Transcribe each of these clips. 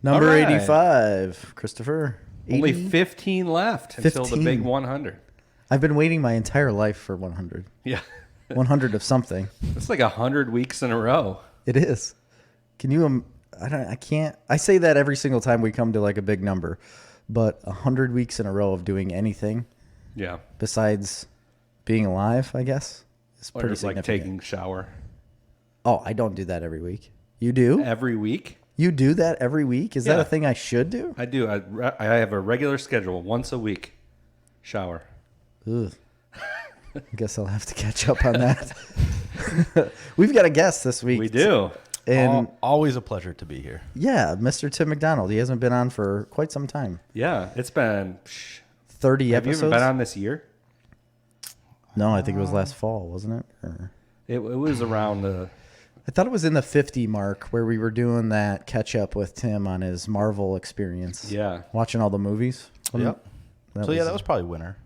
Number All right. 85, Christopher. Only 80? 15 left until the 15. big 100. I've been waiting my entire life for 100. Yeah. 100 of something. It's like 100 weeks in a row. It is. Can you? I can't. I say that every single time we come to like a big number, but 100 weeks in a row of doing anything Yeah. besides being alive, I guess, is Or pretty just like significant. taking a shower. Oh, I don't do that every week. You do? Every week? You do that every week? Is that Yeah. a thing I should do? I do. I have a regular schedule, once a week. Shower. Ugh. I guess I'll have to catch up on that. We've got a guest this week. We do. And Always a pleasure to be here. yeah, Mr. Tim Mcdonald. He hasn't been on for quite some time. Yeah. It's been... 30 Have you episodes. even been on this year? No, I think it was last fall, wasn't it? Or... It was around the... I thought it was in the 50 mark where we were doing that catch up with Tim on his Marvel experience. Yeah. Watching all the movies. Yep. So that was probably winter.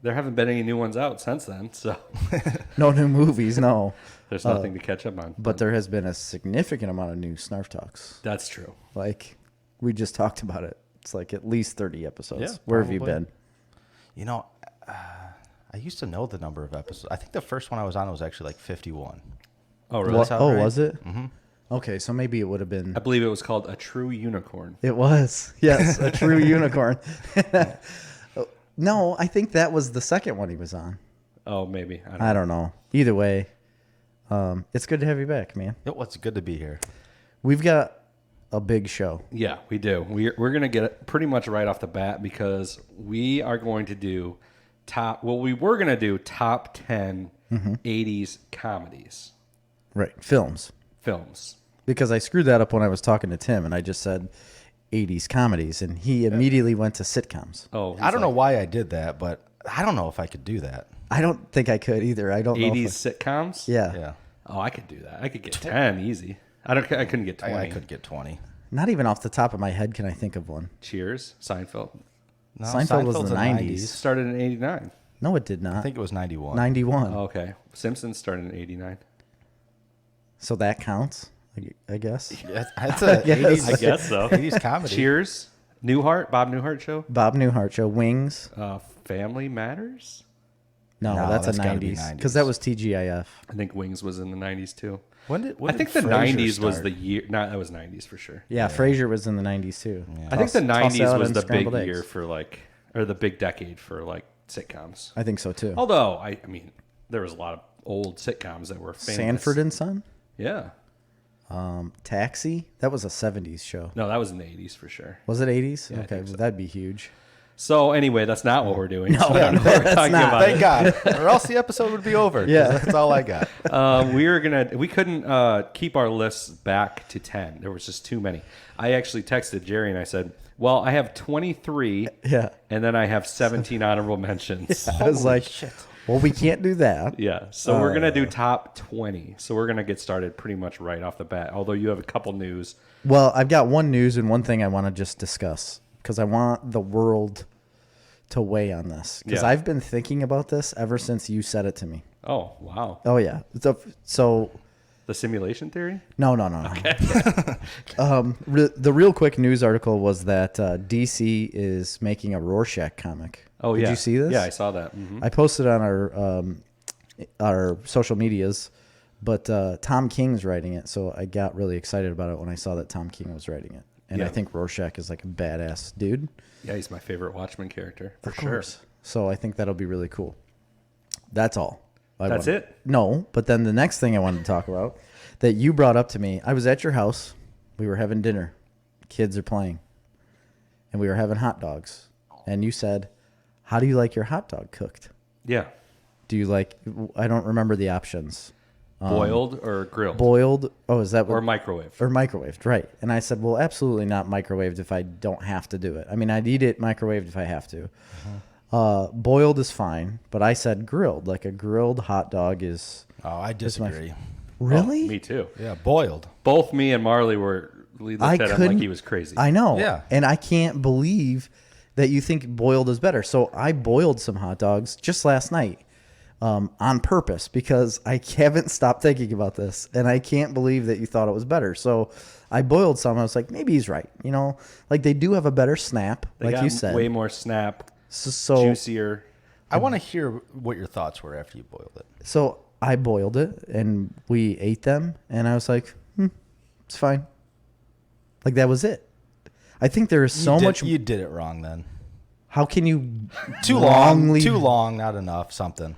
There haven't been any new ones out since then, so no new movies, no. there's nothing to catch up on. But there has been a significant amount of new Snarf talks. That's true. Like, we just talked about it. It's like at least 30 episodes. Yeah, Where have you probably. been? You know, I used to know the number of episodes. I think the first one I was on was actually like 51. Oh, really? What? sound right? Was it? Mm-hmm. Okay, so maybe it would have been. I believe it was called A True Unicorn. It was. Yes, a true unicorn. No, I think that was the second one he was on. Oh, maybe. I don't know. Either way, it's good to have you back, man. It's good to be here. We've got a big show. Yeah, we do. We're going to get it pretty much right off the bat because we are going to do we were going to do top 10 80s comedies. Right, films. Because I screwed that up when I was talking to Tim, and I just said 80s comedies, and he immediately went to sitcoms. Oh, I don't know why I did that, but I don't know if I could do that. I don't think I could either. I don't know. 80s sitcoms? Yeah. Yeah. Oh, I could do that. I could get 10 easy. I couldn't get 20. I could get 20. Not even off the top of my head can I think of one. Cheers, Seinfeld. No, Seinfeld was in the 90s. Started in 89. No, it did not. I think it was 91. 91. Oh, okay. Simpsons started in 89. So that counts, I guess. Yeah, that's a Yes. 80s, I guess so. 80s comedy. Cheers, Bob Newhart show. Bob Newhart show. Wings. Family Matters. No, No, that's a that's gotta be 90s. Because that was TGIF. I think Wings was in the 90s too. When I think the Frasier 90s was start? the year. No, that was 90s for sure. Yeah, Frasier was in the 90s too. Yeah. I think the Toss 90s salad was and the big scrambled eggs. year for or the big decade for sitcoms. I think so too. Although I mean, there was a lot of old sitcoms that were famous. Sanford and Son. Yeah. Taxi. That was a 70s show. No, that was in the 80s for sure. Was it 80s? Yeah, I okay, think well, so. that'd be huge. So anyway, that's not what we're doing. No, So I don't know what we're that's talking not. about. Thank God, or else the episode would be over. 'cause Yeah. that's all I got. We couldn't keep our lists back to 10. There was just too many. I actually texted Jerry and I said, well, I have 23 Yeah. and then I have 17 honorable mentions. I was like, well, we can't do that. Yeah. So we're going to do top 20. So we're going to get started pretty much right off the bat. Although you have a couple news. Well, I've got one news and one thing I want to just discuss because I want the world to weigh on this because Yeah. I've been thinking about this ever since you said it to me. Oh, wow. Oh yeah. So The simulation theory? no. The real quick news article was that DC is making a Rorschach comic. Oh, yeah. Did you see this? Yeah, I saw that. I posted on our social medias, but Tom King's writing it, so I got really excited about it when I saw that Tom King was writing it. And Yeah. I think Rorschach is like a badass dude. Yeah, he's my favorite Watchmen character. For Of sure. course. So I think that'll be really cool. That's all. That's it? No, but then the next thing I wanted to talk about that you brought up to me, I was at your house. We were having dinner. Kids are playing. And we were having hot dogs. And you said, how do you like your hot dog cooked? Yeah. Do you like, I don't remember the options. Boiled or grilled? Boiled. Oh, is that what? Or microwave? Or microwaved, right. And I said, well, absolutely not microwaved if I don't have to do it. I mean, I'd eat it microwaved if I have to. Boiled is fine, but I said grilled. Like a grilled hot dog is... Oh, I disagree. Really? Oh, me too. Yeah, boiled. Both me and Marley we looked at him like he was crazy. I know. Yeah. And I can't believe that you think boiled is better. So I boiled some hot dogs just last night. on purpose because I haven't stopped thinking about this, and I can't believe that you thought it was better. So I boiled some. I was like, maybe he's right. You know, like they do have a better snap, They like got you said. way more snap, So juicier. I want to hear what your thoughts were after you boiled it. So I boiled it, and we ate them, and I was like, it's fine. Like that was it. I think there is so much. You did it wrong then. How can you Too long, not enough, something.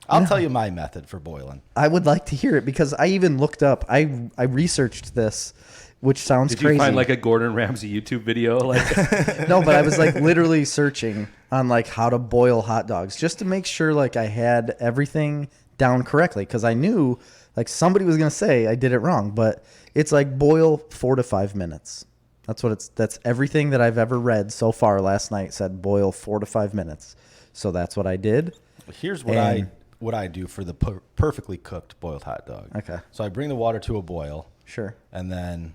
I'll tell you my method for boiling. I would like to hear it because I even looked up. I researched this, which sounds Did crazy. you find like a Gordon Ramsay YouTube video? Like, No, but I was like literally searching on like how to boil hot dogs just to make sure like I had everything down correctly because I knew like somebody was gonna say I did it wrong, but it's like boil 4 to 5 minutes. That's everything that I've ever read so far. Last night said boil 4 to 5 minutes, so that's what I did. Here's what I do for the perfectly cooked boiled hot dog. Okay. So I bring the water to a boil. Sure. And then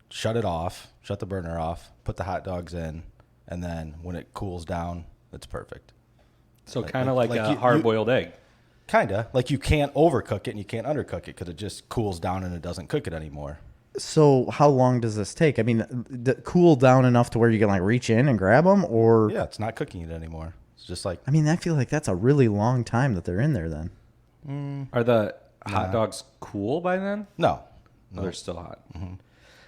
shut it off, shut the burner off, put the hot dogs in, and then when it cools down, it's perfect. so kind of like a you- hard-boiled egg. Kinda. Like you can't overcook it and you can't undercook it because it just cools down and it doesn't cook it anymore. So how long does this take? I mean, cool down enough to where you can like reach in and grab them, or Yeah, it's not cooking it anymore. It's just like, I mean, I feel like that's a really long time that they're in there. Then Are the hot dogs cool by then? no. Oh, they're still hot.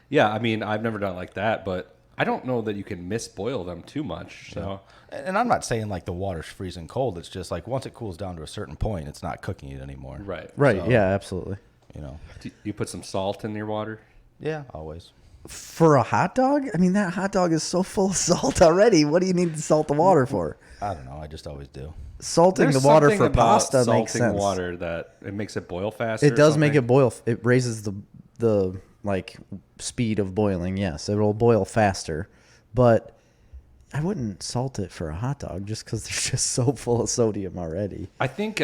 Yeah, I mean, I've never done it like that, but I don't know that you can misboil them too much. So And I'm not saying like the water's freezing cold. It's just like once it cools down to a certain point, it's not cooking it anymore. right. right? Yeah, absolutely. You know. Do you put some salt in your water? Yeah, always. For a hot dog, I mean, that hot dog is so full of salt already. What do you need to salt the water for? I don't know. I just always do. Salting There's the water something for about pasta salting makes sense. water that it makes it boil faster. It or does make something. it boil. It raises the like speed of boiling. Yes, it will boil faster, but I wouldn't salt it for a hot dog just because they're just so full of sodium already. I think.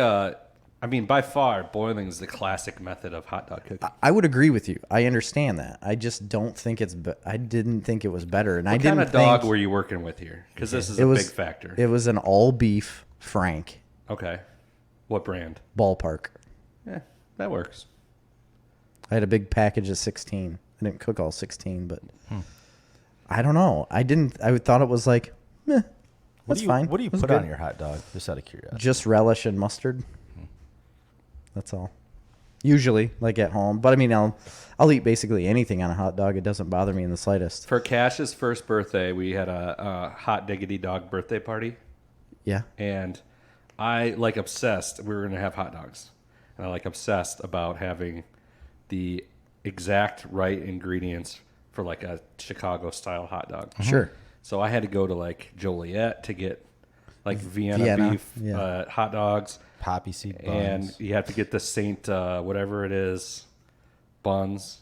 I mean, by far, boiling is the classic method of hot dog cooking. I would agree with you. I understand that. I just don't think it's. I didn't think it was better, and I What didn't kind of dog think were you working with here? Because this is it a was big factor. It was an all beef Frank Okay. What brand? ballpark. Yeah, that works. I had a big package of 16. I didn't cook all 16, but I don't know. I didn't. I thought it was like, meh, that's fine. What do you That's put good. on your hot dog? Just out of curiosity. Just relish and mustard. That's all. Usually, like at home. But I mean, I'll eat basically anything on a hot dog. It doesn't bother me in the slightest. For Cash's first birthday, we had a hot diggity dog birthday party, Yeah. and I like obsessed. We were gonna have hot dogs, and I like obsessed about having the exact right ingredients for like a Chicago style hot dog. Sure. So I had to go to like Joliet to get like Vienna beef yeah. hot dogs. Poppy seed And buns. you have to get the Saint whatever it is buns.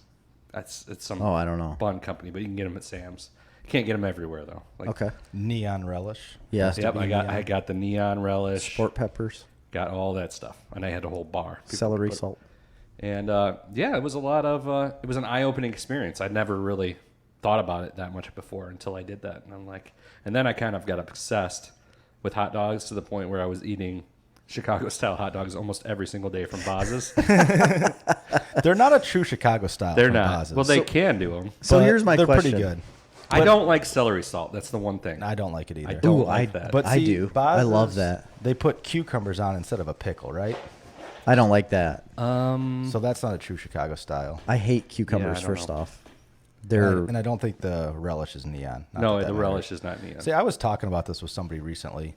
It's some Oh, I don't know. bun company, but you can get them at Sam's. You can't get them everywhere though. Like, Okay. Neon relish. Yeah. Yep, I got the neon relish, Sport peppers, got all that stuff, and I had a whole bar. People celery put- salt. and yeah, it was a lot of. It was an eye-opening experience. I'd never really thought about it that much before until I did that, and I'm like, and then I kind of got obsessed with hot dogs to the point where I was eating Chicago-style hot dogs almost every single day from Baz's. They're not a true Chicago style. They're from not. Baz's. Well, they can do them. So But here's my they're question. pretty good. I don't like celery salt. That's the one thing. I don't like it either. I don't Ooh, like that. But I see, do. I love Baz's, that. They put cucumbers on instead of a pickle, right? I don't like that. So that's not a true Chicago style. I hate cucumbers. Yeah, I don't First know. off, they're And I don't think the relish is neon. Not no, that the that relish matters. is not neon. See, I was talking about this with somebody recently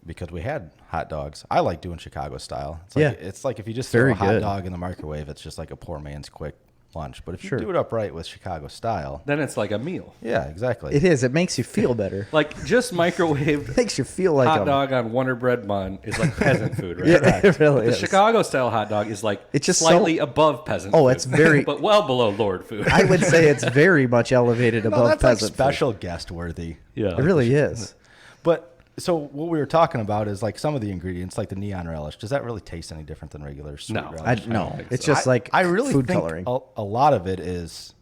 because we had hot dogs. I like doing Chicago style. It's like, Yeah. It's like if you just Very throw a hot good. dog in the microwave, it's just like a poor man's quick lunch. But if you Sure. do it upright with Chicago style, Then it's like a meal. yeah, exactly. it is. It makes you feel better. Like just microwaved It makes you feel like hot a dog on Wonder Bread bun is like peasant food, right? Yeah, it really The is. Chicago style hot dog is like It's just slightly above peasant Oh, food. it's very- but well below Lord food. I would say it's very much elevated no, above that's like peasant food. special guest worthy. yeah. It really is. But so what we were talking about is like some of the ingredients, like the neon relish. Does that really taste any different than regular sweet No. relish? No, think it's so. just like I really food think coloring. A lot of it is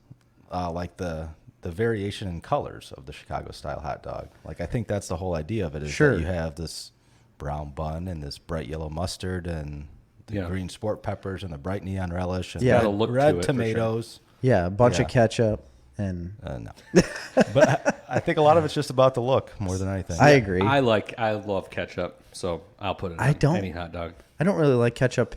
like the variation in colors of the Chicago style hot dog. Like I think that's the whole idea of it is Sure. that you have this brown bun and this bright yellow mustard and the Yeah. green sport peppers and the bright neon relish and Yeah. Gotta look to it, red for tomatoes. Yeah, a bunch Yeah. of ketchup and No. But I think a lot of it's just about the look more than anything. I agree. I love ketchup, so I'll put it I on don't- any hot dog. I don't really like ketchup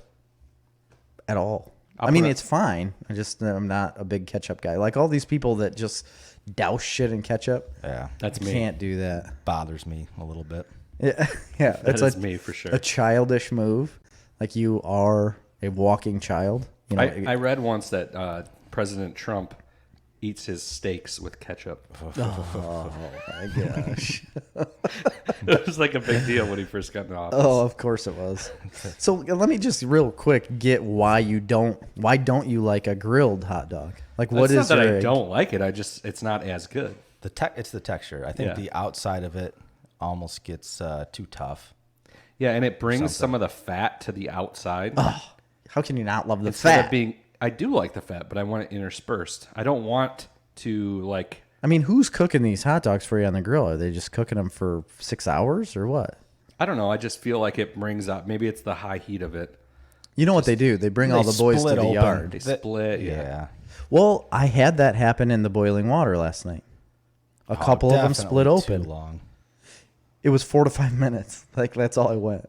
at all. I'll I mean, put it- it's fine. I'm not a big ketchup guy. Like all these people that just douse shit in ketchup. Yeah, That's me. Can't do that. bothers me a little bit. Yeah, yeah. That It's is me for sure. a childish move. Like you are a walking child. You know, I read once that President Trump eats his steaks with ketchup. oh my gosh. It was like a big deal when he first got in office. Oh, of course it was. So let me just real quick get why don't you like a grilled hot dog? Like what It's is not that your I don't like it. It's not as good. It's the texture. I think Yeah. the outside of it almost gets too tough. Yeah, and it brings some of the fat to the outside. How can you not love the Instead fat? of being, I do like the fat, but I want it interspersed. I don't want to like. I mean, who's cooking these hot dogs for you on the grill? Are they just cooking them for 6 hours or what? I don't know. I just feel like it brings out. Maybe it's the high heat of it. You know what they do? They bring all the boys to split the open. yard. They split. Yeah. Well, I had that happen in the boiling water last night. A couple of them split Definitely open. Too long. It was 4 to 5 minutes. Like that's all I went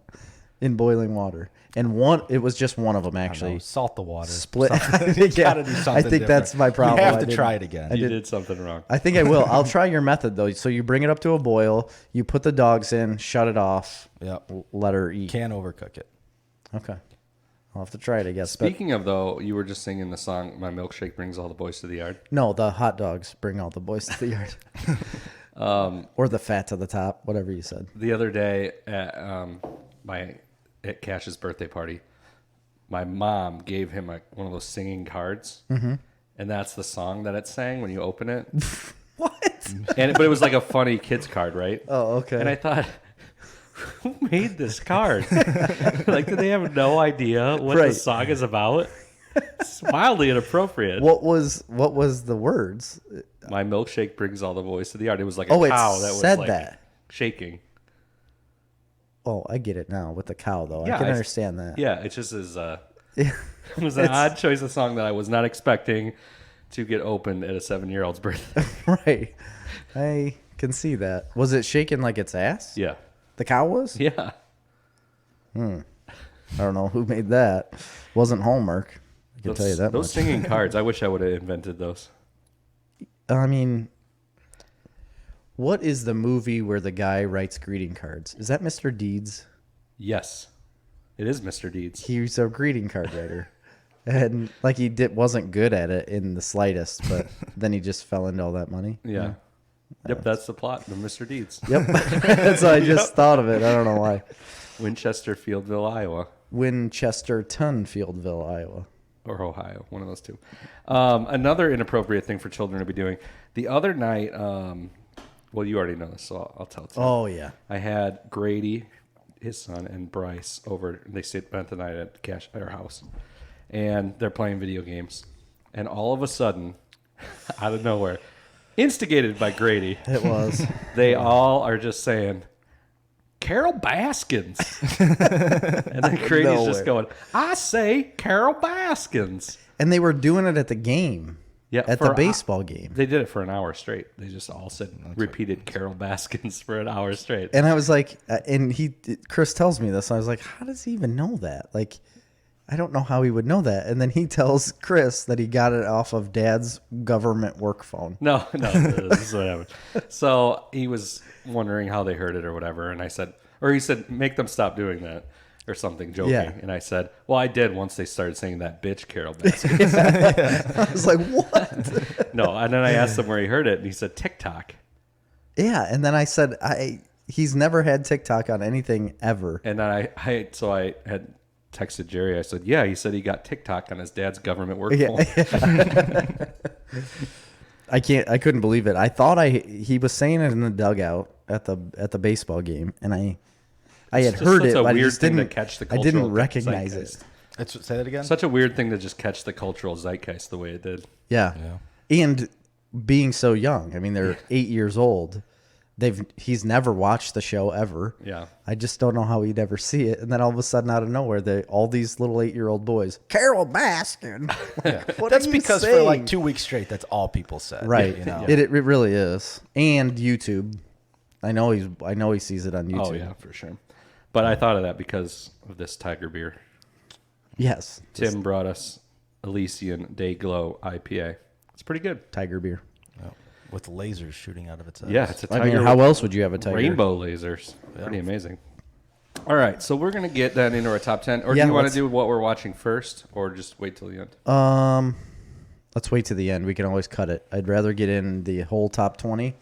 in boiling water. And it was just one of them actually. Salt the water. Split. You Yeah, gotta do something I think that's different. my problem. You have I to didn't- try it again. You did something wrong. I think I will. I'll try your method though. So you bring it up to a boil, you put the dogs in, shut it off, Yep. let her eat. Can't overcook it. Okay. I'll have to try it, I guess. But Speaking of though, you were just singing the song "My Milkshake Brings All the Boys to the Yard." no, the hot dogs bring all the boys to the yard. Or the fat to the top, whatever you said. The other day at at Cash's birthday party, my mom gave him one of those singing cards, and that's the song that it sang when you open it. What? But it was like a funny kids card, right? Oh, okay. And I thought, who made this card? Like, do they have no idea what the Right. song is about? It's wildly inappropriate. What was the words? My milkshake brings all the boys to the yard. It was like a Oh, it cow that was said like that. shaking. Oh, I get it now with the cow though. Yeah, I can I- understand that. Yeah, it just is. Yeah. It was an It's- odd choice of song that I was not expecting to get opened at a 7-year-old's birthday. Right. I can see that. Was it shaking like its ass? Yeah, The cow was? yeah. I don't know who made that. Wasn't Hallmark. I can tell you that Those much. singing cards. I wish I would have invented those. I mean, what is the movie where the guy writes greeting cards? Is that Mr. Deeds? Yes, it is Mr. Deeds. He's a greeting card writer. And like wasn't good at it in the slightest, but then he just fell into all that money. Yeah. Yep, that's the plot of Mr. Deeds. Yep. That's why I just thought of it. I don't know why. Winchester, Fieldville, Iowa, Winchesterton, Fieldville, Iowa. or Ohio, one of those two. Another inappropriate thing for children to be doing. The other night, well, you already know this, so I'll tell it to you. Oh, yeah. I had Grady, his son, and Bryce over. They spent the night at our house, and they're playing video games. And all of a sudden, out of nowhere, instigated by Grady, It was. they all are just saying, Carol Baskins. And then Grady's just Nowhere. going, I say Carol Baskins. And they were doing it at the game. Yeah, At for the a- baseball game. They did it for an hour straight. They just all said, repeated Carol Baskins for an hour straight. And I was like, Chris tells me this. I was like, how does he even know that? Like, I don't know how he would know that. And then he tells Chris that he got it off of Dad's government work phone. No, this is what happened. So he was wondering how they heard it or whatever. And I said, or he said, make them stop doing that or something, joking. Yeah. And I said, well, I did once they started saying that bitch Carol Baskins. I was like, what? No, and then I asked him where he heard it, and he said TikTok. Yeah. And then I said, he's never had TikTok on anything ever. And then I had texted Jerry. I said, yeah, he said he got TikTok on his dad's government work phone. I couldn't believe it. I thought he was saying it in the dugout at the baseball game, and I had It's heard just it, such a but I weird just thing to didn't catch the I cultural didn't recognize zeitgeist. it. Say that again. Such a weird thing to just catch the cultural zeitgeist the way it did. Yeah. And being so young, I mean, they're 8 years old. he's never watched the show ever. Yeah. I just don't know how he'd ever see it. And then all of a sudden, out of nowhere, all these little 8-year-old boys, Carol Baskin. What That's are you because for saying? like 2 weeks straight, that's all people said. Right. You know? It really is. And YouTube. I know he sees it on YouTube. Oh yeah, for sure. But I thought of that because of this Tiger beer. Yes. Tim brought us Elysian Day Glow IPA. It's pretty good. Tiger beer. Yeah. With lasers shooting out of its eyes. Yeah, it's a I tiger. mean, how else would you have a tiger? Rainbow lasers. Pretty amazing. All right, so we're gonna get that into our top 10, or Yeah, do you want to let's- do what we're watching first, or just wait till the end? Let's wait to the end. We can always cut it. I'd rather get in the whole top 20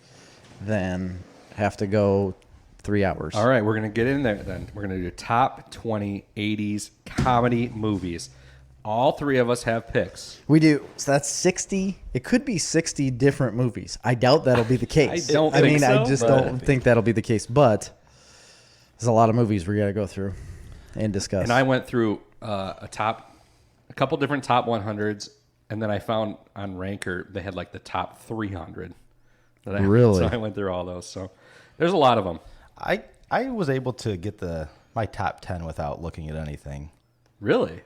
than have to go 3 hours. All right, we're gonna get in there then. We're gonna do top 20 80s comedy movies. All three of us have picks. We do. So that's 60. It could be 60 different movies. I doubt that'll be the case. I don't I think mean, so, I just but- don't think that'll be the case. But there's a lot of movies we got to go through and discuss. And I went through a couple different top 100s, and then I found on Ranker they had like the top 300. Really? So I went through all those. So there's a lot of them. I was able to get my top 10 without looking at anything. Really?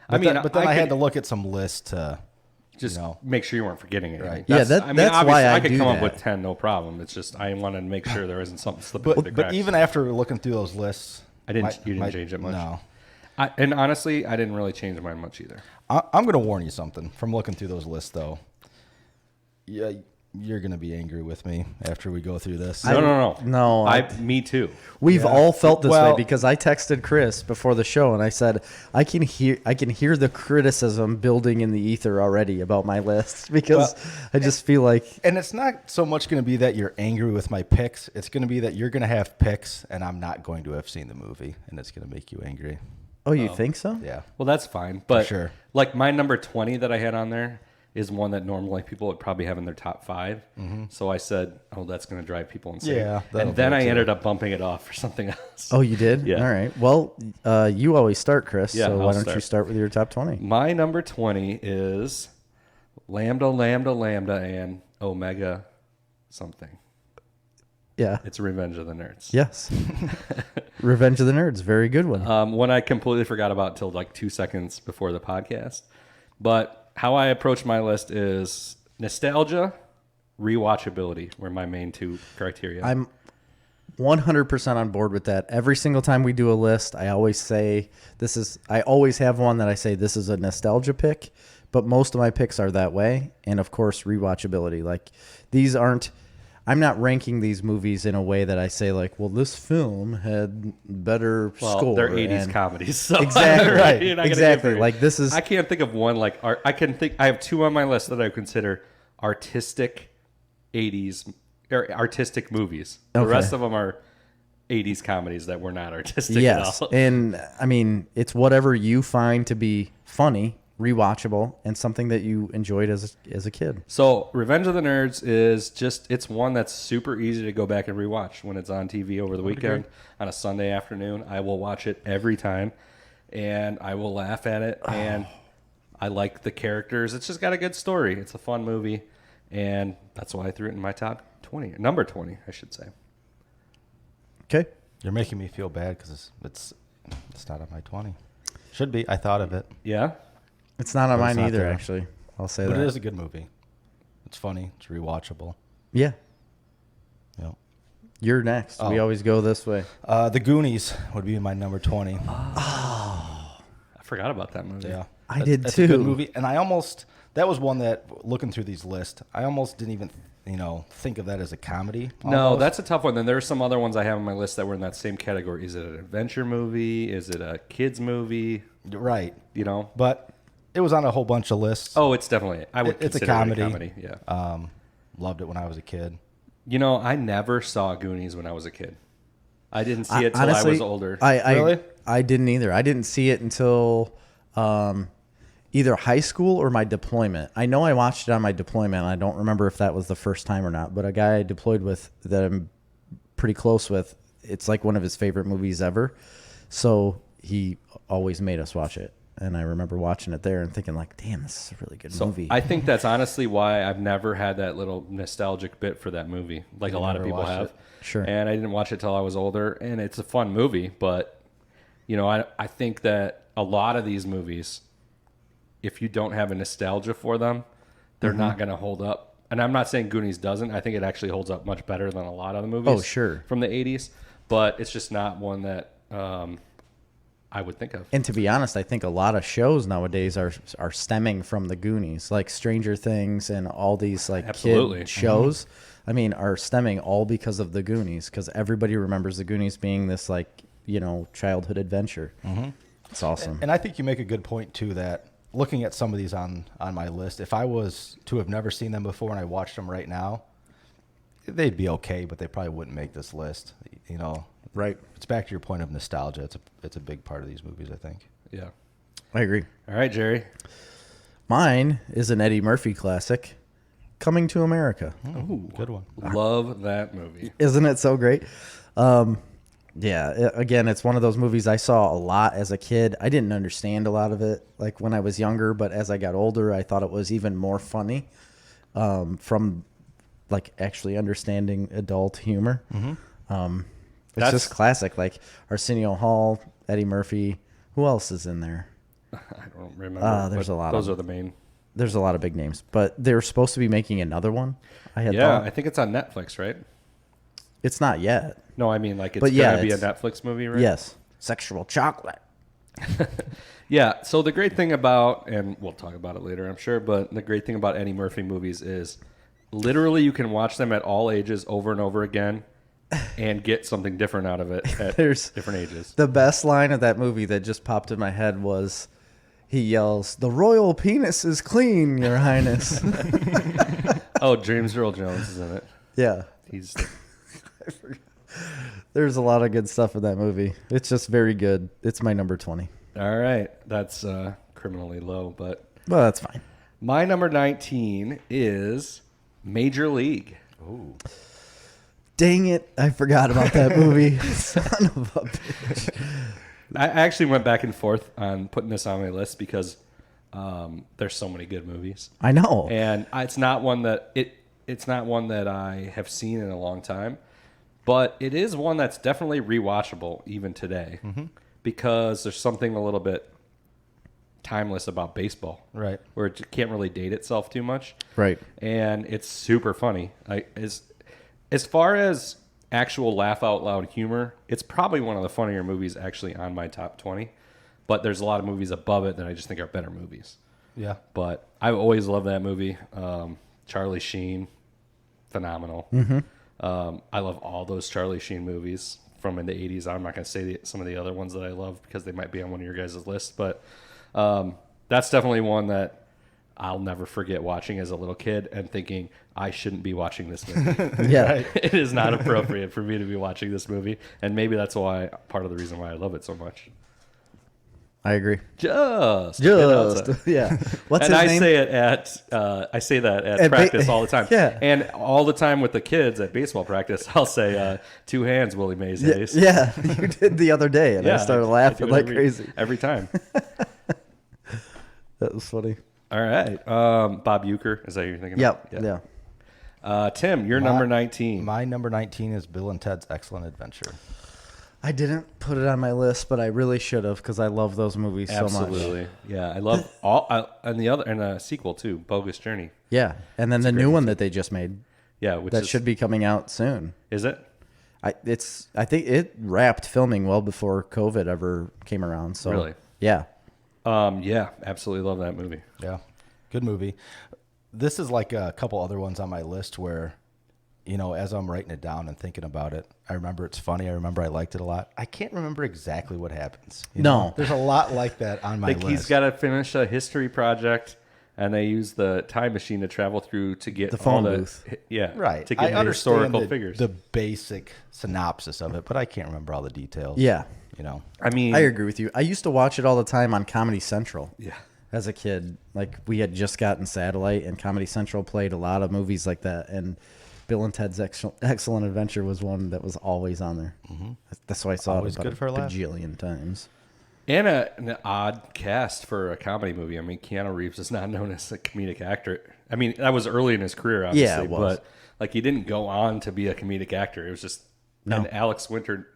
But then I had could to look at some lists to just you know. make sure you weren't forgetting anything. Right. Yeah, that's obviously, why I could do come that. up with 10, no problem. It's just I wanted to make sure there isn't something slipping through the But cracks. even after looking through those lists, you didn't change it much. No. And honestly, I didn't really change mine much either. I'm going to warn you something from looking through those lists, though. Yeah, you're going to be angry with me after we go through this. No. No, Me too. We've all felt this way Well- because I texted Chris before the show and I said I can hear the criticism building in the ether already about my list because I just feel like And it's not so much going to be that you're angry with my picks. It's going to be that you're going to have picks, and I'm not going to have seen the movie, and it's going to make you angry. oh, you think so? Yeah. Well, that's fine. But sure. like my number 20 that I had on there is one that normally people would probably have in their top 5. So I said, oh, that's going to drive people insane. Yeah, that'll And then do it I too. ended up bumping it off for something else. Oh, you did? Yeah. All right. Well, you always start, Chris. Yeah, so why I'll don't you start. start with your top 20? My number 20 is Lambda, Lambda, Lambda, and Omega something. Yeah. It's Revenge of the Nerds. Yes. Revenge of the Nerds. Very good one. One I completely forgot about till like 2 seconds before the podcast. But how I approach my list is nostalgia, rewatchability were my main two criteria. I'm 100% on board with that. Every single time we do a list, I always say I always have one that I say this is a nostalgia pick, but most of my picks are that way. And of course, rewatchability. Like I'm not ranking these movies in a way that I say like, well, this film had better score. They're 80s and- comedies. So Exactly. right. You're not gonna Exactly. get very- Like this is I can't think of one like I have two on my list that I consider artistic 80s or artistic movies. The Okay. rest of them are 80s comedies that were not artistic yes. at all. And I mean, it's whatever you find to be funny, rewatchable, and something that you enjoyed as a kid. So, Revenge of the Nerds is it's one that's super easy to go back and rewatch when it's on TV over the weekend on a Sunday afternoon. I will watch it every time and I will laugh at it and I like the characters. It's just got a good story. It's a fun movie and that's why I threw it in my top 20, number 20, I should say. Okay. You're making me feel bad because it's not on my 20. Should be. I thought of it. Yeah? It's not on But it's mine not either, there. actually. I'll say But that. it is a good movie. It's funny. It's rewatchable. Yeah. Yep. You're next. We Oh. always go this way. The Goonies would be my number 20. I forgot about that movie. Yeah. I did That's a good too. movie. And that was one that, looking through these lists, I almost didn't even, think of that as a comedy. No, almost. that's a tough one. Then there are some other ones I have on my list that were in that same category. Is it an adventure movie? Is it a kids movie? Right. But it was on a whole bunch of lists. oh, it's definitely. I would It's a consider comedy. it a comedy. Yeah. Loved it when I was a kid. I never saw Goonies when I was a kid. I didn't see it till Honestly, I was older. Really? I didn't either. I didn't see it until either high school or my deployment. I know I watched it on my deployment. I don't remember if that was the first time or not, but a guy I deployed with that I'm pretty close with, it's like one of his favorite movies ever. So he always made us watch it. and I remember watching it there and thinking like, damn, this is a really good movie. I think that's honestly why I've never had that little nostalgic bit for that movie, like a lot of never people watched have. it? Sure. And I didn't watch it till I was older, and it's a fun movie, but I think that a lot of these movies, if you don't have a nostalgia for them, they're not going to hold up. And I'm not saying Goonies doesn't. I think it actually holds up much better than a lot of the movies. Oh, sure. From the 80s, but it's just not one that I would think of. And to be honest, I think a lot of shows nowadays are stemming from the Goonies, like Stranger Things and all these like Absolutely. kid shows. I mean, are stemming all because of the Goonies, because everybody remembers the Goonies being this like childhood adventure. It's awesome. And I think you make a good point too, that looking at some of these on my list, if I was to have never seen them before and I watched them right now, they'd be okay, but they probably wouldn't make this list. Right. It's back to your point of nostalgia. It's a big part of these movies, I think. Yeah. I agree. All right, Jerry. Mine is an Eddie Murphy classic, Coming to America. Ooh, Good one. love that movie. Isn't it so great? Again, it's one of those movies I saw a lot as a kid. I didn't understand a lot of it like when I was younger, but as I got older, I thought it was even more funny from like actually understanding adult humor. It's just classic, like Arsenio Hall, Eddie Murphy. Who else is in there? I don't remember. There's but a lot Those of are the main. There's a lot of big names, but they were supposed to be making another one. I I think it's on Netflix, right? It's not yet. No, I mean like it's But yeah, gonna be a it's- Netflix movie, right? Yes, sexual chocolate. Yeah. So the great thing about, and we'll talk about it later, I'm sure, but the great thing about Eddie Murphy movies is literally you can watch them at all ages over and over again and get something different out of it at There's- different ages. The best line of that movie that just popped in my head was, he yells, "The royal penis is clean, Your Highness." Oh, James Earl Jones is in it. Yeah, He's there's a lot of good stuff in that movie. It's just very good. It's my number 20. all right. That's criminally low, but Well, that's fine. my number 19 is Major League. Ooh. Dang it, I forgot about that movie. Son of a bitch. I actually went back and forth on putting this on my list because there's so many good movies, I know. and it's not one that I have seen in a long time, but it is one that's definitely rewatchable even today because there's something a little bit timeless about baseball, Right. where it can't really date itself too much, Right. and it's super funny. As far as actual laugh out loud humor, it's probably one of the funnier movies actually on my top 20. But there's a lot of movies above it that I just think are better movies. Yeah. But I've always loved that movie. Charlie Sheen, phenomenal. I love all those Charlie Sheen movies from in the 80s. I'm not going to say some of the other ones that I love because they might be on one of your guys' lists. But that's definitely one that I'll never forget watching as a little kid and thinking, I shouldn't be watching this movie. Yeah. It is not appropriate for me to be watching this movie. And maybe that's why part of the reason why I love it so much. I agree. Just. Yeah. What's And his I name? say it I say that at At practice all the time. Yeah. And all the time with the kids at baseball practice, I'll say, 2 hands, Willie Mays Hayes. Yeah, you did the other day, and I started I laughing do it like crazy. Every time. That was funny. All right. Bob Uecker, is that who you're thinking Yep. of? Yeah. Tim, you're number 19. My number 19 is Bill and Ted's Excellent Adventure. I didn't put it on my list, but I really should have because I love those movies so much. Absolutely. Yeah, I love all and the sequel too, Bogus Journey. Yeah, and then the new one that they just made Yeah, which that is, should be coming out soon. Is it? I think it wrapped filming well before COVID ever came around. So Really? yeah. Yeah, absolutely love that movie. Yeah. Good movie. This is like a couple other ones on my list where, as I'm writing it down and thinking about it, I remember it's funny. I remember I liked it a lot. I can't remember exactly what happens. No. There's a lot like that on my Like list. he's got to finish a history project, and they use the time machine to travel through to get The phone all booth. Right. to get I the understand historical figures. the basic synopsis of it, but I can't remember all the details. Yeah. I mean, I agree with you. I used to watch it all the time on Comedy Central. Yeah. As a kid, like we had just gotten satellite, and Comedy Central played a lot of movies like that. And Bill and Ted's Excellent Adventure was one that was always on there. That's why I saw Always it about good for a a laugh. bajillion times. And an odd cast for a comedy movie. I mean, Keanu Reeves is not known as a comedic actor. I mean, that was early in his career, obviously. Yeah, it was. But like, he didn't go on to be a comedic actor. It was just... No. And Alex Winter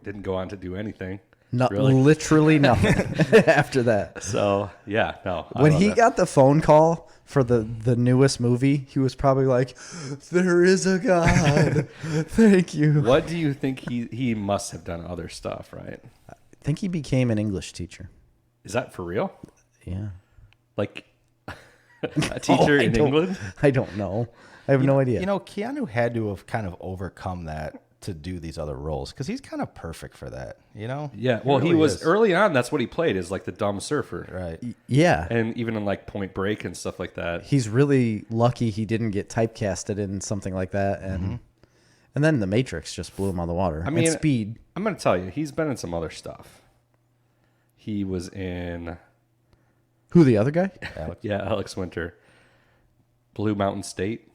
didn't go on to do anything. No, really. literally nothing after that. So, yeah, no. I When love he that. got the phone call for the newest movie, he was probably like, there is a God. Thank you. What do you think he must have done other stuff, right? I think he became an English teacher. Is that for real? Yeah. Like a teacher in England? I don't know. I have no idea. You know, Keanu had to have kind of overcome that to do these other roles because he's kind of perfect for that, you know? Yeah, well, he really was is. early on. That's what he played, is like the dumb surfer, Right. Yeah. and even in like Point Break and stuff like that. He's really lucky he didn't get typecasted in something like that. And then The Matrix just blew him out of the water. I mean, and Speed. I'm going to tell you, he's been in some other stuff. He was in, Who, the other guy? Alex Winter, Blue Mountain State.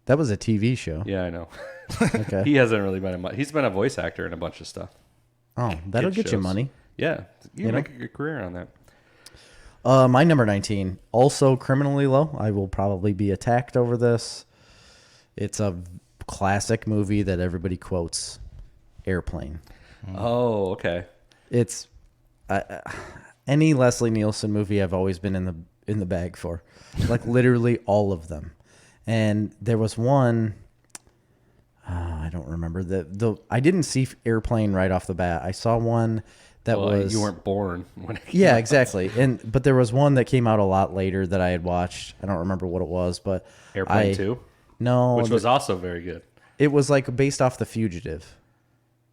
That was a TV show. Yeah, I know. Okay. He hasn't really been in much. He's been a voice actor in a bunch of stuff. Oh, that'll Kid get you shows. money. Yeah, you You can make a good career on that. My number 19, also criminally low. I will probably be attacked over this. It's a classic movie that everybody quotes, Airplane. Oh, okay. It's any Leslie Nielsen movie I've always been in the bag for, like literally all of them. And there was one, I don't remember I didn't see Airplane right off the bat. I saw one that was you weren't born when it came yeah, out. exactly. But there was one that came out a lot later that I had watched. I don't remember what it was, but Airplane 2, No, which was also very good. it was like based off The Fugitive,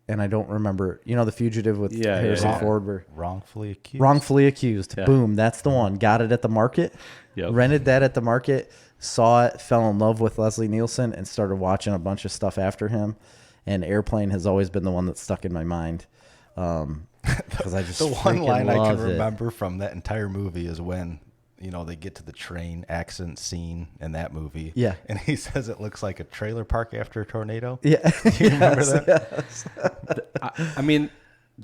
and I don't remember. You know, The Fugitive with Yeah, Harrison yeah. Ford, where Wrongfully accused. wrongfully accused. Yeah. Boom, that's the one. Got it at the market. Yep. Rented that at the market. Saw it. Fell in love with Leslie Nielsen and started watching a bunch of stuff after him. And Airplane has always been the one that's stuck in my mind. Because I just The one freaking line I can love it. remember from that entire movie is when, you know, they get to the train accident scene in that movie. Yeah. And he says it looks like a trailer park after a tornado. Yeah. You remember Yes, that? yes. I mean,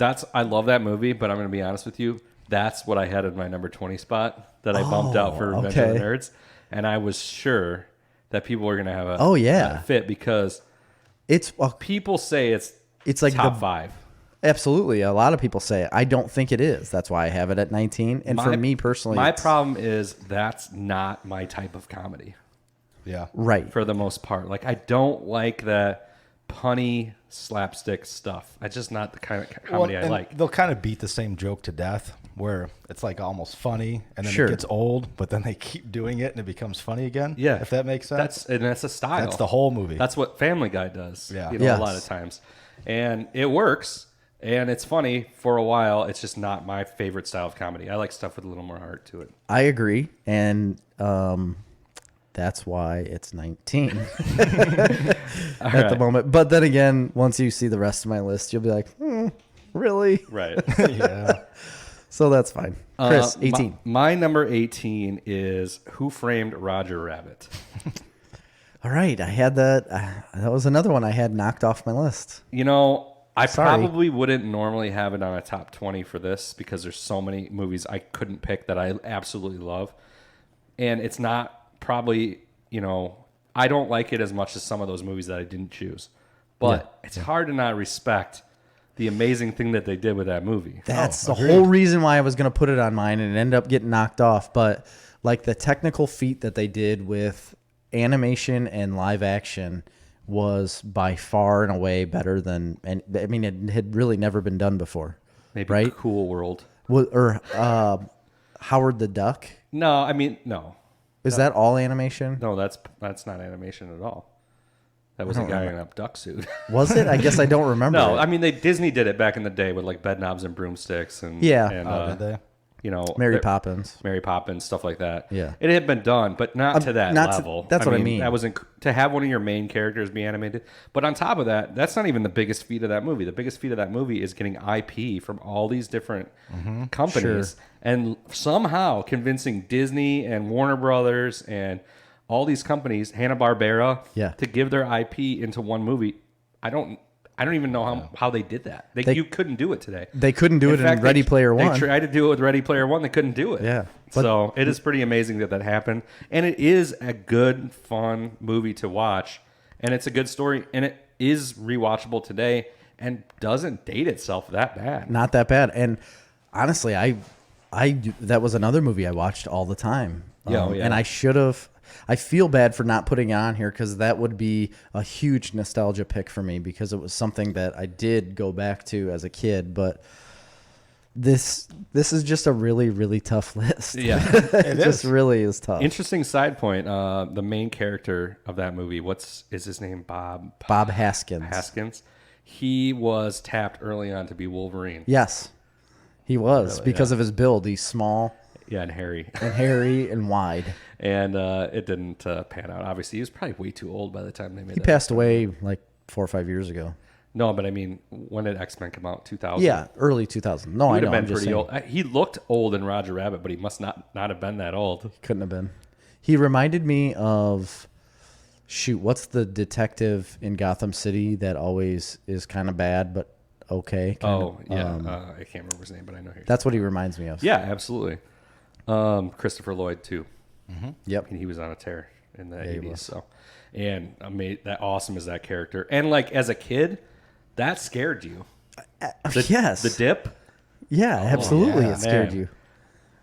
I love that movie, but I'm going to be honest with you. That's what I had in my number 20 spot that I bumped out for Revenge of the okay. Nerds. And I was sure that people were going to have a fit because It's people say it's like top the- 5. absolutely a lot of people say it. I don't think it is. That's why I have it at 19. And for me personally, my it's- problem is that's not my type of comedy Yeah. right. for the most part. Like, I don't like that punny slapstick stuff. It's just not the kind of comedy I and like. They'll kind of beat the same joke to death where it's like almost funny and then Sure. it gets old, but then they keep doing it and it becomes funny again. Yeah, If that makes sense. That's a style. That's the whole movie. That's what Family Guy does. Yeah. You know, Yes. a lot of times, and it works, and it's funny for a while. It's just not my favorite style of comedy. I like stuff with a little more heart to it. I agree. And that's why it's 19 at the moment. But then again, once you see the rest of my list, you'll be like, really? Right. Yeah. So that's fine. Chris, 18. My number 18 is Who Framed Roger Rabbit. All right. I had that. That was another one I had knocked off my list. You know, I Sorry. probably wouldn't normally have it on a top 20 for this because there's so many movies I couldn't pick that I absolutely love. And it's not probably, you know, I don't like it as much as some of those movies that I didn't choose. But it's hard to not respect the amazing thing that they did with that movie. That's the whole reason why I was going to put it on mine and it ended up getting knocked off. But like the technical feat that they did with animation and live action was by far and away better than, and I mean, it had really never been done before. Maybe right? Cool World. Or Howard the Duck. No, I mean, no. Is that all animation? No, that's not animation at all. That was a guy in a duck suit. Was it? I guess I don't remember. No, it. I mean Disney did it back in the day with like bed knobs and broomsticks and Yeah. and, Oh, did they? you know, Mary Poppins. Mary Poppins, stuff like that. Yeah. It had been done, but not to that not to- level. that's what I mean. That was to have one of your main characters be animated. But on top of that, that's not even the biggest feat of that movie. The biggest feat of that movie is getting IP from all these different companies and somehow convincing Disney and Warner Brothers and all these companies, Hanna-Barbera, Yeah. to give their IP into one movie. I I don't even know how they did that. You couldn't do it today. They couldn't do it in fact, Ready Player One. They tried to do it with Ready Player One. They couldn't do it. Yeah. So it is pretty amazing that happened. And it is a good, fun movie to watch. And it's a good story. And it is rewatchable today and doesn't date itself that bad. Not that bad. And honestly, I that was another movie I watched all the time. Yeah, And I should have. I feel bad for not putting it on here because that would be a huge nostalgia pick for me because it was something that I did go back to as a kid. But this is just a really, really tough list. Yeah, it just really is tough. Interesting side point. The main character of that movie, is his name? Bob Haskins. Haskins. He was tapped early on to be Wolverine. Yes, he was because of his build. He's small. Yeah, and hairy. And wide. And it didn't pan out. Obviously, he was probably way too old by the time they made it. He passed away like 4 or 5 years ago. No, but I mean, when did X-Men come out? 2000? Yeah, early 2000. No, I know. He would have been I'm just pretty saying. old. He looked old in Roger Rabbit, but he must not have been that old. Couldn't have been. He reminded me of, what's the detective in Gotham City that always is kind of bad, but okay? I can't remember his name, but I know who. That's what he reminds me of. Yeah, absolutely. Christopher Lloyd too. Mm-hmm. Yep. He was on a tear in the 80s. So, and that awesome is that character. And like as a kid, that scared you. Yes. The dip. Yeah, absolutely. yeah, it scared man. you.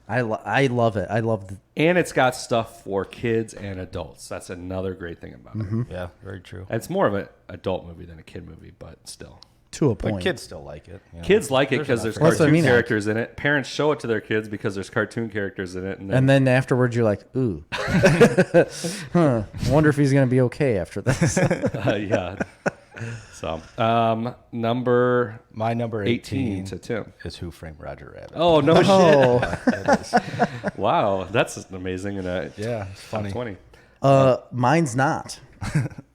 I love it. I love the. And it's got stuff for kids and adults. That's another great thing about it. Yeah, very true. It's more of an adult movie than a kid movie, but still. To a point. But kids still like it. You know? Kids like it because there's That's what I cartoon mean. characters in it. Parents show it to their kids because there's cartoon characters in it. And then afterwards, you're like, ooh. I wonder if he's going to be okay after this. yeah. So, My number 18 to Tim. is Who Framed Roger Rabbit. Oh, no Oh. shit. Wow. That's amazing. And Yeah, it's funny. 20. Mine's not.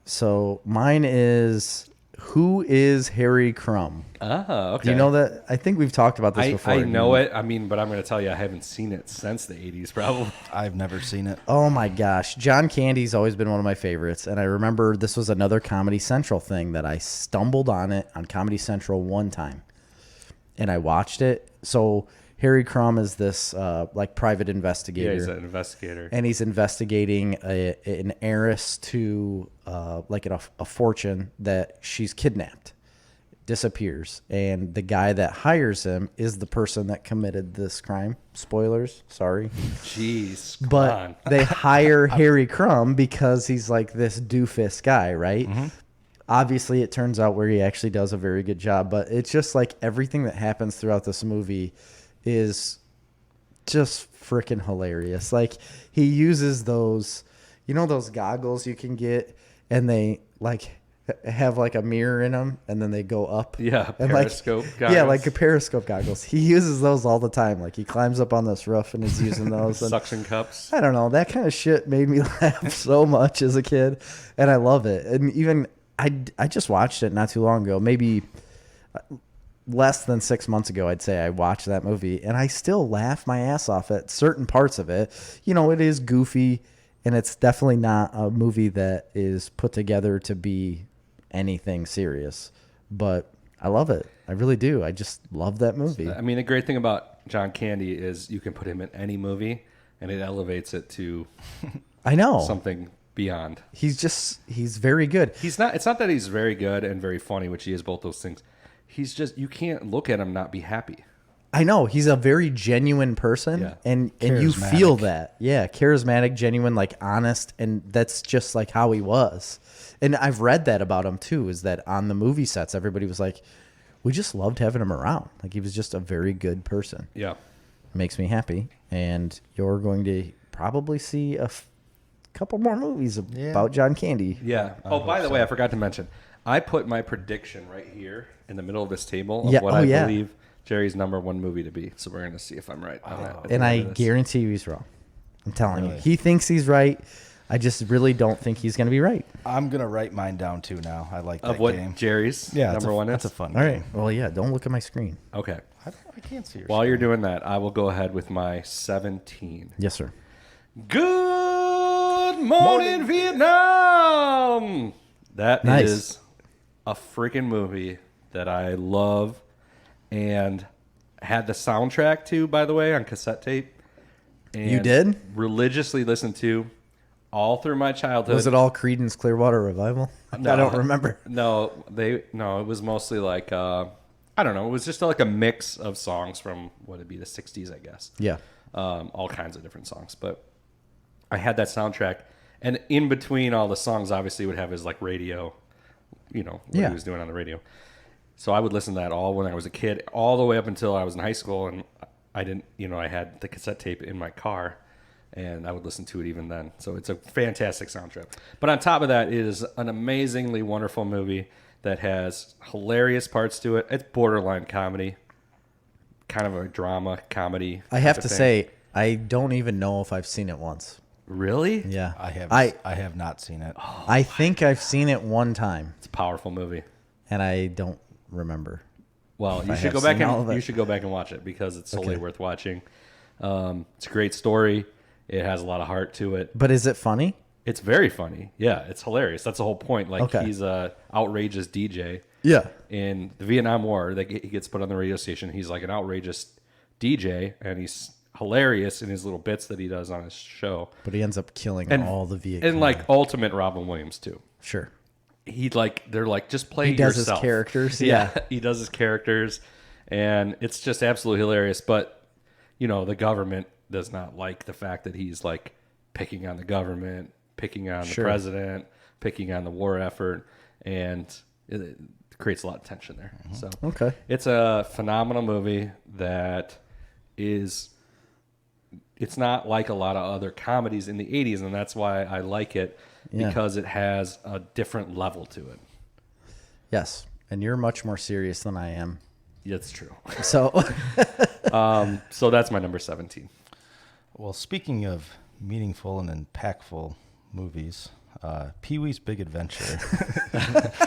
So mine is Who is Harry Crumb? Oh, okay. Do you know that? I think we've talked about this before. I know it. I mean, but I'm going to tell you, I haven't seen it since the 80s, probably. I've never seen it. Oh my gosh. John Candy's always been one of my favorites. And I remember this was another Comedy Central thing that I stumbled on it on Comedy Central one time. And I watched it. So Harry Crumb is this like private investigator. Yeah, he's an investigator. And he's investigating an heiress to like a fortune that she's kidnapped, disappears, and the guy that hires him is the person that committed this crime. Spoilers, sorry. Jeez, come But on. they hire Harry Crumb because he's like this doofus guy, right? Mm-hmm. Obviously, it turns out where he actually does a very good job, but it's just like everything that happens throughout this movie is just freaking hilarious. Like he uses those, those goggles you can get, and they like have like a mirror in them, and then they go up. Yeah, and periscope Yeah, goggles. like a periscope goggles. He uses those all the time. Like he climbs up on this roof and is using those. And Suction cups. I don't know. That kind of shit made me laugh so much as a kid, and I love it. And even I just watched it not too long ago, maybe less than 6 months ago, I'd say I watched that movie, and I still laugh my ass off at certain parts of it. It is goofy, and it's definitely not a movie that is put together to be anything serious, but I love it. I really do. I just love that movie. I mean, the great thing about John Candy is you can put him in any movie, and it elevates it to I know. something beyond. He's very good. It's not that he's very good and very funny, which he is both those things. He's just, you can't look at him not be happy. I know. He's a very genuine person, Yeah. and you feel that. Yeah, charismatic, genuine, like honest, and that's just like how he was. And I've read that about him too, is that on the movie sets, everybody was like, we just loved having him around. Like he was just a very good person. Yeah. Makes me happy. And you're going to probably see a couple more movies about John Candy. Yeah. Oh, by the way, I forgot to mention, I put my prediction right here in the middle of this table of Yeah. what Oh, I yeah. believe Jerry's number one movie to be. So we're going to see if I'm right on that. at the And I end of this. guarantee you he's wrong. I'm telling you. He thinks he's right. I just really don't think he's going to be right. I'm going to write mine down too now. I like that Of what game. Jerry's Yeah, number one is? That's a fun All game. right. Well, yeah, don't look at my screen. Okay. I can't see your While screen. you're doing that, I will go ahead with my 17. Yes, sir. Good morning, Vietnam. That Nice. is a freaking movie that I love and had the soundtrack to, by the way, on cassette tape. And You did? Religiously listened to all through my childhood. Was it all Creedence Clearwater Revival? No. I don't remember. No, it was mostly like I don't know. It was just like a mix of songs from what would be the 60s, I guess. Yeah. All kinds of different songs. But I had that soundtrack, and in between all the songs, obviously, would have his like radio, what he was doing on the radio. So I would listen to that all when I was a kid, all the way up until I was in high school, and I didn't, I had the cassette tape in my car, and I would listen to it even then. So it's a fantastic soundtrack. But on top of that, it is an amazingly wonderful movie that has hilarious parts to it. It's borderline comedy, kind of a drama comedy. I have to say, I don't even know if I've seen it once. Really? Yeah. I have not seen it. I think I've seen it one time, It's a powerful movie. and I don't remember. Well, you I should have go back seen all and of it. you should go back and watch it because it's totally Okay. worth watching. It's a great story. It has a lot of heart to it. But is it funny? It's very funny. Yeah, it's hilarious. That's the whole point. Like Okay. he's a outrageous DJ Yeah. in the Vietnam War. He gets put on the radio station. He's like an outrageous DJ, and he's hilarious in his little bits that he does on his show. But he ends up killing And all the Viet and Cong. like ultimate Robin Williams too. Sure. They're like, just play He does yourself. his characters. Yeah, Yeah. he does his characters, and it's just absolutely hilarious. But the government does not like the fact that he's like picking on the government, picking on the Sure. president, picking on the war effort, and it creates a lot of tension there. So Okay. it's a phenomenal movie that is. It's not like a lot of other comedies in the 80s, and that's why I like it, Yeah. because it has a different level to it. Yes. And you're much more serious than I am. It's true. So, So that's my number 17. Well, speaking of meaningful and impactful movies, Pee-wee's Big Adventure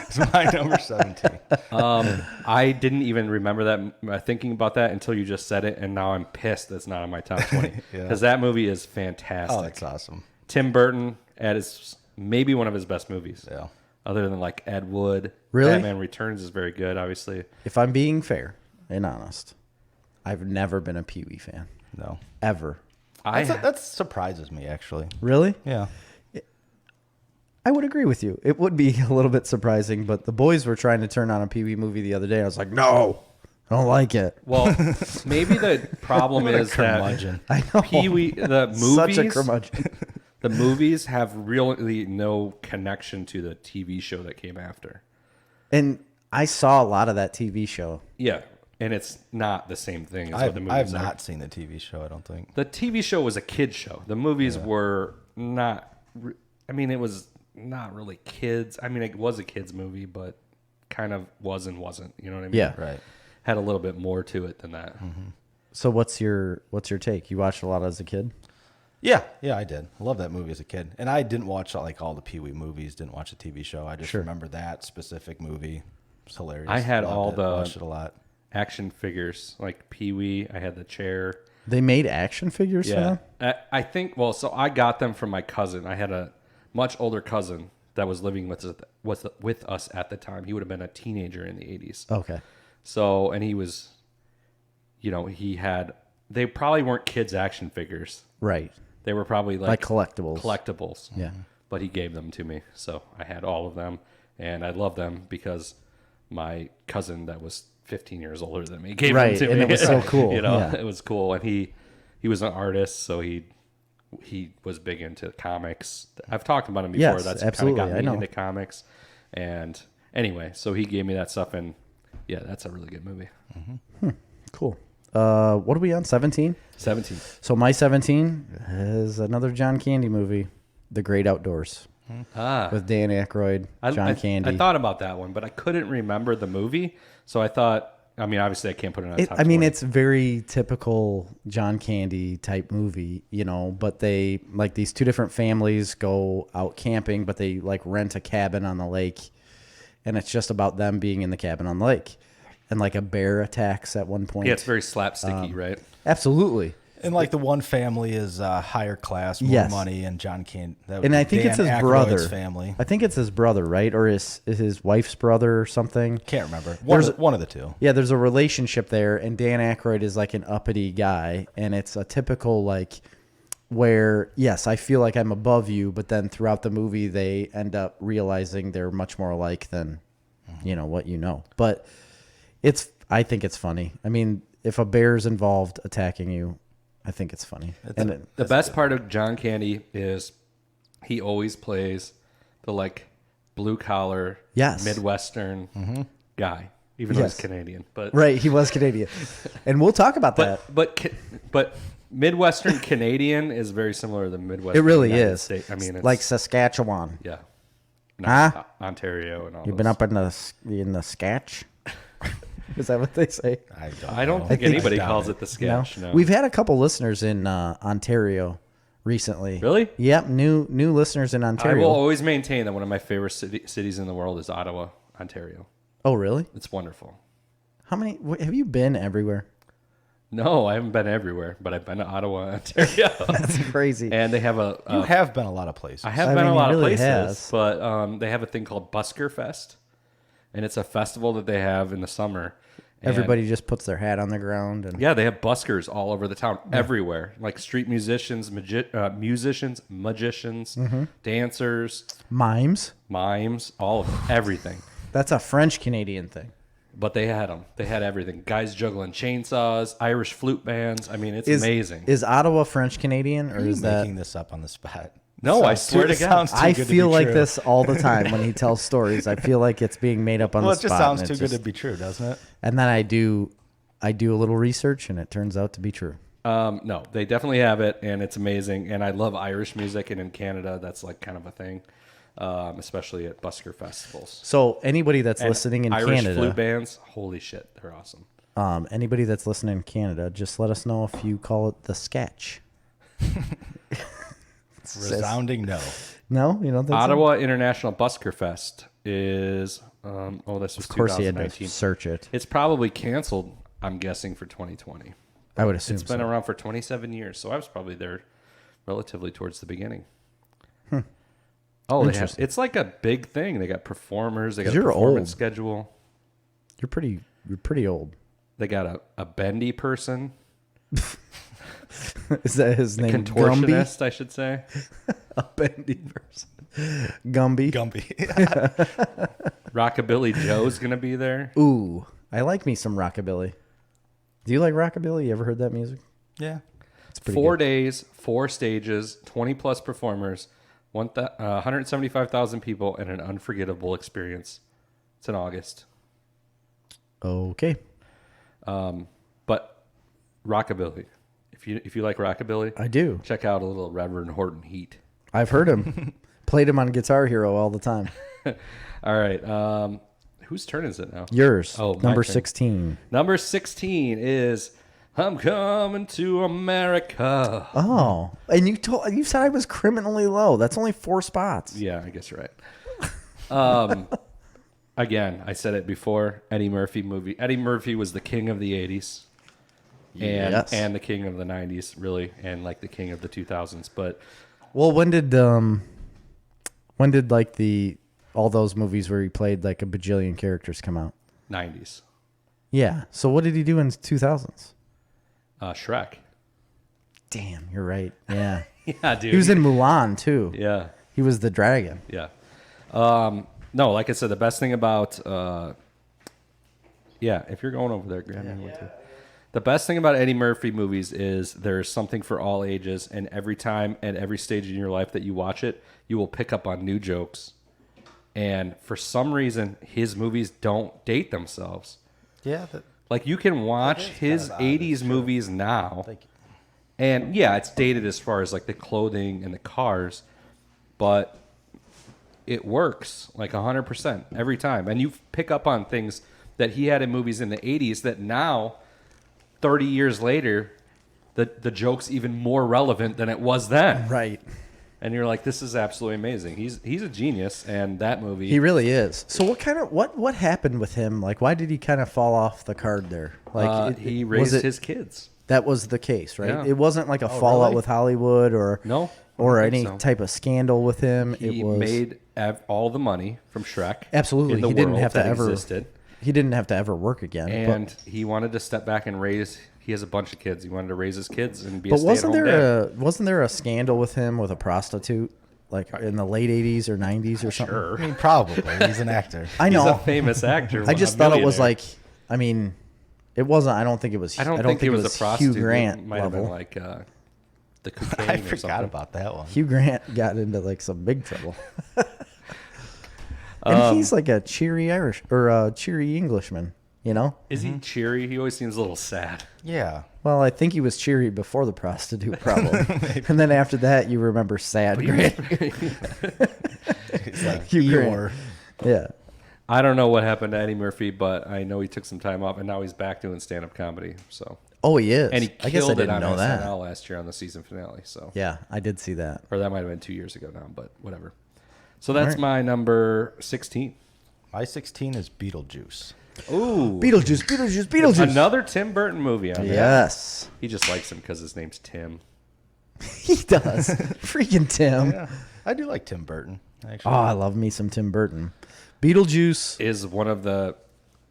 is my number 17. I didn't even remember that, thinking about that until you just said it, and now I'm pissed that's not on my top 20. Yeah. Because that movie is fantastic. Oh, that's awesome. Tim Burton at his maybe one of his best movies. Yeah. Other than like Ed Wood. Really? Batman Returns is very good, obviously. if I'm being fair and honest, I've never been a Pee Wee fan. No. Ever. That surprises me, actually. Really? Yeah. I would agree with you. It would be a little bit surprising, but the boys were trying to turn on a Pee Wee movie the other day. I was like, no, I don't like it. Well, maybe the problem What a is that curmudgeon. I know. Pee-wee, the movies, Such a curmudgeon. the movies have really no connection to the TV show that came after. And I saw a lot of that TV show. Yeah, and it's not the same thing as what the movies I've are. not seen the TV show, I don't think. The TV show was a kid show. The movies were not. It was not really kids. It was a kids movie, but kind of was and wasn't. You know what I mean? Yeah. Right. Had a little bit more to it than that. So what's your take? You watched a lot as a kid? Yeah, I did. I love that movie as a kid. And I didn't watch like all the Pee-wee movies, didn't watch the TV show. I just remember that specific movie. It's hilarious. I had Loved it. Watched it a lot. Action figures like Pee-wee. I had the chair. They made action figures for Yeah, them? I think. Well, so I got them from my cousin. I had a much older cousin that was living with us at the time. He would have been a teenager in the 80s. Okay. So, and he was, he had. They probably weren't kids' action figures. Right. They were probably Like collectibles. Collectibles. Yeah. But he gave them to me, so I had all of them, and I love them because my cousin that was 15 years older than me gave Right, them to and me. it was so cool. Yeah. It was cool, and he was an artist, so he was big into comics. I've talked about him before. Yes, That's absolutely, kind of got I me know. into comics, and anyway, so he gave me that stuff, and yeah, that's a really good movie. Cool. What are we on? 17? 17. So my 17 is another John Candy movie, The Great Outdoors, with Dan Aykroyd, John Candy. I thought about that one, but I couldn't remember the movie, so I thought. Obviously, I can't put it on. Top 20. It's very typical John Candy type movie, but they like these two different families go out camping, but they like rent a cabin on the lake, and it's just about them being in the cabin on the lake, and like a bear attacks at one point. Yeah, it's very slapsticky, right? Absolutely. And like the one family is higher class, more Yes. money, and John Candy. And I think it's his Aykroyd's brother. family. I think it's his brother, right? Or is his wife's brother or something? Can't remember. There's One of the two. Yeah, there's a relationship there, and Dan Aykroyd is like an uppity guy, and it's a typical like where, yes, I feel like I'm above you, but then throughout the movie they end up realizing they're much more alike than what you know. But I think it's funny. I mean, if a bear's involved attacking you, I think it's funny. The best part of John Candy is he always plays the like blue collar, Yes. Midwestern guy, even though he's Canadian. But right, he was Canadian, and we'll talk about that. but Midwestern Canadian is very similar to the Midwestern. It really United is. States. I mean, it's like Saskatchewan. yeah, Huh? Ontario and all. You've been up in the Sketch. Is that what they say? I don't think anybody calls it the sketch. No. We've had a couple listeners in Ontario recently. Really? Yep, new listeners in I Ontario. will always maintain that one of my favorite cities in the world is Ottawa, Ontario. Oh, really? It's wonderful. How many have you been everywhere? No, I haven't been everywhere, but I've been to Ottawa, Ontario. That's crazy. And they have You have been a lot of places. I have been a he lot of really places, has. but they have a thing called Busker Fest, and it's a festival that they have in the summer. And Everybody just puts their hat on the ground and yeah, they have buskers all over the town, everywhere, like street musicians, magicians, dancers, mimes. mimes, all of it, everything. That's a French Canadian thing. But they had them. They had everything. Guys juggling chainsaws, Irish flute bands. I mean, it's amazing. Is Ottawa French Canadian, or Are you is that? making this up on the spot? No, I swear to God. Sounds too I good to feel be like true. this all the time when he tells stories. I feel like it's being made up on Well, the it just spot. sounds and too it's good just- to be true, doesn't it? And then I do a little research, and it turns out to be true. No, they definitely have it, and it's amazing. And I love Irish music, and in Canada, that's like kind of a thing, especially at busker festivals. So anybody that's And listening in Irish Canada, flute bands, holy shit, they're awesome. anybody that's listening in Canada, just let us know if you call it the sketch. Resounding no. No, you don't think so? Ottawa International Busker Fest is, this was Of course, he had to 2019. search it. It's probably canceled, I'm guessing, for 2020. I would assume It's been so. around for 27 years, so I was probably there relatively towards the beginning. Oh, Interesting. it's like a big thing. They got performers. They got a You're performance old. schedule. You're pretty old. They got a bendy person, Is that his name? Gumby? contortionist, I should say. A bendy person. Gumby. Gumby. Rockabilly Joe's gonna be there. Ooh, I like me some rockabilly. Do you like rockabilly? You ever heard that music? Yeah. It's pretty 4 good. days, 4 stages, 20 plus performers, 175,000 people, and an unforgettable experience. It's in August. Okay. But rockabilly, if you like rockabilly, I do. check out a little Reverend Horton Heat. I've heard him. Played him on Guitar Hero all the time. All right, whose turn is it now? Yours. Oh, my number turn. 16. Number 16 is I'm Coming to America. Oh, and you said I was criminally low. That's only 4 spots. Yeah, I guess you're right. Again, I said it before. Eddie Murphy movie. Eddie Murphy was the king of the 80s. Yes. And the king of the 90s, really, and like the king of the 2000s. But Well, when did like all those movies where he played like a bajillion characters come out? 90s. Yeah. So what did he do in 2000s? Shrek. Damn, you're right. Yeah. Yeah, dude. He was in Mulan too. Yeah. He was the dragon. Yeah. No, like I said, the best thing about if you're going over there, grab me one too. The best thing about Eddie Murphy movies is there's something for all ages, and every time at every stage in your life that you watch it, you will pick up on new jokes. And for some reason, his movies don't date themselves. Yeah. Like you can watch his kind of odd, 80s movies now. Thank you. And yeah, it's dated as far as like the clothing and the cars, but it works like 100% every time. And you pick up on things that he had in movies in the 80s that now, 30 years later, the joke's even more relevant than it was then. Right. And you're like, this is absolutely amazing. He's a genius, and that movie. He really is. So what happened with him? Like, why did he kind of fall off the card there? Like, he raised his kids. that was the case, right? Yeah. It wasn't like a fallout really? with Hollywood or No, I or don't any think so. type of scandal with him. He it was made all the money from Shrek. absolutely. In the He didn't world have to that ever. existed. He didn't have to ever work again. And he wanted to step back and raise. He has a bunch of kids. He wanted to raise his kids and be but a wasn't stay-at-home dad. wasn't there a scandal with him with a prostitute, like in the late '80s or '90s or something? Sure. I mean, probably. He's an actor. I He's a know. famous actor. I just thought it was millionaire. like. I mean, it wasn't. I don't think it was. I don't think it was a prostitute. Hugh Grant It might have level. been like the cocaine I or forgot something. about that one. Hugh Grant got into like some big trouble. And he's like a cheery Irish or a cheery Englishman, you know? Is he cheery? He always seems a little sad. Yeah. Well, I think he was cheery before the prostitute problem. And then after that, you remember sad Grant. He's like Hugh Grant. Eeyore. Yeah. I don't know what happened to Eddie Murphy, but I know he took some time off, and now he's back doing stand-up comedy. So, Oh, he is. and he I guess I killed it didn't on know that. SNL last year on the season finale. So, Yeah, I did see that. or that might have been 2 years ago now, but whatever. So that's right. my number 16. My 16 is Beetlejuice. Ooh, Beetlejuice, Beetlejuice, Beetlejuice. another Tim Burton movie on there. Yes. He just likes him because his name's Tim. He does. Freaking Tim. Yeah. I do like Tim Burton, actually. Oh, I love me some Tim Burton. Beetlejuice. Is one of the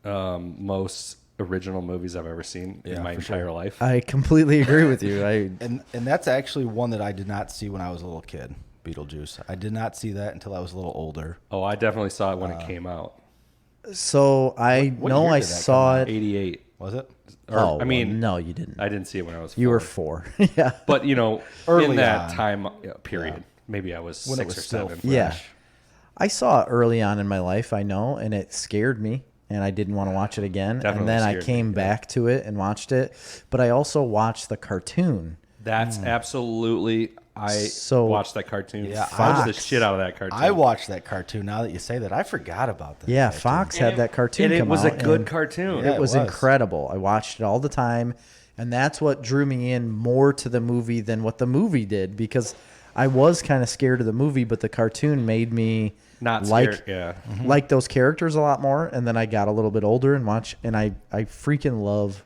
most original movies I've ever seen in Yeah, my for entire sure. life. I completely agree with you. And that's actually one that I did not see when I was a little kid, Beetlejuice. I did not see that until I was a little older. Oh, I definitely saw it when it came out. So I What know year I did that saw come it. 88. Was it? Or, Oh, I mean, no, you didn't. I didn't see it when I was 4. You were 4. Yeah. But, you know, Early in that on. time period, maybe I was When 6 it was or still 7. fresh. Yeah. I saw it early on in my life, I know, and it scared me, and I didn't want to watch it again. Definitely and then I scared me, came yeah. back to it and watched it. But I also watched the cartoon. That's absolutely. I So- watched that cartoon. Yeah, Watched the Fox. shit out of that cartoon. I watched that cartoon. Now that you say that, I forgot about that. Yeah, cartoon. Fox And had it- that cartoon and it come was out. a good and cartoon. Yeah, It was was. incredible. I watched it all the time, and that's what drew me in more to the movie than what the movie did, because I was kind of scared of the movie, but the cartoon made me Not like scared. Yeah. like those characters a lot more. And then I got a little bit older and watched, and I freaking love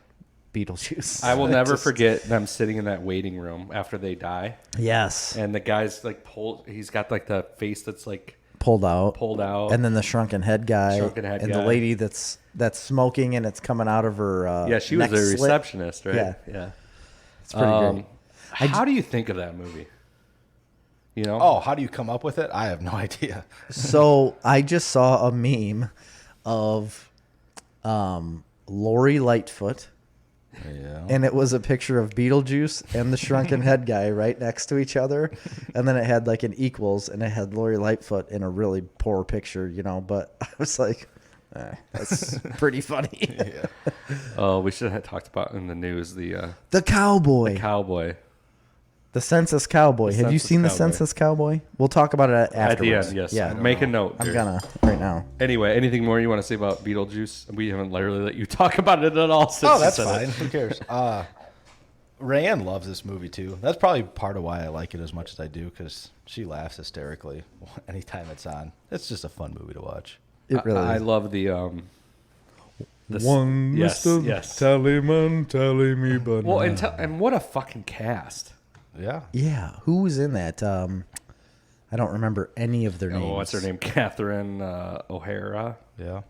Beetlejuice. I will never Just- forget them sitting in that waiting room after they die, Yes, and the guy's like he's got like the face that's like pulled out, pulled out, and then the shrunken head guy, Shrunken head and guy. the lady that's smoking and it's coming out of her. yeah, she was neck a slit. receptionist, right? Yeah. Yeah. It's pretty great. How do you think of that movie? You know? Oh, how do you come up with it? I have no idea. So I just saw a meme of Lori Lightfoot, Yeah. and it was a picture of Beetlejuice and the shrunken head guy right next to each other, and then it had like an equals, and it had Lori Lightfoot in a really poor picture, you know. But I was like, that's pretty funny. Yeah. Oh, we should have talked about in the news The cowboy, cowboy the census cowboy. The Have you census seen the cowboy. census cowboy? We'll talk about it at the afterwards. end. Yes. Yeah. Make a note. I'm here. gonna right now. Anyway, anything more you want to say about Beetlejuice? We haven't literally let you talk about it at all since Oh, you that's said fine. it. Who cares? Rayanne loves this movie too. That's probably part of why I like it as much as I do, because she laughs hysterically anytime it's on. It's just a fun movie to watch. It really. I is. love the One yes, Mr. yes. Tallyman, tally me banana. Well, and what a fucking cast. Yeah. Yeah, who was in that? I don't remember any of their names. Oh, what's her name? Catherine O'Hara, Yeah.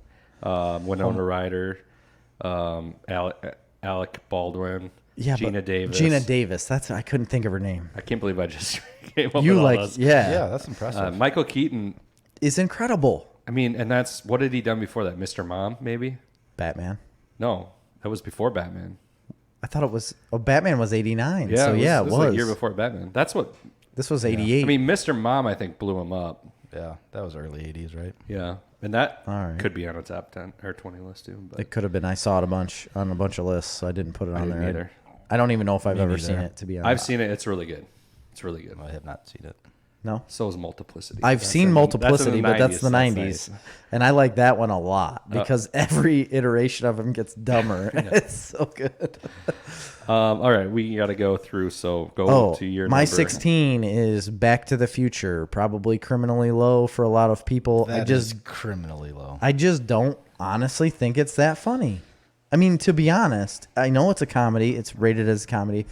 Winona Ryder, Alec Baldwin, Yeah, Gina but Davis. Gina Davis. That's I couldn't think of her name. I can't believe I just came up You with all like those. yeah, Yeah, that's impressive. Michael Keaton. is incredible. I mean, and that's what had he done before that? Mr. Mom, maybe? Batman. No, that was before Batman. I thought it was. Oh, Batman was '89. Yeah, so yeah, it this was. like a year before Batman. That's what. This was '88. I mean, Mr. Mom, I think blew him up. Yeah, that was early 80s, right? Yeah, and that All right. could be on a top 10 or 20 list too. But it could have been. I saw it on a bunch of lists, so I didn't put it on didn't there. either. I don't even know if I've ever neither. seen it. To be honest, I've seen it. It's really good. It's really good. I have not seen it. no. So is Multiplicity. I've That's seen in- Multiplicity, that's in but that's the 90s. nice. And I like that one a lot because every iteration of him gets dumber. It's so good. All right, we got to go through. So go to your my number. 16 is Back to the Future. Probably criminally low for a lot of people. That is criminally low. I just don't honestly think it's that funny. I mean, to be honest, I know it's a comedy. It's rated as a comedy.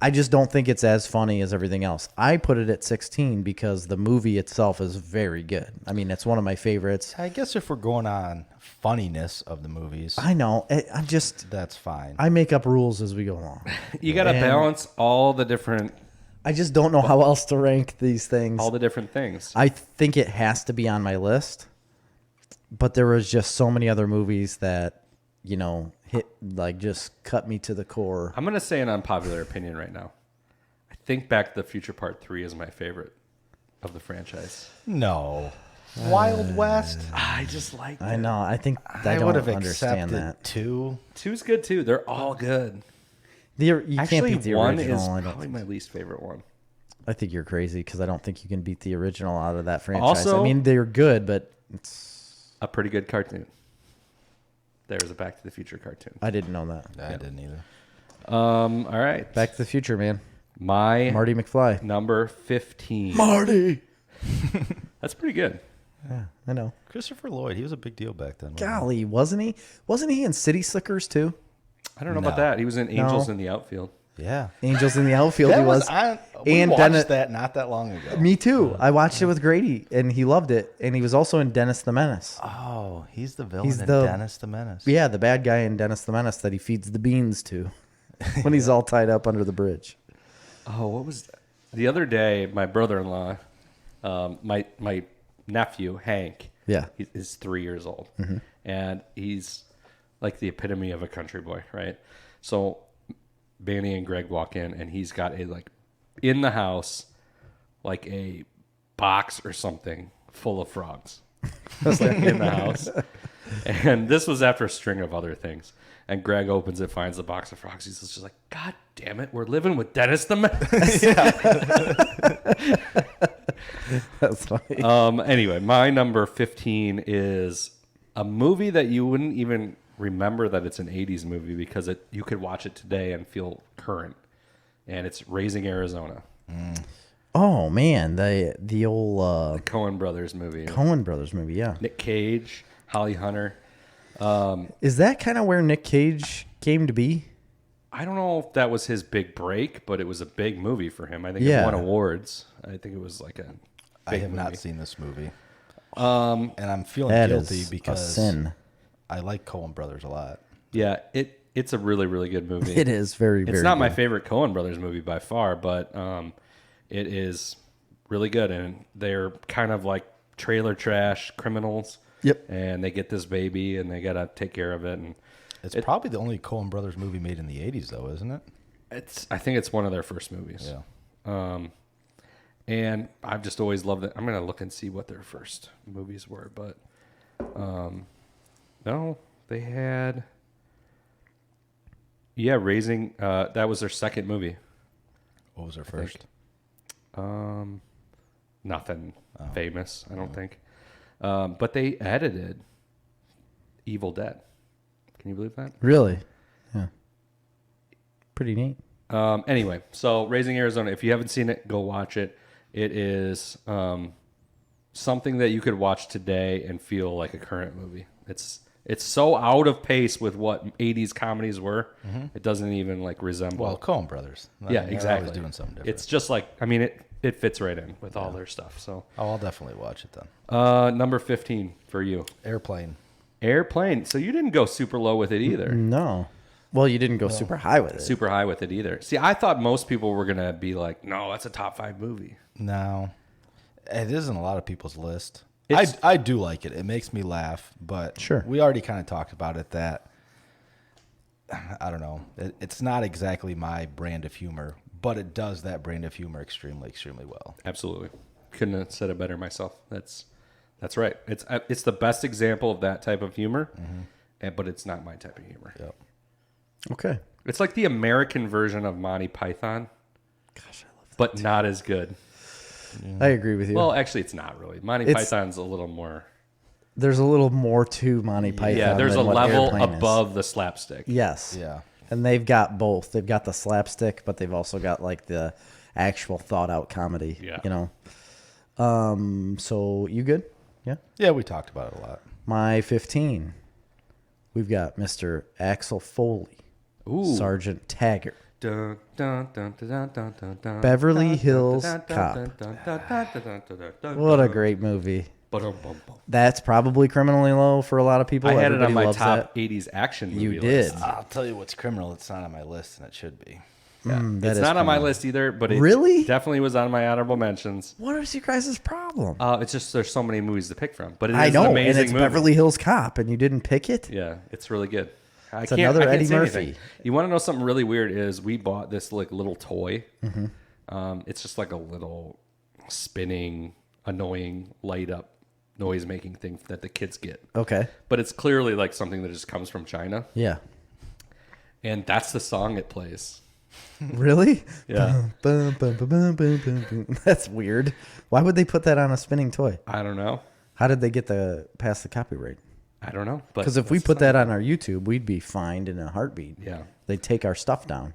I just don't think it's as funny as everything else. I put it at 16 because the movie itself is very good. I mean, it's one of my favorites. I guess if we're going on funniness of the movies, I know. I'm just... that's fine. I make up rules as we go along. You got to balance all the different I just don't know how else to rank these things. all the different things. I think it has to be on my list, but there was just so many other movies that, you know, just cut me to the core. I'm gonna say an unpopular opinion right now. I think Back to the Future Part 3 is my favorite of the franchise. No. Wild West. I just like. I know. I think I don't would have understand accepted that. 2. 2's good too. They're all good. You can't Actually, beat the one original. is I don't probably think. my least favorite one. I think you're crazy because I don't think you can beat the original out of that franchise. Also- I mean, they're good, but it's. A pretty good cartoon. There's a Back to the Future cartoon. I didn't know that. I didn't either. All right. Back to the Future, man. My Marty McFly. number 15. Marty. That's pretty good. Yeah, I know. Christopher Lloyd, he was a big deal back then. Golly, wasn't he? Wasn't he in City Slickers too? I don't know about No. that. He was in Angels No. in the Outfield. Yeah. Angels in the Outfield. That he was. we And watched Dennis- that not that long ago. Me too. I watched it with Grady, and he loved it. And he was also in Dennis the Menace. Oh, he's the villain He's in the- Dennis the Menace. Yeah, the bad guy in Dennis the Menace that he feeds the beans to when he's all tied up under the bridge. Oh, what was that? The other day? My brother-in-law, my nephew Hank. Yeah. He is 3 years old, and he's like the epitome of a country boy, right? So Banny and Greg walk in, and he's got in the house, like a box or something full of frogs. Just like in the house. And this was after a string of other things. And Greg opens it, finds the box of frogs. He's just like, God damn it, we're living with Dennis the Menace. That's funny. Anyway, my number 15 is a movie that you wouldn't even remember that it's an 80s movie because you could watch it today and feel current. And it's Raising Arizona. Oh man, the old Coen Brothers movie. Coen Brothers movie. Yeah. Nick Cage, Holly Hunter. Is that kind of where Nick Cage came to be? I don't know if that was his big break, but it was a big movie for him. I think Yeah. it won awards. I think it was like a I big have movie. not seen this movie. And I'm feeling That guilty is a because sin. I like Coen Brothers a lot. Yeah, it's a really, really good movie. It is very, very. It's not my good. favorite Coen Brothers movie by far, but it is really good. And they're kind of like trailer trash criminals. Yep. And they get this baby, and they gotta take care of it. And It's probably the only Coen Brothers movie made in the 80s, though, isn't it? I think it's one of their first movies. Yeah. And I've just always loved it. I'm gonna look and see what their first movies were, but no, they had. Yeah, Raising. That was their second movie. What was their first? Nothing famous, I don't think. But they edited Evil Dead. Can you believe that? Really. Yeah. Pretty neat. Anyway, so Raising Arizona. If you haven't seen it, go watch it. It is something that you could watch today and feel like a current movie. It's so out of pace with what 80s comedies were. It doesn't even like resemble. Well, Coen Brothers. I yeah, mean, they're exactly. always doing something different. It's just like, I mean, it fits right in with all their stuff. So I'll definitely watch it then. number 15 for you, Airplane. Airplane. So you didn't go super low with it either. No. Well, you didn't go super high with it. Super high with it either. See, I thought most people were gonna be like, no, that's a top 5 movie. No, it isn't a lot of people's list. It's- I do like it. It makes me laugh, but Sure. we already kind of talked about it that, I don't know, it's not exactly my brand of humor, but it does that brand of humor extremely, extremely well. Absolutely, couldn't have said it better myself. That's right. It's the best example of that type of humor, but it's not my type of humor. Yep. Okay. It's like the American version of Monty Python, Gosh, I love that. but not as good. I agree with you. Well, actually, it's not really. Monty It's- Python's a little more. There's a little more to Monty Python. Yeah, there's a than what level Airplane is. above the slapstick. Yes. Yeah. And they've got both. They've got the slapstick, but they've also got like the actual thought out comedy. Yeah. You know. So you good? Yeah. Yeah, we talked about it a lot. My 15. we've got Mr. Axel Foley, Ooh. Sergeant Taggart, Dun, dun, dun, dun, dun, dun, dun, dun, Beverly dun, Hills dun, dun, Cop. dun, dun, dun, dun, dun, dun, dun, What a dun. great movie. Ba-dum-bum-bum. That's probably criminally low for a lot of people. I had it on Everybody my loves top that. 80s action movie You list. did. I'll tell you what's criminal. It's not on my list, and it should be. That It's is not on my criminal. list either, but it Really? definitely was on my honorable mentions. What is your guys' problem? It's just there's so many movies to pick from, but it is I know, an and amazing it's movie. Beverly Hills Cop, and you didn't pick it? Yeah, it's really good. It's another Eddie say Murphy. anything. You want to know something really weird? Is we bought this like little toy. Mm-hmm. It's just like a little spinning, annoying, light up, noise making thing that the kids get. Okay. But it's clearly like something that just comes from China, Yeah. and that's the song it plays. Really? Yeah. Bum, bum, bum, bum, bum, bum, bum. That's weird. Why would they put that on a spinning toy? I don't know. How did they get past the copyright? I don't know. But Because if we that's put that on our YouTube, we'd be fined in a heartbeat. Yeah. They'd take our stuff down.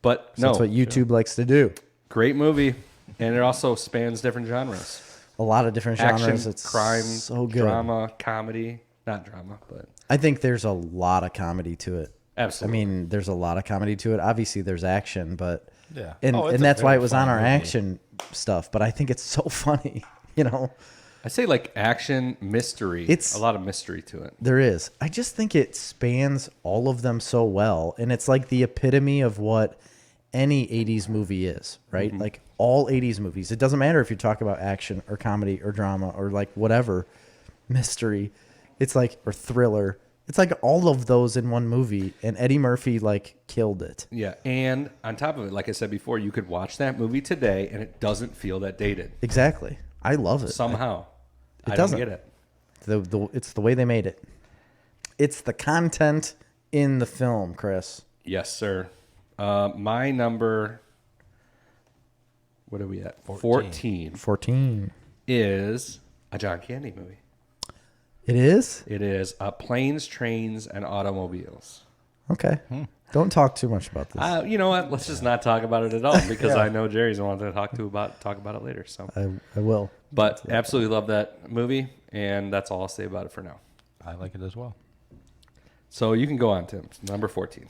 But So no, that's what YouTube likes to do. great movie, and it also spans different genres: A lot of different genres. action, It's crime, so good. drama, comedy. Not drama, but I think there's a lot of comedy to it. absolutely. I mean, there's a lot of comedy to it. Obviously, there's action, but Yeah. and, Oh, it's and a that's why very it was on fun our movie. action stuff. But I think it's so funny, you know. I say like action, mystery. It's- a lot of mystery to it. There is. I just think it spans all of them so well, and it's like the epitome of what any 80s movie is, right? Mm-hmm. Like all 80s movies. It doesn't matter if you talk about action or comedy or drama or like whatever, mystery. It's like or thriller. It's like all of those in one movie, and Eddie Murphy like killed it. Yeah, and on top of it, like I said before, you could watch that movie today, and it doesn't feel that dated Exactly. I love it. somehow. I doesn't. don't get it. It's the way they made it. It's the content in the film, Chris. Yes, sir. My number. What are we at? 14 14. is a John Candy movie. It is? It is Planes, Trains, and Automobiles. Okay. Don't talk too much about this. You know what? Let's just not talk about it at all because I know Jerry's wanted to talk about it later. So, I will. but absolutely love that movie, and that's all I'll say about it for now. I like it as well. So you can go on, Tim. Number 14.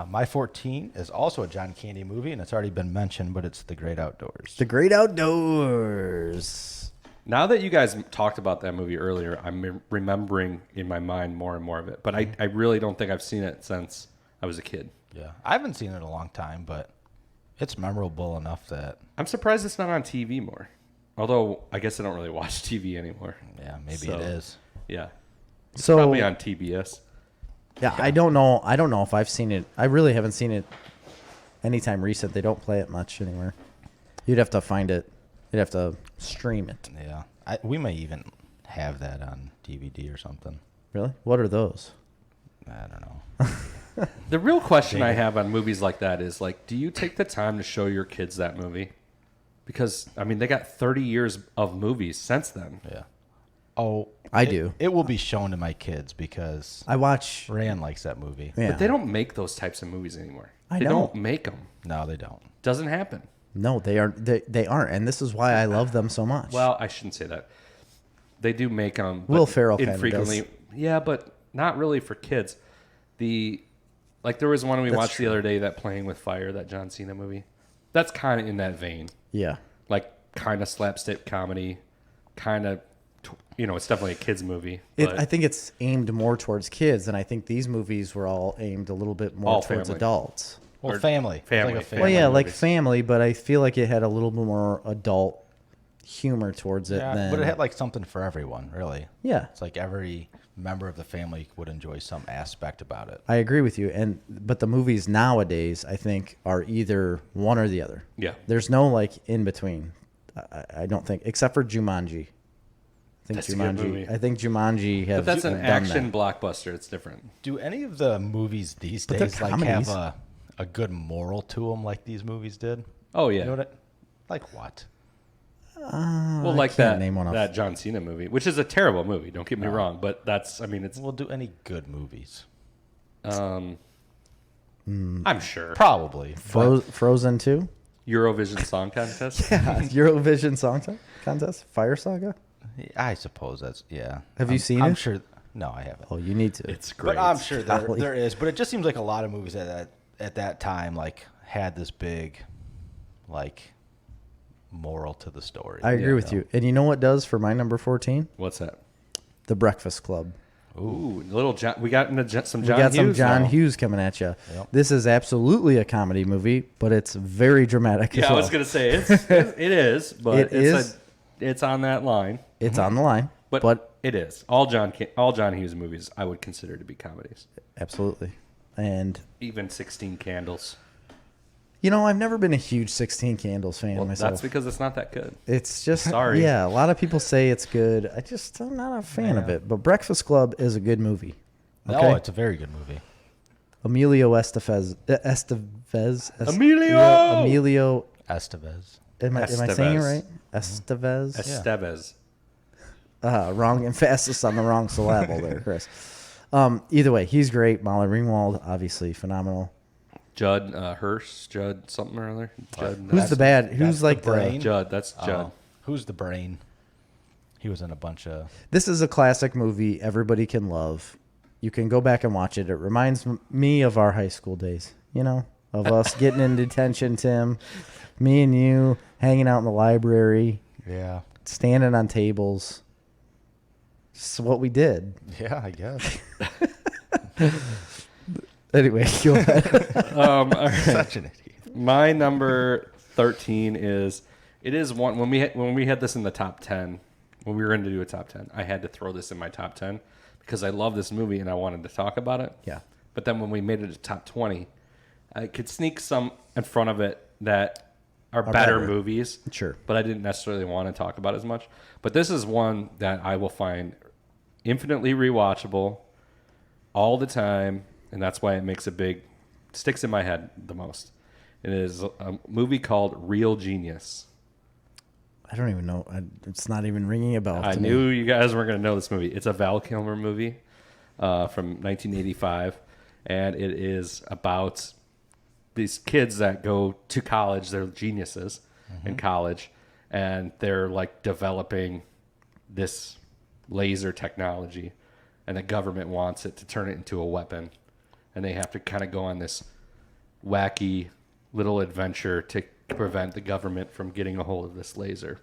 My 14 is also a John Candy movie, and it's already been mentioned, but it's The Great Outdoors. The Great Outdoors. Now that you guys talked about that movie earlier, I'm remembering in my mind more and more of it. But I really don't think I've seen it since I was a kid. Yeah, I haven't seen it in a long time, but it's memorable enough that, I'm surprised it's not on TV more. Although I guess I don't really watch TV anymore. yeah, maybe So, it is. Yeah. It's So probably on TBS. yeah, I don't know. I don't know if I've seen it. I really haven't seen it anytime recent. They don't play it much anywhere. You'd have to find it. You'd have to stream it. Yeah, we may even have that on DVD or something. Really? What are those? I don't know. The real question I have on movies like that is like, do you take the time to show your kids that movie? Because I mean, they got 30 years of movies since then. Yeah. Oh, I do. It will be shown to my kids because I watch. Rand likes that movie. Yeah. But they don't make those types of movies anymore. I They know. don't make them. No, they don't. Doesn't happen. No, they aren't. They aren't, and this is why I love them so much. Well, I shouldn't say that. They do make them. Will Ferrell kinda infrequently. does. Yeah, but not really for kids. There was one we That's watched true. the other day, that Playing with Fire, that John Cena movie. That's kind of in that vein, yeah, like kind of slapstick comedy, kind of. It's definitely a kids movie. I But think it's aimed more towards kids, and I think these movies were all aimed a little bit more All towards family. adults. Well, Or family. It's family. Like a Family Well, yeah, like movies. family, but I feel like it had a little bit more adult humor towards it. Yeah, than, but it had like something for everyone, really. yeah, It's like every member of the family would enjoy some aspect about it. I agree with you. But the movies nowadays, I think, are either one or the other. Yeah. There's no like in between. I don't think, except for Jumanji. That's a good movie. I think Jumanji has. But that's an done action that. blockbuster. It's different. Do any of the movies these But they're days like comedies. have a good moral to them like these movies did? Oh yeah. You know what? Like what? Well, like can't that name one off. that John Cena movie, which is a terrible movie. Don't get me wrong, but it's. We'll do any good movies. I'm sure. Probably. but Frozen 2? Eurovision Song Contest. Yeah, Eurovision Song Contest? Fire Saga? I suppose that's, yeah. Have you seen I'm it? sure. No, I haven't. Oh, you need to. It's great. But I'm sure Golly. there is. But it just seems like a lot of movies at that time like had this big, like, moral to the story. I agree with you. And you know what does for my number 14? What's that? The Breakfast Club. Ooh, little John. We got into some John We got Hughes. some John now. Hughes coming at you. Yep. This is absolutely a comedy movie, but it's very dramatic Yeah, as I well. was gonna say it is, but it's on that line. It's on the line, But it is all John Hughes movies. I would consider to be comedies. absolutely. And Even 16 Candles. you know, I've never been a huge 16 Candles fan Well, myself. that's because it's not that good. It's just Sorry. Yeah, a lot of people say it's good. I'm not a fan of it. But Breakfast Club is a good movie. No, Okay? it's a very good movie. Emilio Estevez. Emilio! Yeah, Emilio. Estevez. Am I saying it Estevez. right? Estevez. Estevez. Wrong emphasis on the wrong syllable there, Chris. Either way, he's great. Molly Ringwald, obviously phenomenal. Judd Hirsch. Judd something or other. Judd. Who's the bad? that's Who's the like brain? Judd. That's Judd. Oh, who's the brain? He was in a bunch of. This is a classic movie everybody can love. You can go back and watch it. It reminds me of our high school days, of us getting in detention, Tim. Me and you hanging out in the library, Yeah. standing on tables. It's what we did. Yeah, I guess. Anyway, go ahead. All right. Such an idiot. My number 13 is one when we had this in the top 10. When we were going to do a top 10, I had to throw this in my top 10 because I love this movie and I wanted to talk about it. Yeah. But then when we made it a top 20, I could sneak some in front of it that are better movies. Sure. But I didn't necessarily want to talk about as much. But this is one that I will find infinitely rewatchable all the time, and that's why it sticks in my head the most. It is a movie called Real Genius. I don't even know. It's not even ringing a bell. I to knew me. you guys weren't going to know this movie. It's a Val Kilmer movie from 1985, and it is about these kids that go to college. They're geniuses in college, and they're like developing this laser technology, and the government wants it to turn it into a weapon, and they have to kind of go on this wacky little adventure to prevent the government from getting a hold of this laser.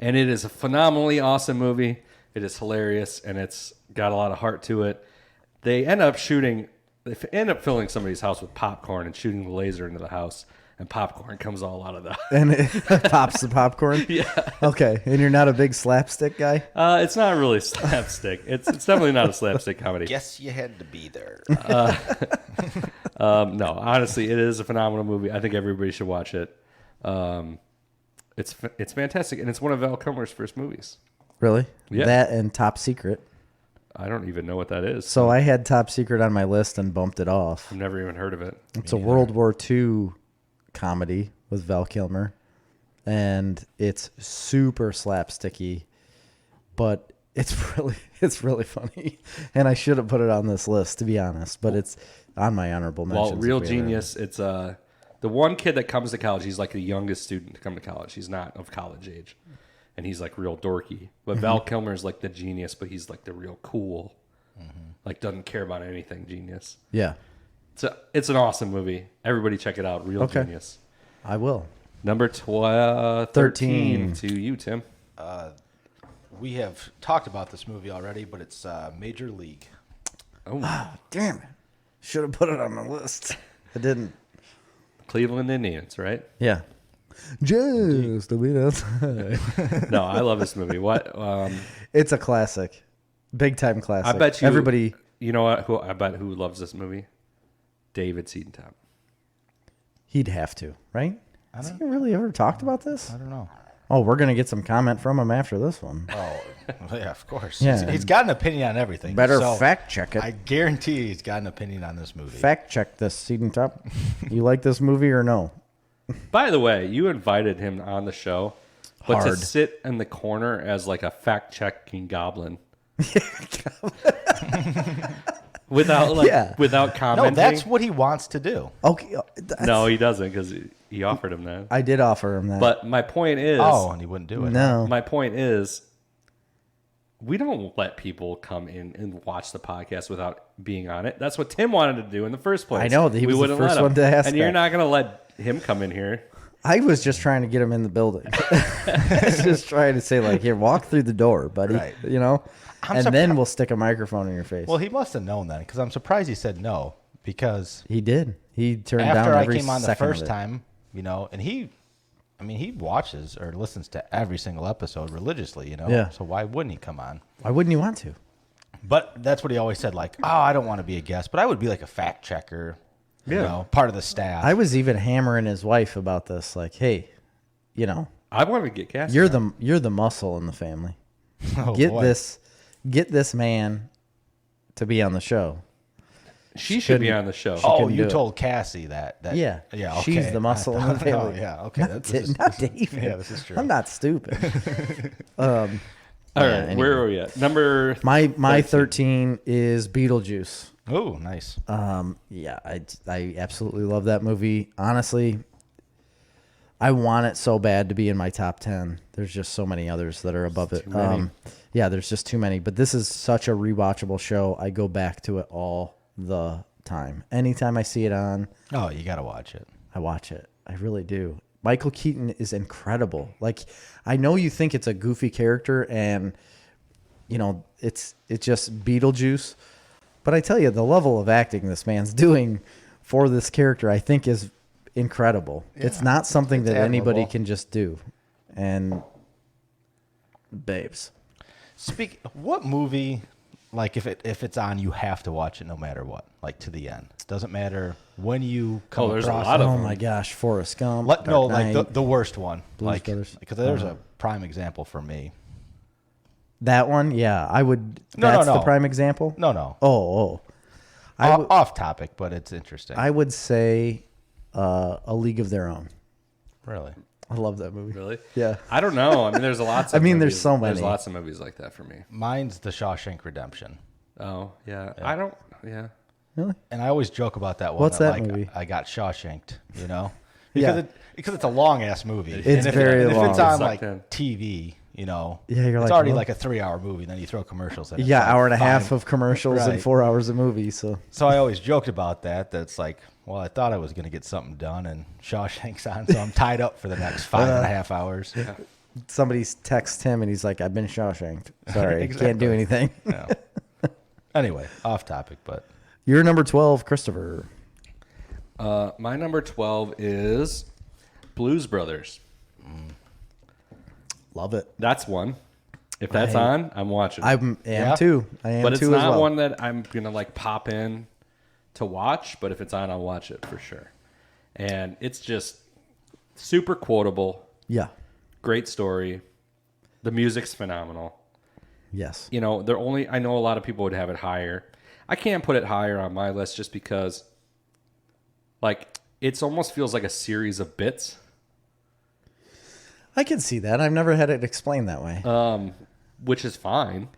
And it is a phenomenally awesome movie. It is hilarious, and it's got a lot of heart to it. They end up filling somebody's house with popcorn and shooting the laser into the house, and popcorn comes all out of the And it pops the popcorn. Yeah. Okay, and you're not a big slapstick guy. It's not really slapstick. It's definitely not a slapstick comedy. Guess you had to be there. No, honestly, it is a phenomenal movie. I think everybody should watch it. It's fantastic, and it's one of Val Kilmer's first movies. Really? Yeah. That and Top Secret. I don't even know what that is. So I had Top Secret on my list and bumped it off. I've never even heard of it. It's a World War II comedy with Val Kilmer, and it's super slapsticky, but it's really funny. And I should have put it on this list, to be honest, but it's on my honorable mentions. Well, Real Genius, it's the one kid that comes to college. He's like the youngest student to come to college. He's not of college age, and he's like real dorky. But Val Kilmer's like the genius, but he's like the real cool, like doesn't care about anything genius. Yeah, It's an awesome movie. Everybody check it out. Real Genius. I will. Number 13 to you, Tim. We have talked about this movie already, but it's Major League. Oh, Damn it. Should have put it on the list. I didn't. Cleveland Indians, right? Yeah. Just a bit outside. No, I love this movie. What? It's a classic. Big time classic. I bet you everybody. You know what? Who loves this movie? David Seedentop. He'd have to, right? Has he really ever talked about this? I don't know. Oh, we're gonna get some comment from him after this one. Oh, yeah, of course. Yeah. He's got an opinion on everything. Better so fact check it. I guarantee he's got an opinion on this movie. Fact check this, Seed and Top. You like this movie or no? By the way, you invited him on the show, but Hard. to sit in the corner as like a fact-checking goblin. Without No, commenting. that's what he wants to do. Okay. No, he doesn't because he offered him that. I did offer him that. But my point is, Oh, and he wouldn't do it. no. my point is, we don't let people come in and watch the podcast without being on it. That's what Tim wanted to do in the first place. I know, he was the wouldn't first let him. one to ask And you're that. not going to let him come in here. I was just trying to get him in the building. I was just trying to say, like, here, walk through the door, buddy. Right. You know? I'm Then we'll stick a microphone in your face. Well, he must have known then, because I'm surprised he said no. Because he did. He turned down after I every came on the second of first it. time, you know, and he watches or listens to every single episode religiously, you know. Yeah. So why wouldn't he come on? Why wouldn't you want to? But that's what he always said, like, oh, I don't want to be a guest, but I would be like a fact checker, you know, part of the staff. I was even hammering his wife about this, like, hey, you know, I want to get cast. you're the muscle in the family. Oh, Get boy. this man to be on the show. She should be on the show. Oh, couldn't do you it. told Cassie that. Yeah. Yeah. She's okay. the muscle in the family. Oh, yeah. Okay. Not David. Yeah, this is true. I'm not stupid. All right, anyway. where are we at? Number My 13 is Beetlejuice. Oh, nice. Yeah, I absolutely love that movie. Honestly, I want it so bad to be in my top 10. There's just so many others that are above it. Yeah, there's just too many. But this is such a rewatchable show. I go back to it all the time. Anytime I see it on, Oh, you got to watch it. I watch it. I really do. Michael Keaton is incredible. Like, I know you think it's a goofy character and, you know, it's just Beetlejuice. But I tell you, the level of acting this man's doing for this character, I think, is incredible. It's not something It's that anybody admirable. can just do. And babes. What movie, like if it's on, you have to watch it no matter what, like to the end. It doesn't matter when you come there's a across lot it. of Oh them. my gosh, Forrest Gump. No, Dark like Knight. the worst one. Blues Like, Brothers. because there's a prime example for me. That one, yeah, I would. No, that's no. the prime example. No. Oh. I w- Off topic, but it's interesting. I would say A League of Their Own. Really? I love that movie. Really? Yeah. I don't know. I mean, there's lots. I Of mean, there's movies. so There's many. lots of movies like that for me. Mine's The Shawshank Redemption. Oh yeah. I don't. Yeah. Really? And I always joke about that one. What's that like, movie? I got Shawshanked, you know? Yeah. Because it's a long ass movie. It's and very If long. it's on Sucked like in. TV, you know, Yeah, you're it's like, already well- like a 3-hour movie. Then you throw commercials in it. Yeah, It's like hour and a half 5. of commercials and Right. 4 hours of movie. So So I always joked about that. That's like, well, I thought I was going to get something done, and Shawshank's on, so I'm tied up for the next 5.5 hours. somebody texts him and he's like, "I've been Shawshanked. Sorry, can't do Exactly. anything." Yeah. Anyway, off topic, but You're number 12, Christopher. My number 12 is Blues Brothers. Love it. That's one. If that's on, I'm watching. I am Yeah. too. I am but it's too not as well. one that I'm gonna like pop in to watch. But if it's on, I'll watch it for sure. And it's just super quotable. Yeah. Great story. The music's phenomenal. Yes. You know, I know a lot of people would have it higher. I can't put it higher on my list just because, like, it's almost feels like a series of bits. I can see that. I've never had it explained that way. Which is fine.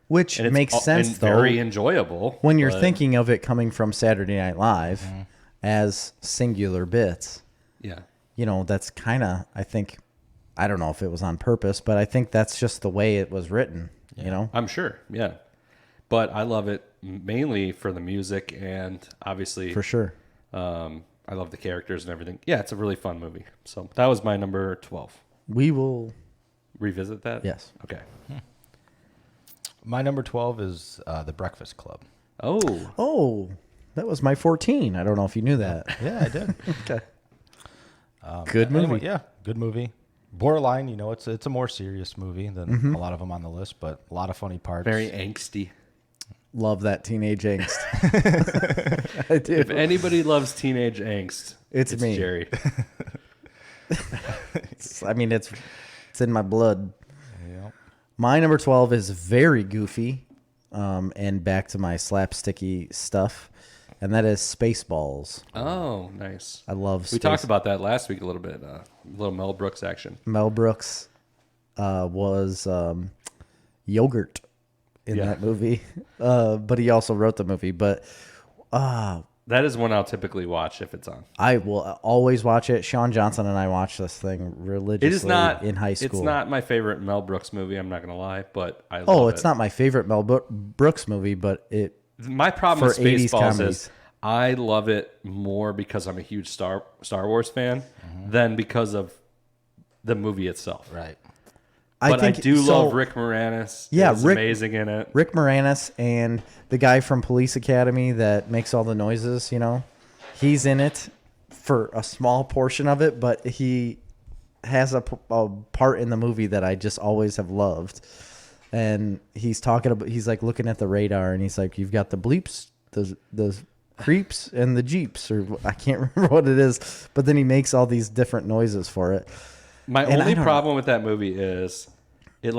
Which And it's makes sense, and though, very enjoyable. when you're but- thinking of it coming from Saturday Night Live as singular bits. Yeah. You know, that's kind of, I think, I don't know if it was on purpose, but I think that's just the way it was written, you know? I'm sure, yeah. But I love it mainly for the music and obviously For sure. I love the characters and everything. Yeah, it's a really fun movie. So that was my number 12. We will, Revisit that? yes. Okay. my number 12 is The Breakfast Club. Oh, Oh, that was my 14. I don't know if you knew that. Yeah, I did. Okay. Good movie. Anyway, yeah, good movie. Borderline, you know, it's a more serious movie than a lot of them on the list, but a lot of funny parts. very angsty. Love that teenage angst. I do. If anybody loves teenage angst, It's me. Jerry. I mean, it's in my blood. Yeah. My number 12 is very goofy, and back to my slapsticky stuff, and that is Spaceballs. Oh, nice. I love We talked about that last week a little bit. A little Mel Brooks action. Mel Brooks was Yogurt in Yeah. that movie, but he also wrote the movie. But that That is one I'll typically watch if it's on. I will always watch it. Sean Johnson and I watch this thing religiously It is not in high school. It's not my favorite Mel Brooks movie. I'm not gonna lie, but I love it. It's not my favorite Mel Brooks movie, but it. My problem with for 80s Spaceballs comedies. is I love it more because I'm a huge Star Wars fan than because of the movie itself. Right. But I do love Rick Moranis. Yeah, He's Rick- amazing in it. Rick Moranis and the guy from Police Academy that makes all the noises, he's in it for a small portion of it, but he has a part in the movie that I just always have loved. And he's like looking at the radar and he's like, you've got the bleeps, the creeps and the jeeps, or I can't remember what it is, but then he makes all these different noises for it. My And only problem with that movie is it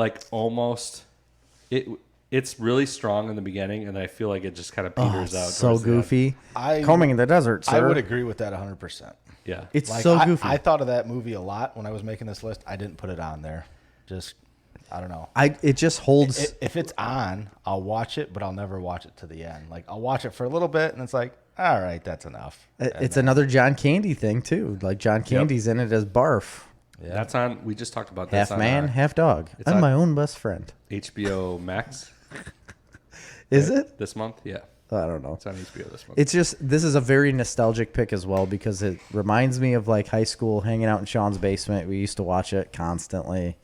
it's really strong in the beginning, and I feel like it just kind of peters out. So towards the end. goofy. Combing in the desert, sir. I would agree with that 100%. Yeah. It's Like, so goofy. I thought of that movie a lot when I was making this list. I didn't put it on there. Just, I don't know. It just holds. If it's on, I'll watch it, but I'll never watch it to the end. Like, I'll watch it for a little bit, and it's like, all right, that's enough. It's another John Candy thing too. Like John Candy's in it as Barf. Yeah. That's on. We just talked about this. Half man, half dog. I'm on- my own best friend. HBO Max Is it? this month. Yeah, I don't know. it's on HBO this month. It's just, this is a very nostalgic pick as well because it reminds me of like high school, hanging out in Sean's basement. We used to watch it constantly.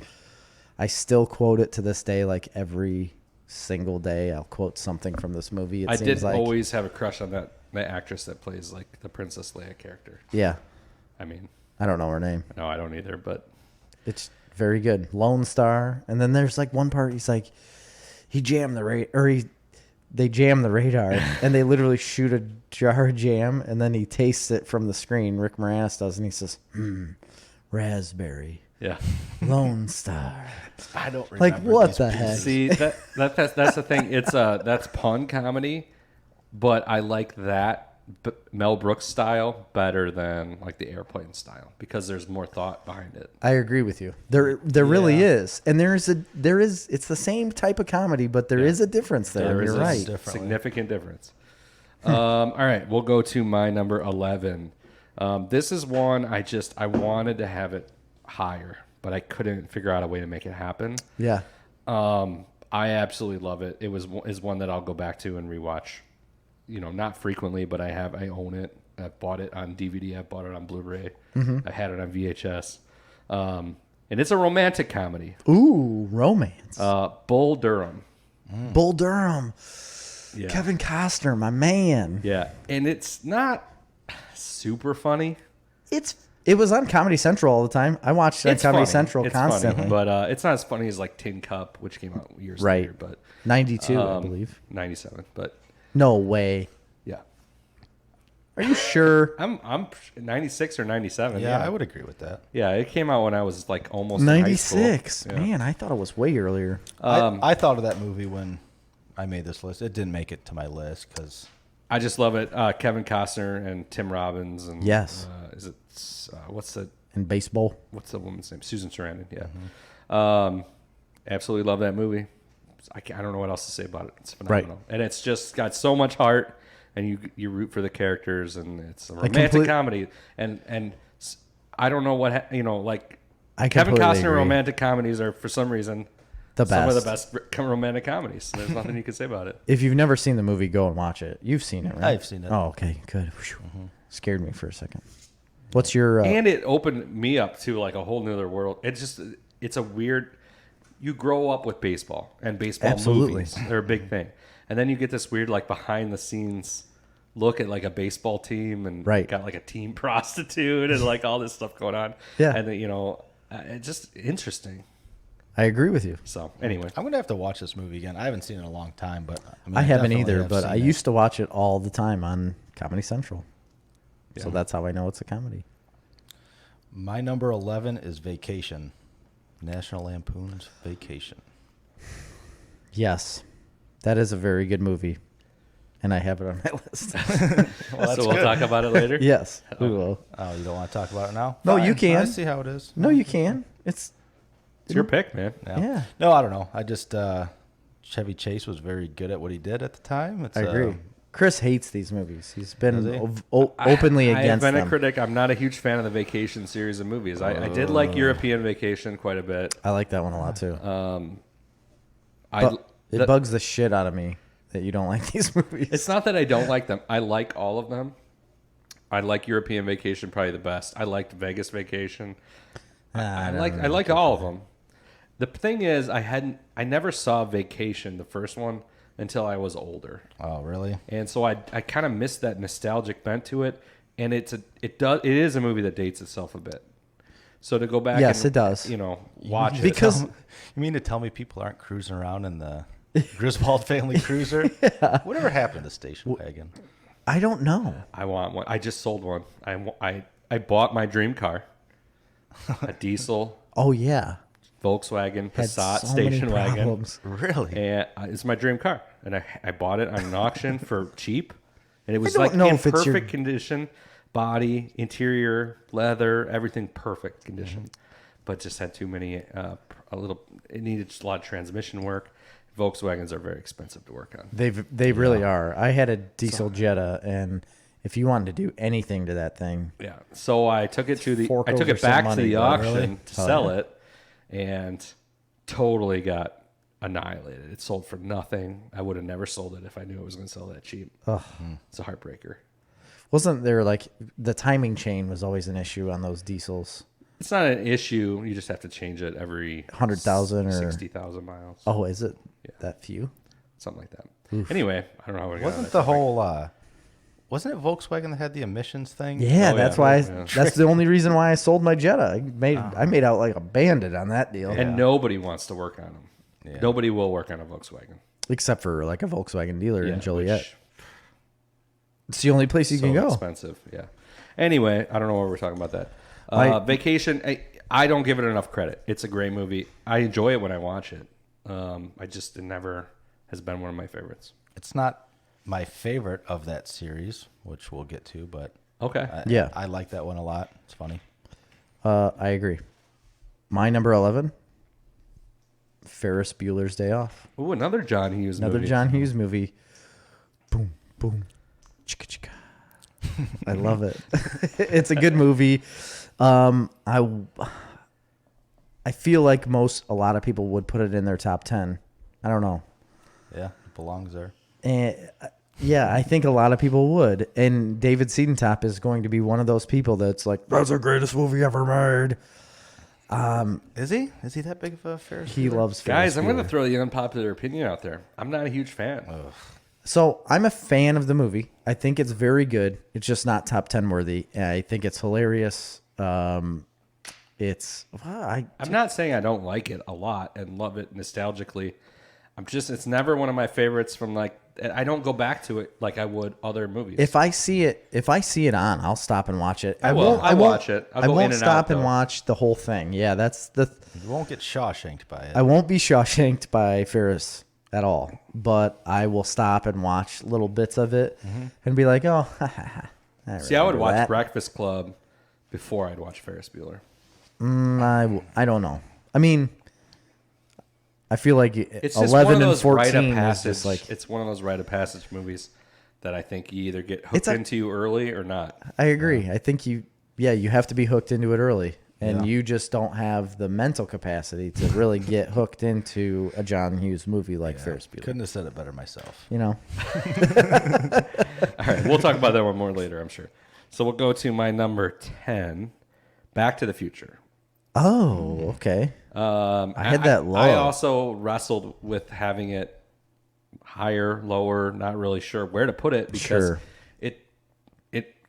I still quote it to this day, like every single day. I'll quote something from this movie. It I seems did like, always have a crush on the actress that plays like the Princess Leia character. yeah. I mean, I don't know her name. no, I don't either, but It's very good. Lone Star. And then there's like one part he's like, they jam the radar and they literally shoot a jar of jam and then he tastes it from the screen. Rick Moranis does, and he says, raspberry. yeah. Lone Star. I don't remember. Like, what these the pieces. heck? See, that's the thing. It's that's pun comedy, but I like that Mel Brooks style better than like the Airplane style because there's more thought behind it. I agree with you. There really is. And it's the same type of comedy, but there is a difference there. There is You're a right. significant difference. All right, we'll go to my number 11. This is one I wanted to have it higher, but I couldn't figure out a way to make it happen. Yeah. I absolutely love it. It is one that I'll go back to and rewatch. Not frequently, but I own it. I bought it on DVD. I bought it on Blu-ray. I had it on VHS. And it's a romantic comedy. Ooh, romance. Bull Durham. Bull Durham. Yeah. Kevin Costner, my man. Yeah. And it's not super funny. It was on Comedy Central all the time. I watched it on It's Comedy funny. Central It's constantly. funny, but it's not as funny as like Tin Cup, which came out years later. But 92, I believe. 97. But No way. yeah. Are you sure? I'm 96 or 97. Yeah, I would agree with that. Yeah, it came out when I was like almost in high school. 96. Yeah. Man, I thought it was way earlier. I thought of that movie when I made this list. It didn't make it to my list because I just love it. Kevin Costner and Tim Robbins and Yes. What's the In baseball. woman's name? Susan Sarandon. Yeah. Absolutely love that movie. I don't know what else to say about it. It's phenomenal, and it's just got so much heart, and you root for the characters, and it's a romantic comedy. And I don't know what like I Kevin completely Costner agree. romantic comedies are for some reason The some of the best. best romantic comedies. There's nothing you can say about it. If you've never seen the movie, go and watch it. You've seen it, right? I've seen it. Oh, okay, good. Whew. Scared me for a second. What's your? And it opened me up to like a whole nother world. It's a weird. You grow up with baseball and baseball Absolutely. movies. They're a big thing, and then you get this weird like behind the scenes look at like a baseball team and Right. got like a team prostitute and like all this stuff going on. Yeah. and then, it's just interesting. I agree with you. So anyway, I'm gonna have to watch this movie again. I haven't seen it in a long time, but I, mean, I haven't definitely either, have but seen I it. used to watch it all the time on Comedy Central. So Yeah. that's how I know it's a comedy. My number 11 is Vacation. National Lampoon's Vacation. Yes, that is a very good movie, and I have it on my list. so we'll talk about it later. Yes, we will. Oh, you don't want to talk about it now? No, you Fine. can. I see how it is. No, you can. It's It's your pick, man. Yeah. No, I don't know. I just Chevy Chase was very good at what he did at the time. It's I agree. Chris hates these movies. He's been Does he? openly against I've been them. a critic. I'm not a huge fan of the Vacation series of movies. I did like European Vacation quite a bit. I like that one a lot too. I It bugs the shit out of me that you don't like these movies. It's not that I don't like them. I like all of them. I like European Vacation probably the best. I liked Vegas Vacation. I like all of them. The thing is, I never saw Vacation, the first one, until I was older. Oh, really? And so I kind of missed that nostalgic bent to it. And it is a movie that dates itself a bit. So to go back, Yes, and, it does. Watch it. Because You mean to tell me people aren't cruising around in the Griswold family cruiser? Whatever happened to the station wagon? I don't know. I want one. I just sold one. I bought my dream car, a diesel Oh yeah, Volkswagen had Passat so many station wagon. problems. Really? And it's my dream car. And I bought it on an auction for cheap. And it was don't like know in if it's your- perfect condition. Body, interior, leather, everything perfect condition. But just had too many, it needed just a lot of transmission work. Volkswagens are very expensive to work on. They really are. I had a diesel Jetta, and if you wanted to do anything to that thing, Yeah. So I took it Fork I took over it back some to the money, bro. auction Really? to sell it, and totally got annihilated. It sold for nothing. I would have never sold it if I knew it was going to sell that cheap. ugh. It's a heartbreaker. Wasn't there like the timing chain was always an issue on those diesels? It's not an issue. You just have to change it every 100,000 or 60,000 miles, Oh, is it that few? something like that. Anyway, I don't know how we got on Wasn't that the topic. whole wasn't it Volkswagen that had the emissions thing? Yeah, Oh, that's yeah. why. Yeah. That's the only reason why I sold my Jetta. I made out like a bandit on that deal, And nobody wants to work on them. Yeah. Nobody will work on a Volkswagen. except for like a Volkswagen dealer in Joliet. which- It's the only place you so can go. expensive. Yeah. Anyway, I don't know why we're talking about that. I- Vacation. I don't give it enough credit. It's a great movie. I enjoy it when I watch it. It never has been one of my favorites. It's not my favorite of that series, which we'll get to, but Okay. Yeah. I like that one a lot. It's funny. I agree. My number 11, Ferris Bueller's Day Off. Ooh, another John Hughes Another movie. John Hughes movie. Boom, boom, chicka chicka. I love it. It's a good movie. I feel like a lot of people would put it in their top 10. I don't know. Yeah, it belongs there. And yeah, I think a lot of people would. And David Seedentop is going to be one of those people that's like, that's the greatest movie ever made. Is he? Is he that big of a Ferris? He Bueller? loves Ferris Guys, I'm going to Bueller. throw the unpopular opinion out there. I'm not a huge fan. So I'm a fan of the movie. I think it's very good. It's just not top 10 worthy. I think it's hilarious. I'm not saying I don't like it a lot and love it nostalgically. It's never one of my favorites from I don't go back to it like I would other movies. If I see it on, I'll stop and watch it. I will. I'll watch it. I'll I go won't in and stop out, and though. watch the whole thing. Yeah, that's the. You won't get Shawshanked by it. I won't be Shawshanked by Ferris at all, but I will stop and watch little bits of it and be like, oh. See, I would watch that. Breakfast Club before I'd watch Ferris Bueller. I don't know. I mean, I feel like It's just 11 one of and those rite 14 of is passage. just like. It's one of those rite of passage movies that I think you either get It's hooked a- into early or not. I agree. I think you have to be hooked into it early. And Yeah. you just don't have the mental capacity to really get hooked into a John Hughes movie like Ferris Bueller. Couldn't have said it better myself. You know? All right, we'll talk about that one more later, I'm sure. So we'll go to my number 10, Back to the Future. Oh, okay. I had that low. I also wrestled with having it higher, lower, not really sure where to put it because Sure. it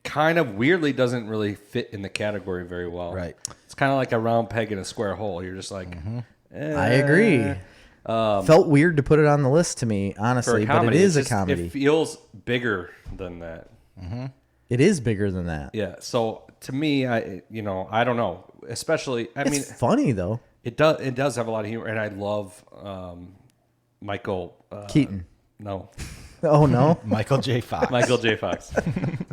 kind of weirdly doesn't really fit in the category very well. Right. It's kind of like a round peg in a square hole. You're just like, I agree. Felt weird to put it on the list to me, for honestly, a but comedy, it is a it's just- comedy. It feels bigger than that. It is bigger than that. Yeah. So to me, I don't know. Especially, It's funny though. it does have a lot of humor, and I love Michael Keaton. No, Oh no. Michael J. Fox. Michael J. Fox.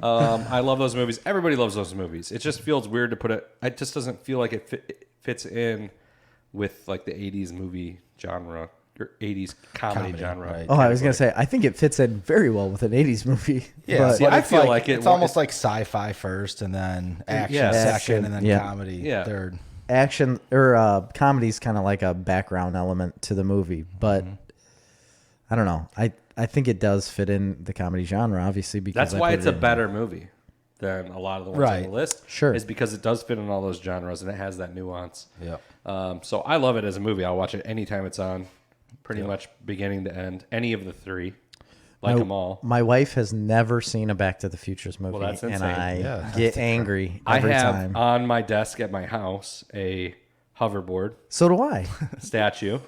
I love those movies. Everybody loves those movies. It just feels weird to put it. It just doesn't feel like it fits in with like the 80s movie genre your 80s comedy genre. right. Oh, I was gonna say I think it fits in very well with an '80s movie. Yeah, but See, but I it's feel like it it's wa- almost like sci-fi first, and then action Yeah. second, Action, and then yeah. comedy Yeah. third. action or comedy's kind of like a background element to the movie, but I don't know. I think it does fit in the comedy genre, obviously, because That's I why put it's it a in. better movie than a lot of the ones on Right. the list. Sure. Is because it does fit in all those genres and it has that nuance. Yep. So I love it as a movie. I'll watch it anytime it's on, pretty much beginning to end. Any of the three, like them all. My wife has never seen a Back to the Futures movie, Well, that's and insane. I Yeah. get angry I every have time. on my desk at my house a hoverboard So do I. statue.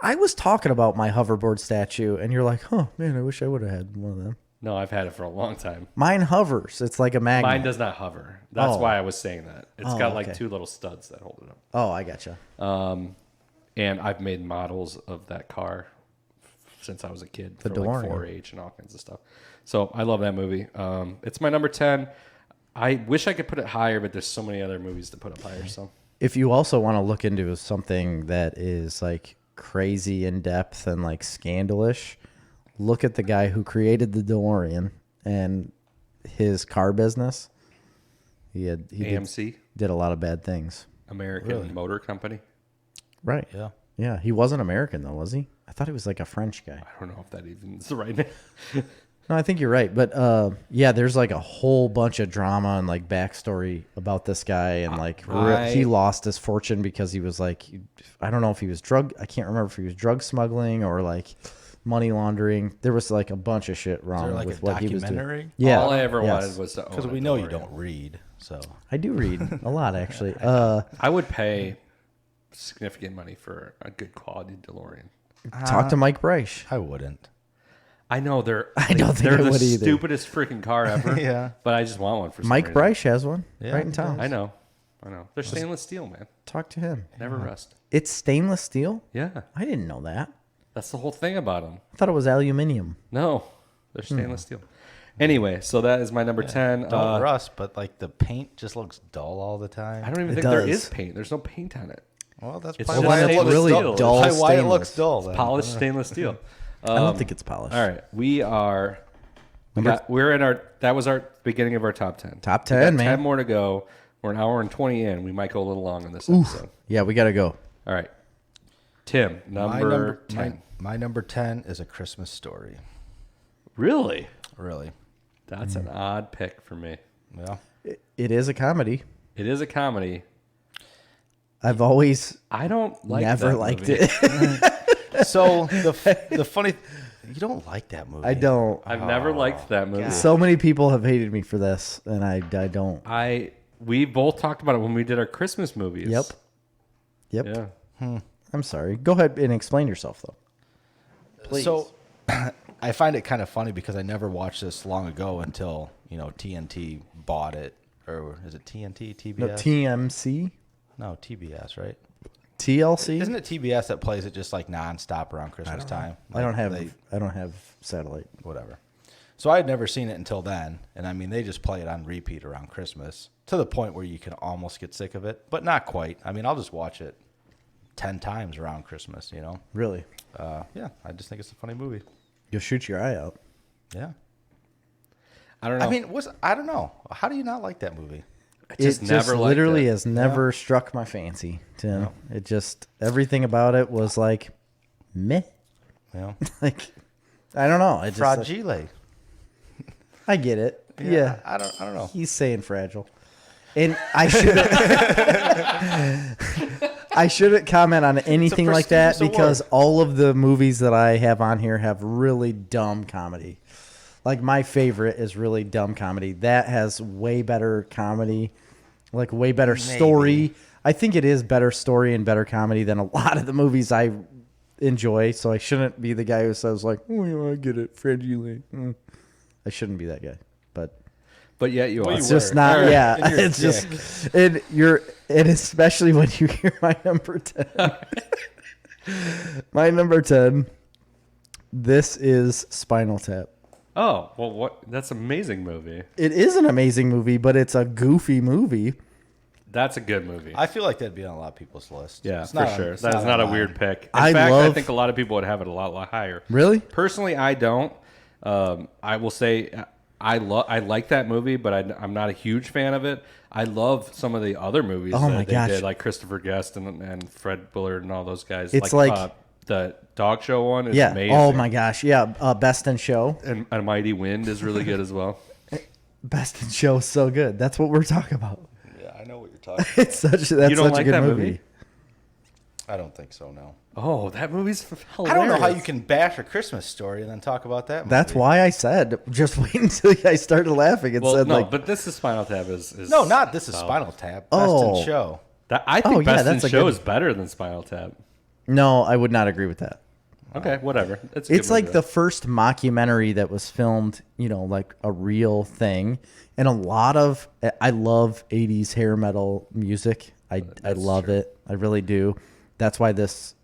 I was talking about my hoverboard statue, and you're like, "Oh man, I wish I would have had one of them." No, I've had it for a long time. Mine hovers. It's like a magnet. Mine does not hover. That's Oh. why I was saying that. It's Oh, got like okay. 2 little studs that hold it up. Oh, I gotcha. And I've made models of that car since I was a kid The for like DeLorean. 4-H and all kinds of stuff. So I love that movie. It's my number 10. I wish I could put it higher, but there's so many other movies to put up higher. So If you also want to look into something that is like crazy in depth and like scandalous, look at the guy who created the DeLorean and his car business. He AMC, did a lot of bad things. American Motor Company. Right. Yeah. Yeah. He wasn't American though, was he? I thought he was like a French guy. I don't know if that even is the right name. No, I think you're right. But yeah, there's like a whole bunch of drama and like backstory about this guy. And like he lost his fortune because he was like, I don't know if he was I can't remember if he was drug smuggling or like money laundering. There was like a bunch of shit wrong like with a what he was doing. documentary? Yeah. All I ever Yes. wanted was to own Because a we know you DeLorean. don't read, so I do read a lot actually. I would pay significant money for a good quality DeLorean. Talk to Mike Bryce. I wouldn't. I know they're don't think they're I the would either. stupidest freaking car ever. Yeah. But I just want one for some Mike reason. Bryce has one Yeah, right in he town. I know. They're stainless steel, man. Talk to him. Never rust. It's stainless steel? Yeah. I didn't know that. That's the whole thing about them. I thought it was aluminium. No, they're stainless steel. Anyway, so that is my number 10. Don't rust, but like the paint just looks dull all the time. I don't even It think there does. is paint. There's no paint on it. Well, that's It's probably just why it stainless looks steel. dull. Dull Probably why it looks stainless. dull. Then. Polished stainless steel. I don't think it's polished. All right, we're in our. That was our beginning of our top 10. Top We got 10, man. 10 more to go. We're an hour and 20 in. We might go a little long on this episode. Yeah, we got to go. All right, Tim, number 10. My number 10 is A Christmas Story. Really? Really? That's an odd pick for me. Yeah. It is a comedy. It is a comedy. I've always I don't like never that liked movie. it. So the funny, you don't like that movie. I don't. I've never liked that movie. So many people have hated me for this, and I don't. We both talked about it when we did our Christmas movies. Yep. Yeah. I'm sorry. Go ahead and explain yourself, though. Please. So I find it kind of funny because I never watched this long ago until TNT bought it, or is it TNT TBS? No, TMC, No, TBS, right? TLC. Isn't it TBS that plays it just like nonstop around Christmas time? I don't Like, have. I don't have satellite. whatever. So I had never seen it until then, and I mean they just play it on repeat around Christmas to the point where you can almost get sick of it, but not quite. I mean I'll just watch it 10 times around Christmas. Really? Yeah, I just think it's a funny movie. You'll shoot your eye out. Yeah. I don't know. I mean, I don't know. How do you not like that movie? just It never liked literally it. has never struck my fancy, Tim. It just everything about it was like meh. Like I don't know. It just Fragile. I get it. Yeah. I don't know. He's saying fragile. And I shouldn't I shouldn't comment on anything like that prestigious because award. all of the movies that I have on here have really dumb comedy. Like my favorite is really dumb comedy. That has way better comedy, like way better story. I think it is better story and better comedy than a lot of the movies I enjoy. So I shouldn't be the guy who says like, "Oh, yeah, I get it, fragile." I shouldn't be that guy. But yet you are. It's just not. All right. Yeah, And you're a it's just. And especially when you hear my number 10. My number 10. This is Spinal Tap. Oh, well, what? That's an amazing movie. It is an amazing movie, but it's a goofy movie. That's a good movie. I feel like that'd be on a lot of people's list. Yeah, It's for not sure. it's That is not a on weird mine. pick. In I fact, I love- think a lot of people would have it a lot higher. Really? Personally, I don't. I will say I like that movie, but I'm not a huge fan of it. I love some of the other movies Oh my that they gosh. did, like Christopher Guest and Fred Bullard and all those guys. It's like the dog show one is Yeah. amazing. Oh my gosh. Yeah. Best in Show. And A Mighty Wind is really good as well. Best in Show is so good. That's what we're talking about. Yeah, I know what you're talking about. That's You don't such like a good that movie. movie? I don't think so, no. Oh, that movie's hilarious. I don't know how you can bash A Christmas Story and then talk about that movie. That's why I said just wait until I started laughing and Well, said no, like, but this is Spinal Tap is No, not This Is solid. Spinal Tap. Best Oh. in Show. I think Oh, yeah, Best in that's a Show good- is better than Spinal Tap. no, I would not agree with that. Okay, whatever. It's a good It's like movie, the first mockumentary that was filmed, like a real thing. And I love 80s hair metal music. I love it. I really do. That's why this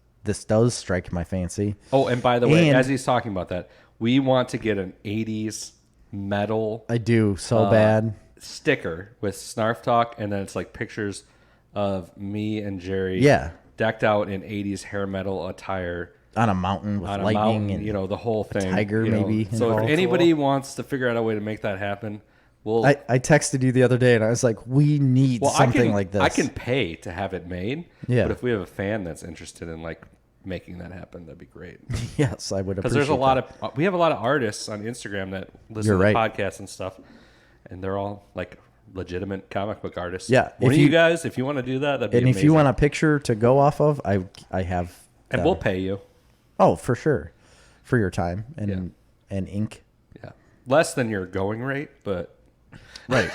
does strike my fancy. Oh, and by the way, And- as he's talking about that, we want to get an 80s metal I do so bad. sticker with Snarf Talk, and then it's like pictures of me and Jerry Yeah. decked out in 80s hair metal attire On a mountain with on a lightning mountain, and the whole thing. tiger maybe So involved. if anybody wants to figure out a way to make that happen, we'll... I texted you the other day and I was like, we need something like this. I can pay to have it made. Yeah. But if we have a fan that's interested in like making that happen, that'd be great. Yes, I would appreciate Because there's a lot of we have a lot of artists on Instagram that listen You're to right. podcasts and stuff, and they're all like legitimate comic book artists. Yeah, One if of you you- guys, if you want to do that, that'd be And amazing. if you want a picture to go off of, I have. and we'll pay you. Oh, for sure, for your time and ink. Yeah, less than your going rate, but Right.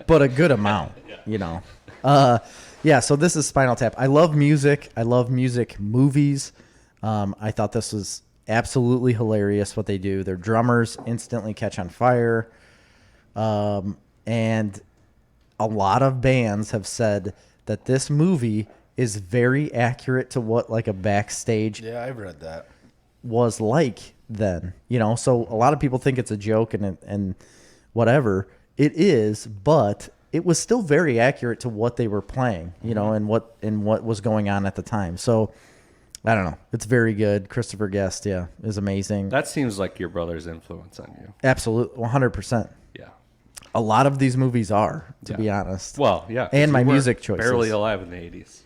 But a good amount, Yeah, so this is Spinal Tap. I love music. I love music movies. I thought this was absolutely hilarious what they do. Their drummers instantly catch on fire. And a lot of bands have said that this movie is very accurate to what like a backstage Yeah, I've read that. was like then, so a lot of people think it's a joke and whatever it is, but it was still very accurate to what they were playing, and what was going on at the time. So I don't know. It's very good. Christopher Guest, is amazing. that seems like your brother's influence on you. Absolutely. 100%. Yeah. A lot of these movies are, to Yeah. be honest. Well, yeah. 'cause And you my were music choices. Barely alive in the 80s.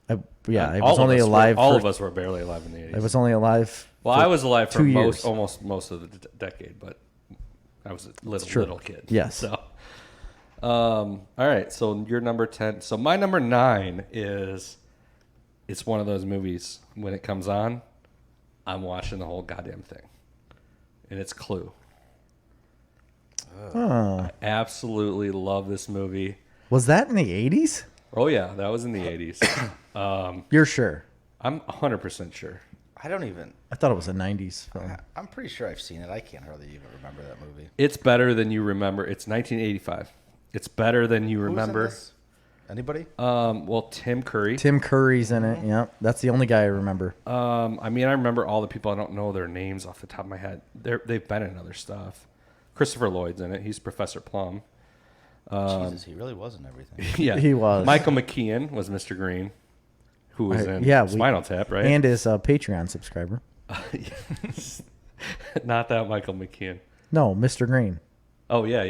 I was All of only us alive. all of us were barely alive in the 80s. I was only alive. Well, for I was alive for 2 years. almost most of the decade, but I was a true. little kid. Yes. So, all right. So you're number 10. So my number 9 is it's one of those movies when it comes on, I'm watching the whole goddamn thing, and it's Clue. Oh. I absolutely love this movie. Was that in the 80s? Oh yeah, that was in the 80s. You're sure? I'm 100% sure. I don't even. I thought it was a 90s film. I'm pretty sure I've seen it. I can't hardly even remember that movie. It's better than you remember. It's 1985. It's better than you Who's in remember. this? Anybody? Well, Tim Curry. Tim Curry's in it. Yeah, that's the only guy I remember. I mean, I remember all the people. I don't know their names off the top of my head. They've been in other stuff. Christopher Lloyd's in it. He's Professor Plum. Jesus, he really was in everything. Yeah, He was. Michael McKean was Mr. Green, who was in Spinal Tap, right? And is a Patreon subscriber. Not that Michael McKean. No, Mr. Green. Oh yeah.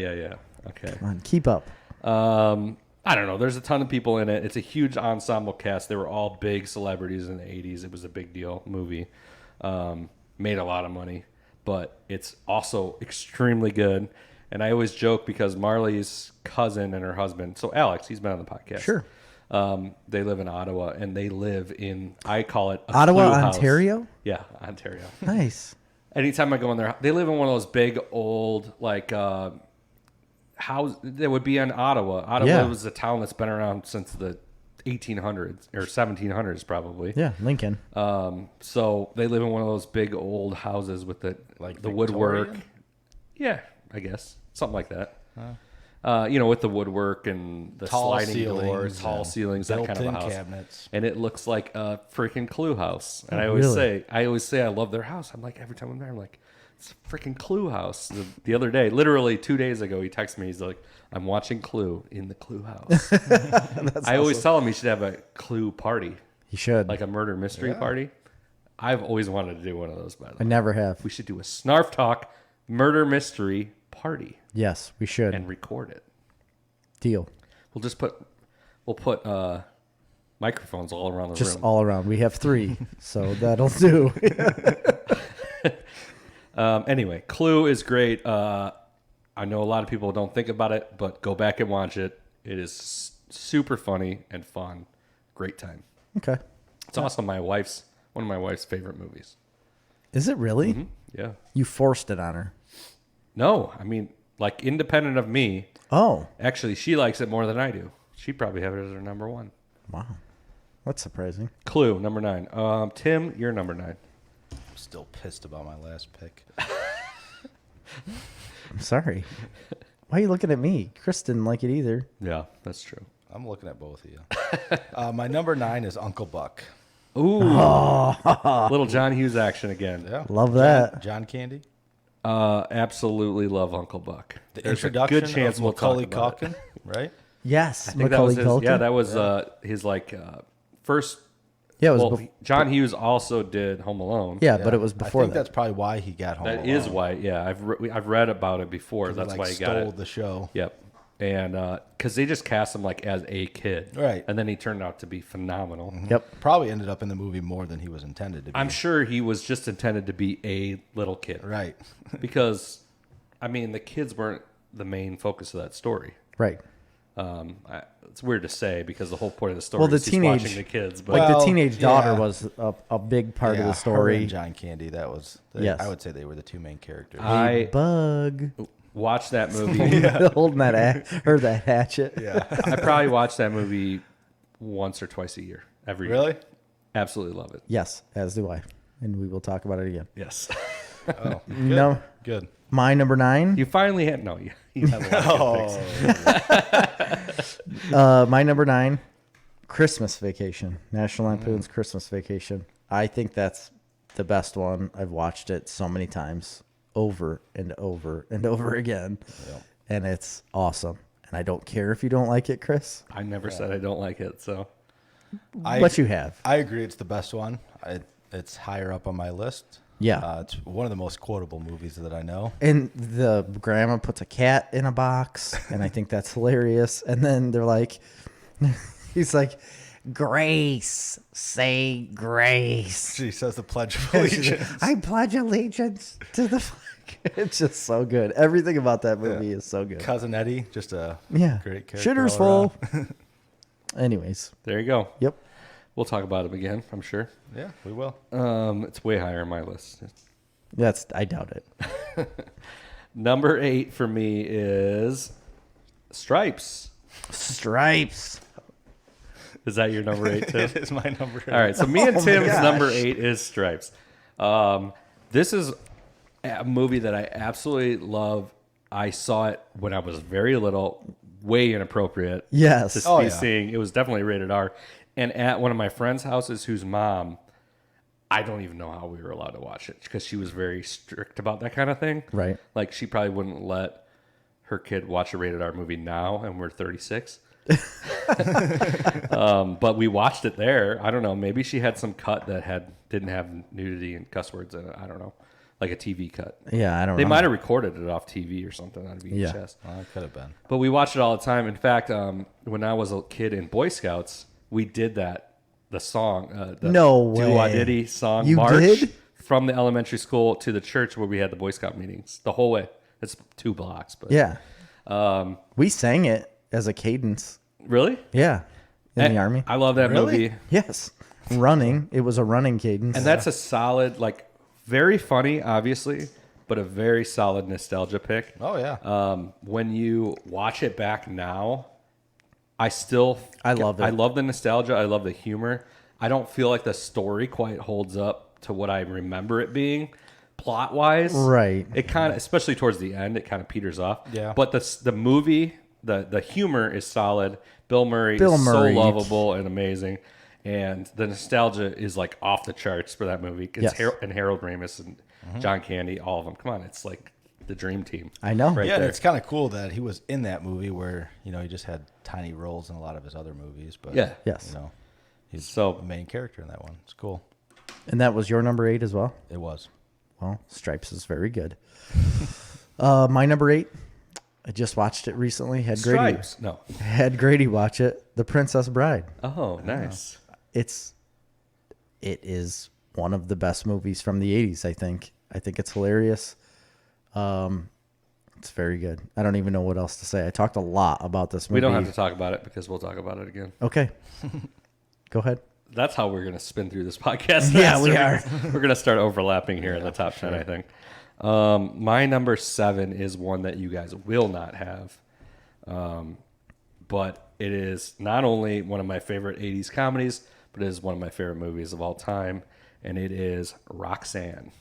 Okay. Come on, keep up. I don't know. There's a ton of people in it. It's a huge ensemble cast. They were all big celebrities in the 80s. It was a big deal movie. Made a lot of money, but it's also extremely good. And I always joke because Marley's cousin and her husband, so Alex, he's been on the podcast. Sure. They live in Ottawa, and they live in, I call it a Ottawa, Clue house. Ontario? Yeah, Ontario. Nice. Anytime I go in there, they live in one of those big old house that would be in Ottawa. Ottawa Yeah. was a town that's been around since the 1800s or 1700s probably. Yeah, Lincoln. So they live in one of those big old houses with the woodwork. Victorian? Yeah, I guess something like that. With the woodwork and the Tall sliding ceilings doors, tall and ceilings, that kind of a built-in house. cabinets. And it looks like a freaking Clue house. And Oh, I always say I love their house. I'm like, every time I'm there, I'm like, It's freaking Clue House. The other day, literally 2 days ago, he texted me. He's like, I'm watching Clue in the Clue House. I always tell him he should have a Clue party. He should. Like a murder mystery party. I've always wanted to do one of those, by the way. I never have. We should do a Snarf Talk murder mystery party Yes, we should. and record it. Deal. We'll put microphones all around the Just room. all around. We have 3, so that'll do. Anyway, Clue is great. I know a lot of people don't think about it, but go back and watch it. It is super funny and fun. Great time. Okay. It's also one of my wife's favorite movies. Is it really? Mm-hmm. Yeah. You forced it on her. No, I mean, like independent of me. Oh. Actually, she likes it more than I do. She probably have it as her number 1. Wow. That's surprising. Clue, number 9. Tim, you're number 9. I'm still pissed about my last pick. I'm sorry. Why are you looking at me? Chris didn't like it either. Yeah, that's true. I'm looking at both of you. My number 9 is Uncle Buck. Ooh. Little John Hughes action again. Yeah. Love that. John Candy. Absolutely love Uncle Buck. The There's a introduction good chance of we'll talk Macaulay about it. Culkin, right? Yes. I think that was Macaulay his, Culkin. that was his first. Yeah, it was Well, John Hughes also did Home Alone. yeah, but it was I before think that. that's probably why he got home. That is why. Yeah, I've read about it before. That's like why he got stole it. the show. Yep. And because they just cast him like as a kid, Right. And then he turned out to be phenomenal. Yep. Probably ended up in the movie more than he was intended to be. I'm sure he was just intended to be a little kid, Right. because, I mean, the kids weren't the main focus of that story. Right. It's weird to say because the whole point of the story Well, the is he's teenage- watching the kids. But Like Well, the teenage daughter yeah. was a big part of Yeah, the her story. and John Candy, that was. Yes. I would say they were the 2 main characters. I Bug. watched that movie. Holding that that hatchet. yeah. I probably watch that movie once or twice a year. Every year. Really? Absolutely love it. Yes, as do I. And we will talk about it again. Yes. Oh, good. No, Good. my number 9. You finally had you had a lot of good picks. My number 9, Christmas Vacation. National Lampoon's Christmas Vacation. I think that's the best one. I've watched it so many times, over and over and over again, and it's awesome. And I don't care if you don't like it, Chris, I never said I don't like it. So but you have. I agree. It's the best one. It's higher up on my list. Yeah. It's one of the most quotable movies that I know. And the grandma puts a cat in a box, and I think that's hilarious. And then they're like, he's like, Grace, say grace. She says the Pledge of Allegiance. I pledge allegiance to the flag. It's just so good. Everything about that movie is so good. Cousin Eddie, just a great character. Shitter's all full. around. Anyways, there you go. yep. We'll talk about him again, I'm sure. Yeah, we will. It's way higher on my list. I doubt it. Number 8 for me is Stripes. Stripes. Is that your number 8 too? It is my number. All right, so me and Oh my Tim's gosh. number 8 is Stripes. This is a movie that I absolutely love. I saw it when I was very little, way inappropriate Yes. to Oh, be yeah. seeing. It was definitely rated R. And at one of my friends' houses, whose mom, I don't even know how we were allowed to watch it because she was very strict about that kind of thing. Right. Like she probably wouldn't let her kid watch a rated R movie now, and we're 36. But we watched it there. I don't know. Maybe she had some cut that didn't have nudity and cuss words in it. I don't know, like a TV cut. Yeah, I don't They know. might have recorded it off TV or something on VHS. Well, it could have been. But we watched it all the time. In fact, when I was a kid in Boy Scouts, we did that. The song, the No Do way. Wah Diddy song You march did? from the elementary school to the church where we had the Boy Scout meetings the whole way. It's 2 blocks, but Yeah. We sang it as a cadence. really, Yeah. In the Army. I love that Really? movie. Yes. Running. It was a running cadence. And that's a solid, like, very funny, obviously, but a very solid nostalgia pick. Oh yeah. When you watch it back now, I love it. I love the nostalgia. I love the humor. I don't feel like the story quite holds up to what I remember it being, plot wise. Right. It kind of, especially towards the end, it kind of peters off. Yeah. But the movie, the humor is solid. Bill Murray is so Murray. lovable and amazing. And the nostalgia is like off the charts for that movie. It's Yes. and Harold Ramis and John Candy, all of them. Come on, it's like the dream team. I know. Right Yeah, and there. it's kind of cool that he was in that movie where, you know, he just had tiny roles in a lot of his other movies. But, Yeah. Yes. you know, he's So- the main character in that one. It's cool. And that was your number 8 as well? It was. Well, Stripes is very good. My number 8, I just watched it recently. Had Stripes. No. Grady watch it. The Princess Bride. Oh, nice. It is one of the best movies from the 80s, I think. I think it's hilarious. It's very good. I don't even know what else to say. I talked a lot about this movie. We don't have to talk about it because we'll talk about it again. Okay. Go ahead. That's how we're going to spin through this podcast. Yeah, we are. We're going to start overlapping here in the top 10, I think. My number 7 is one that you guys will not have. But it is not only one of my favorite 80s comedies, but it is one of my favorite movies of all time. And it is Roxanne.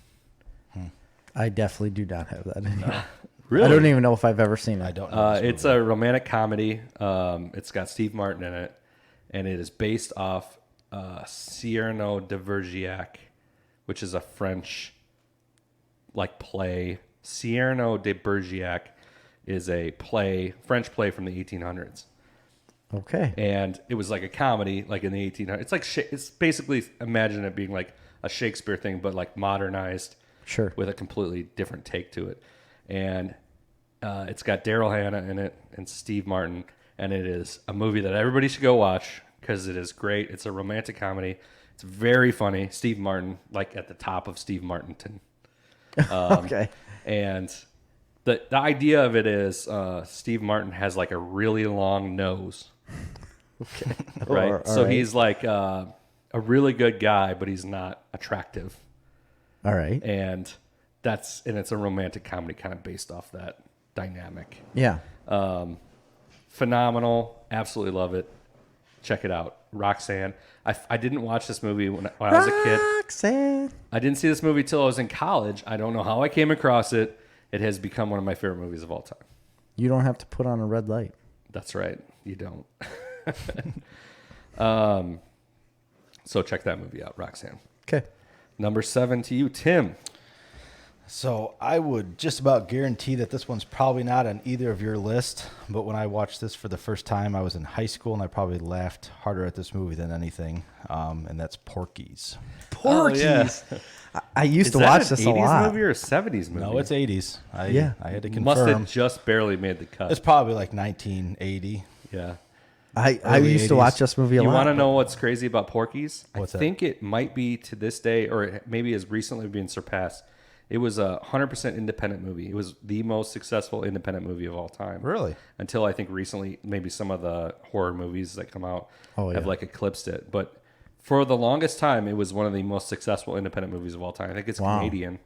I definitely do not have that in here. Really? I don't even know if I've ever seen it. I don't know. This It's a romantic comedy. It's got Steve Martin in it. And it is based off Cyrano de Bergerac, which is a French play. Cyrano de Bergerac is a French play from the 1800s. Okay. And it was like a comedy, like in the 1800s. It's like it's basically, imagine it being like a Shakespeare thing, but like modernized, Sure. with a completely different take to it. And it's got Daryl Hannah in it and Steve Martin, and it is a movie that everybody should go watch because it is great. It's a romantic comedy. It's very funny. Steve Martin, like at the top of Steve Martinton. Okay. And the idea of it is Steve Martin has like a really long nose. Okay. Right. All So right. he's like a really good guy, but he's not attractive. All right. And it's a romantic comedy kind of based off that dynamic. Yeah. Phenomenal. Absolutely love it. Check it out. Roxanne. I didn't watch this movie when I was a kid. Roxanne. I didn't see this movie till I was in college. I don't know how I came across it. It has become one of my favorite movies of all time. You don't have to put on a red light. That's right. You don't. So check that movie out, Roxanne. Okay. Number 7 to you, Tim. So I would just about guarantee that this one's probably not on either of your list. But when I watched this for the first time, I was in high school, and I probably laughed harder at this movie than anything. And that's Porky's. Porky's. Oh, I used Is to that watch an this 80s a lot. movie or a 70s movie? No, it's 80s. I had to Must confirm. have just barely made the cut. It's probably like 1980. Yeah. I early used to 80s. watch this movie a You lot. want to know what's crazy about Porky's? What's I that? think it might be to this day, or maybe has recently been surpassed. It was a 100% independent movie. It was the most successful independent movie of all time. Really? Until I think recently, maybe some of the horror movies that come out have yeah. like eclipsed it. But for the longest time, it was one of the most successful independent movies of all time. I think it's Wow. Canadian.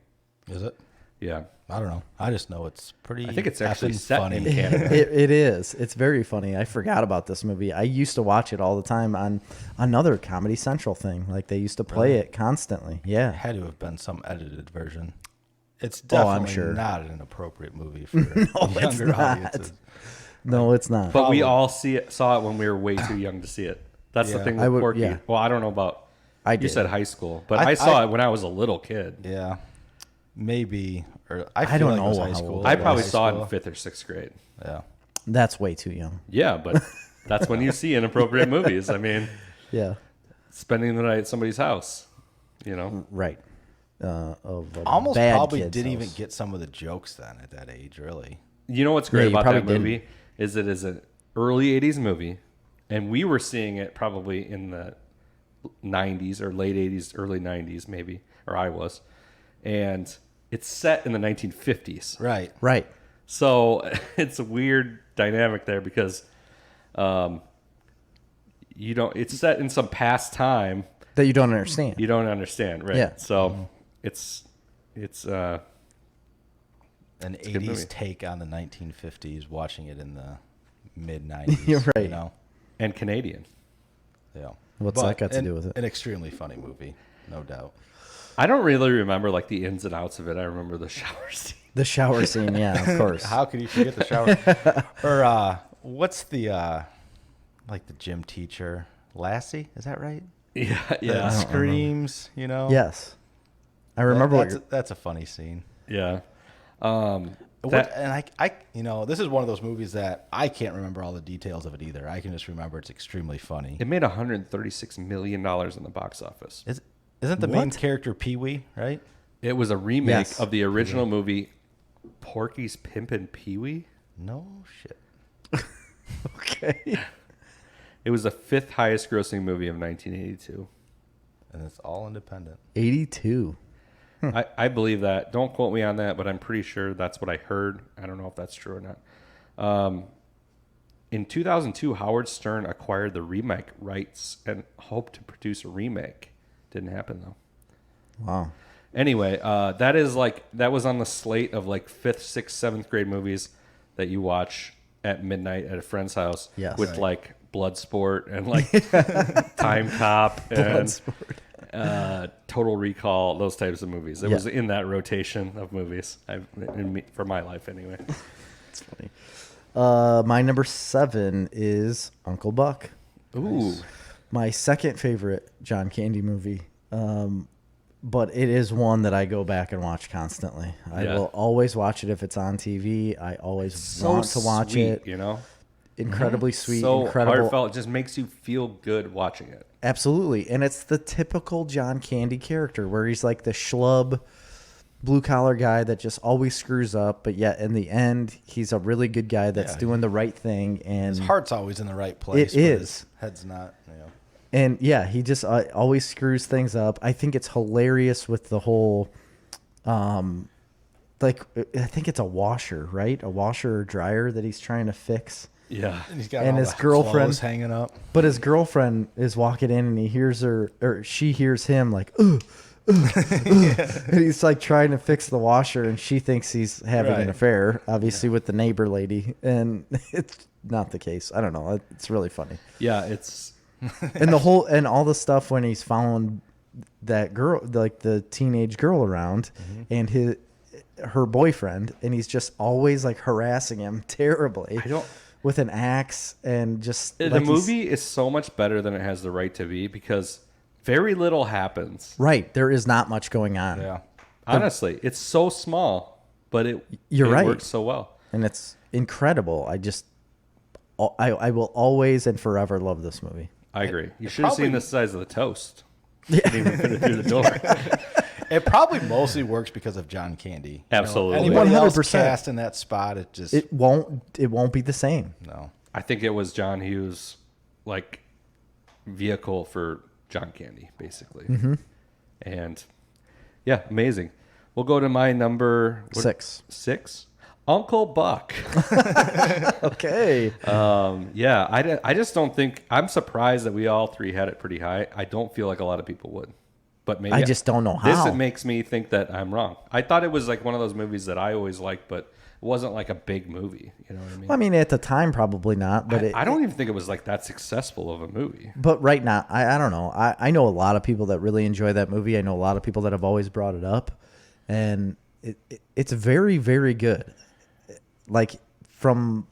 Is it? Yeah. I don't know. I just know it's pretty. I think it's actually effing set funny. in Canada. It is. It's very funny. I forgot about this movie. I used to watch it all the time on another Comedy Central thing. Like they used to play it constantly. It Yeah. had to have been some edited version. It's Oh, I'm definitely sure. not an appropriate movie for it's younger not. audiences. No, it's not. But we Probably. all saw it when we were way too young to see it. That's the Yeah. thing I with would- Porky. yeah. Well, I don't know about. I You did. said high school, but I- I saw I- it when I was a little kid. Yeah, maybe. Or I feel don't like it was know high how school. old I it probably High saw it school. in 5th or 6th grade. Yeah. That's way too young. Yeah, but that's when you see inappropriate movies. I mean, Yeah. spending the night at somebody's house, you know. Right. Of a Almost bad probably kid's didn't even house. get some of the jokes then at that age, really. You know what's Yeah, great you about probably that movie is it is an early 80s movie, and we were seeing it probably in the 90s or late 80s, early 90s maybe, or I was. And it's set in the 1950s. Right. Right. So it's a weird dynamic there because it's set in some past time That you don't understand. you don't understand, right? Yeah. So it's An good 80s movie. take on the 1950s, watching it in the mid 90s. You're right. You know? and Canadian. Yeah. What's that got to do with it? An extremely funny movie, no doubt. I don't really remember like the ins and outs of it. I remember the shower scene. The shower scene, yeah, of course. How could you forget the shower? Or what's the like the gym teacher, Lassie? Is that right? Yeah, The yeah, screams, you know. Yes. I remember That's a funny scene. yeah. And I, you know, this is one of those movies that I can't remember all the details of it either. I can just remember it's extremely funny. It made $136 million in the box office. Isn't the main What? character Pee-wee, right? It was a remake Yes. of the original movie Porky's Pimpin' Pee-wee. No shit. Okay. It was the 5th highest grossing movie of 1982. And it's all independent. 82. I believe that. Don't quote me on that, but I'm pretty sure that's what I heard. I don't know if that's true or not. In 2002, Howard Stern acquired the remake rights and hoped to produce a remake. Didn't happen, though. Wow. Anyway, that was on the slate of like 5th, 6th, 7th grade movies that you watch at midnight at a friend's house Yes. with Right. like Bloodsport and like Time Cop and Total Recall, those types of movies. It was in that rotation of movies for my life anyway. It's funny. My number 7 is Uncle Buck. Ooh. My second favorite John Candy movie. But it is one that I go back and watch constantly. I will always watch it if it's on TV. I always want to watch sweet, it. you know? Incredibly sweet, So incredible. heartfelt. It just makes you feel good watching it. Absolutely. And it's the typical John Candy character where he's like the schlub blue collar guy that just always screws up, but yet in the end he's a really good guy that's doing the right thing, and His heart's always in the right place. It but is. His head's not. You know. and yeah, he just always screws things up. I think it's hilarious with the whole like I think it's a washer, right? A washer or dryer that he's trying to fix. Yeah. And he's got And all his the girlfriend- clothes hanging up. But his girlfriend is walking in and he hears her, or she hears him like, ugh, and he's like trying to fix the washer, and she thinks he's having an Right. affair, obviously with the neighbor lady, and it's not the case. I don't know. It's really funny. Yeah, it's And the whole and all the stuff when he's following that girl, like the teenage girl around, and her boyfriend, and he's just always like harassing him terribly. With an axe, and just the like movie is so much better than it has the right to be because very little happens. Right, there is not much going on. Yeah. Honestly, it's so small, but it You're right. works so well. And it's incredible. I will always and forever love this movie. I agree. You should have seen probably- the size of the toast. Didn't even fit it through the door. It probably mostly works because of John Candy. Absolutely. Anybody else 100%. cast in that spot, it just It won't be the same. no. I think it was John Hughes' like vehicle for John Candy, basically. And yeah, amazing. We'll go to my number 6. Uncle Buck. Okay. Yeah, I just don't think I'm surprised that we all three had it pretty high. I don't feel like a lot of people would, but maybe I just don't know how. This makes me think that I'm wrong. I thought it was like one of those movies that I always liked, but it wasn't like a big movie. You know what I mean? I mean, at the time, probably not. But I don't even think it was like that successful of a movie. But right now, I don't know. I know a lot of people that really enjoy that movie. I know a lot of people that have always brought it up, and it's very, very good. Like from,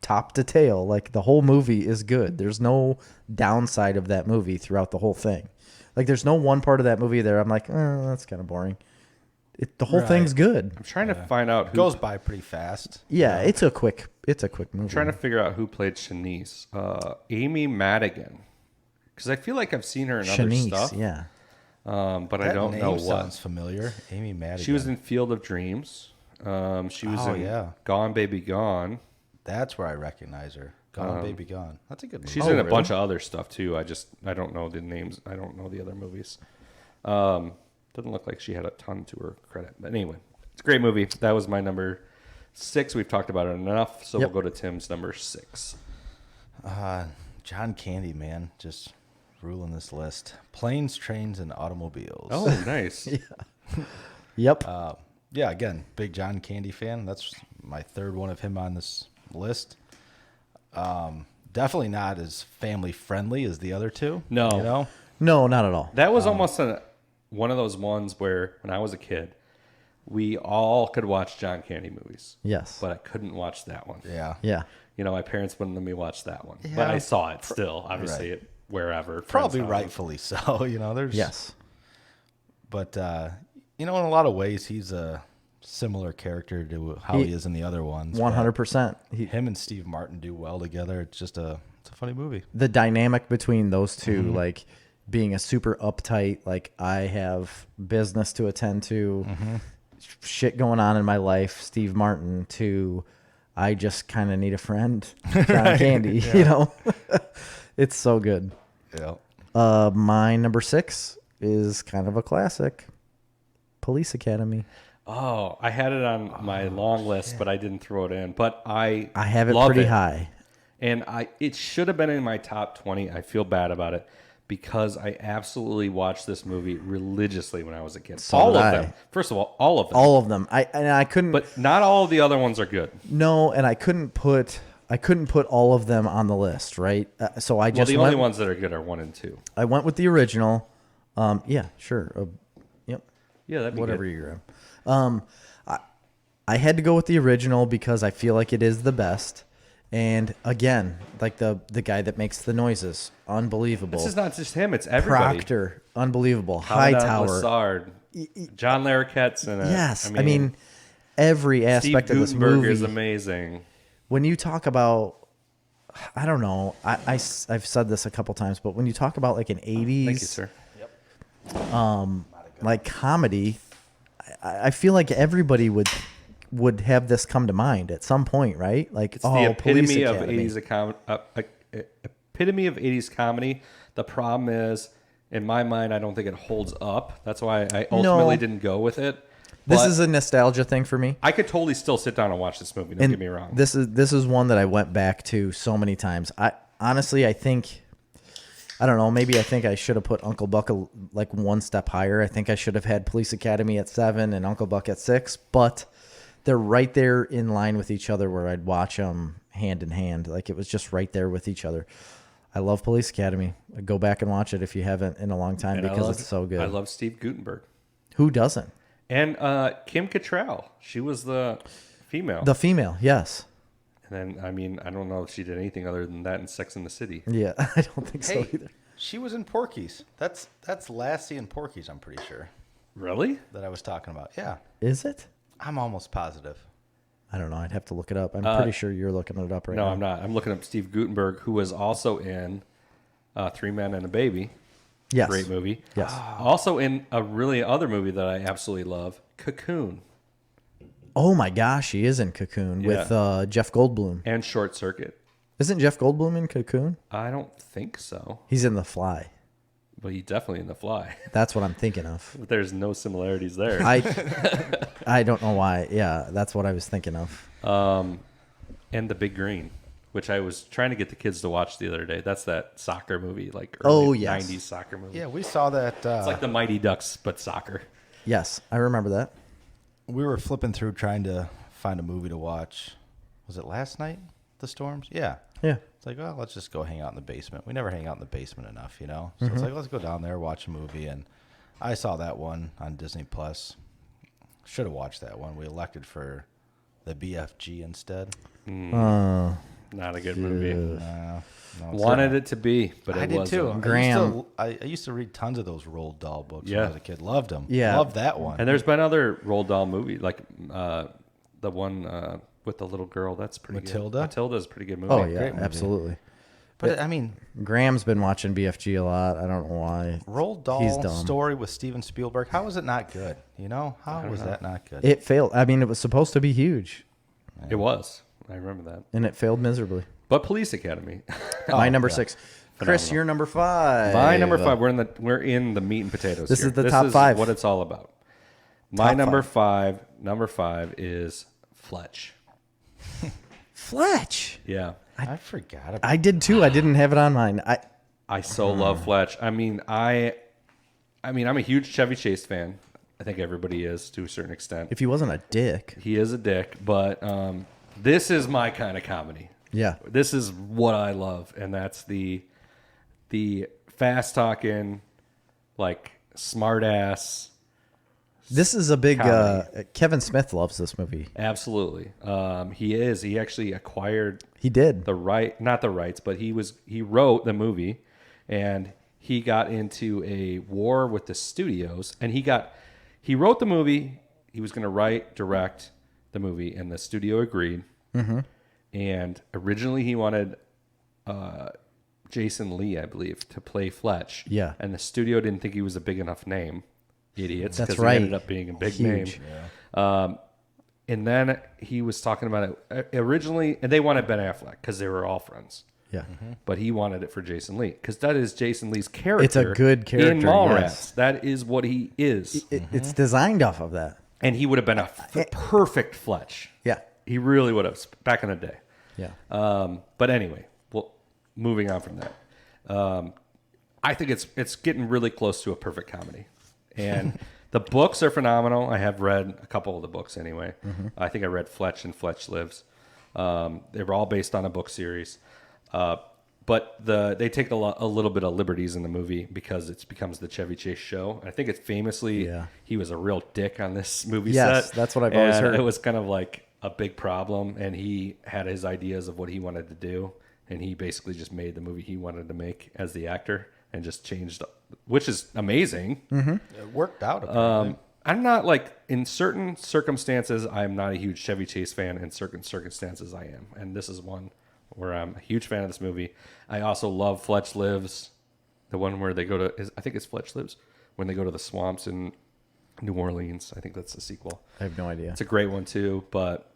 top to tail, like the whole movie is good. There's no downside of that movie throughout the whole thing. Like there's no one part of that movie there I'm like, that's kind of boring. The whole thing's good. I'm trying to find out who Goes by pretty fast. Yeah, it's a quick movie. I'm trying to figure out who played Shanice. Amy Madigan. Because I feel like I've seen her in other Shanice, stuff. yeah. But I That don't name know what. sounds familiar. Amy Madigan. She was in Field of Dreams. She was Oh, in yeah. Gone Baby Gone. That's where I recognize her. Gone Baby Gone. That's a good movie. She's in a bunch of other stuff too. I don't know the names. I don't know the other movies. Doesn't look like she had a ton to her credit. But anyway, it's a great movie. That was my number 6. We've talked about it enough, so Yep. we'll go to Tim's number 6. John Candy, man, just ruling this list. Planes, Trains, and Automobiles. Oh, nice. Yep. Yeah, again, big John Candy fan. That's my third one of him on this list. Definitely not as family friendly as the other two. No. You know? No, not at all. That was almost one of those ones where when I was a kid, we all could watch John Candy movies. Yes. But I couldn't watch that one. Yeah. Yeah. My parents wouldn't let me watch that one. But I saw it still. Obviously, Right. it wherever. Probably friends' rightfully so. You know, there's Yes. But you know, in a lot of ways, he's a similar character to how he is in the other ones. 100%. Him and Steve Martin do well together. It's a funny movie. The dynamic between those two, like being a super uptight, like I have business to attend to, shit going on in my life, Steve Martin, to I just kind of need a friend, John Candy, you know? It's so good. Yeah. My number 6 is kind of a classic, Police Academy. Oh, I had it on my long list, but I didn't throw it in. But I have it love pretty high. And it should have been in my top 20. I feel bad about it because I absolutely watched this movie religiously when I was a kid. So all did of I. them. First of all of them. All of them. I couldn't. But not all of the other ones are good. No, and I couldn't put all of them on the list, right? So I just the only ones that are good are 1 and 2. I went with the original. Yeah, sure. Yep. Yeah, that'd be Whatever good. you're in. I had to go with the original because I feel like it is the best. And again, like the guy that makes the noises, unbelievable. This is not just him; it's everybody. Proctor, unbelievable. Commandant Hightower, Lassard, John Larroquette's in it. yes. I mean, every Steve aspect of this Guttenberg movie is amazing. When you talk about, I don't know, I've said this a couple times, but when you talk about like an 80s, Thank you, sir. like comedy, I feel like everybody would have this come to mind at some point, right? Like, It's the Police epitome of Academy. 80s epitome of 80s comedy. The problem is, in my mind, I don't think it holds up. That's why I ultimately didn't go with it. This But is a nostalgia thing for me. I could totally still sit down and watch this movie. Don't get me wrong. This is one that I went back to so many times. I think, I don't know, maybe I think I should have put Uncle Buck like one step higher. I think I should have had Police Academy at 7 and Uncle Buck at 6, but they're right there in line with each other where I'd watch them hand in hand. Like it was just right there with each other. I love Police Academy. Go back and watch it if you haven't in a long time And because it's so good. I love Steve Guttenberg. Who doesn't? And Kim Cattrall. She was the female. The female, yes. And then, I mean, I don't know if she did anything other than that in Sex and the City. Yeah, I don't think so Hey, either. she was in Porky's. That's Lassie in Porky's, I'm pretty sure, Really? that I was talking about. Yeah. Is it? I'm almost positive. I don't know. I'd have to look it up. I'm pretty sure you're looking it up right No, now. I'm not. I'm looking up Steve Guttenberg, who was also in Three Men and a Baby. Yes. Great movie. Yes. Also in a really other movie that I absolutely love, Cocoon Oh my gosh, he is in Cocoon with Jeff Goldblum. and Short Circuit. Isn't Jeff Goldblum in Cocoon? I don't think so, He's in The Fly. but he's definitely in The Fly. That's what I'm thinking of. But there's no similarities there. I don't know why. Yeah, that's what I was thinking of. And The Big Green, which I was trying to get the kids to watch the other day. That's that soccer movie, like early yes. 90s soccer movie. Yeah, we saw that. It's like the Mighty Ducks, but soccer. Yes, I remember that. We were flipping through trying to find a movie to watch. Was it last night? The Storms? Yeah. Yeah. It's like, well, let's just go hang out in the basement. We never hang out in the basement enough, you know? So it's like, let's go down there, watch a movie. And I saw that one on Disney Plus. Should have watched that one. We elected for the BFG instead. Oh, Not a good movie. No, it's Wanted not. it to be, but I it did wasn't. too. Graham. I used to read tons of those Roald Dahl books Yeah. when I was a kid. Loved them. Yeah. Loved that one. And there's been other Roald Dahl movies, like the one with the little girl. That's pretty Matilda? good. Matilda's a pretty good movie. oh yeah, great movie. absolutely. but I mean, Graham's been watching BFG a lot. I don't know why. Roald He's Dahl dumb. story with Steven Spielberg. How was it not good? You know, how was that not good? It failed. I mean, it was supposed to be huge, It was. I remember that. and it failed miserably. But Police Academy. My number yeah. 6. Chris, you're number 5. My number 5. We're in the meat and potatoes. This here. is the top 5. What it's all about. My Top number 5. Number 5 is Fletch. Fletch. Yeah. I forgot about I did too. I didn't have it on mine. I so love Fletch. I mean, I'm a huge Chevy Chase fan. I think everybody is to a certain extent. If he wasn't a dick. He is a dick, but this is my kind of comedy. Yeah. This is what I love, and that's the fast talking, like smart ass. This is a big Comedy. Kevin Smith loves this movie. Absolutely, he actually acquired He did. not the rights, but he wrote the movie, and he got into a war with the studios, and he wrote the movie. He was going to write, direct the movie, and the studio agreed. Mm-hmm. And originally he wanted Jason Lee, I believe, to play Fletch. Yeah. And the studio didn't think he was a big enough name. Idiots. That's because right. he ended up being a big Huge. name. Yeah. And then he was talking about it originally, and they wanted Ben Affleck because they were all friends. Yeah. Mm-hmm. But he wanted it for Jason Lee because that is Jason Lee's character. It's a good character, in Mallrats. yes. That is what he is, It's designed off of that. and he would have been a perfect Fletch. Yeah. He really would have back in the day. Yeah. But anyway, well, moving on from that, I think it's getting really close to a perfect comedy, and the books are phenomenal. I have read a couple of the books anyway. Mm-hmm. I think I read Fletch and Fletch Lives. They were all based on a book series, but they take a little bit of liberties in the movie because it becomes the Chevy Chase show. I think it's famously he was a real dick on this movie set. Yes, that's what I've always heard. It was kind of like a big problem, and he had his ideas of what he wanted to do, and he basically just made the movie he wanted to make as the actor and just changed, which is amazing. Mm-hmm. It worked out. Apparently. I'm not in certain circumstances, I'm not a huge Chevy Chase fan. In certain circumstances, I am. And this is one where I'm a huge fan of this movie. I also love Fletch Lives, the one where they go to, I think it's Fletch Lives, when they go to the swamps in New Orleans. I think that's the sequel. I have no idea. It's a great one too, but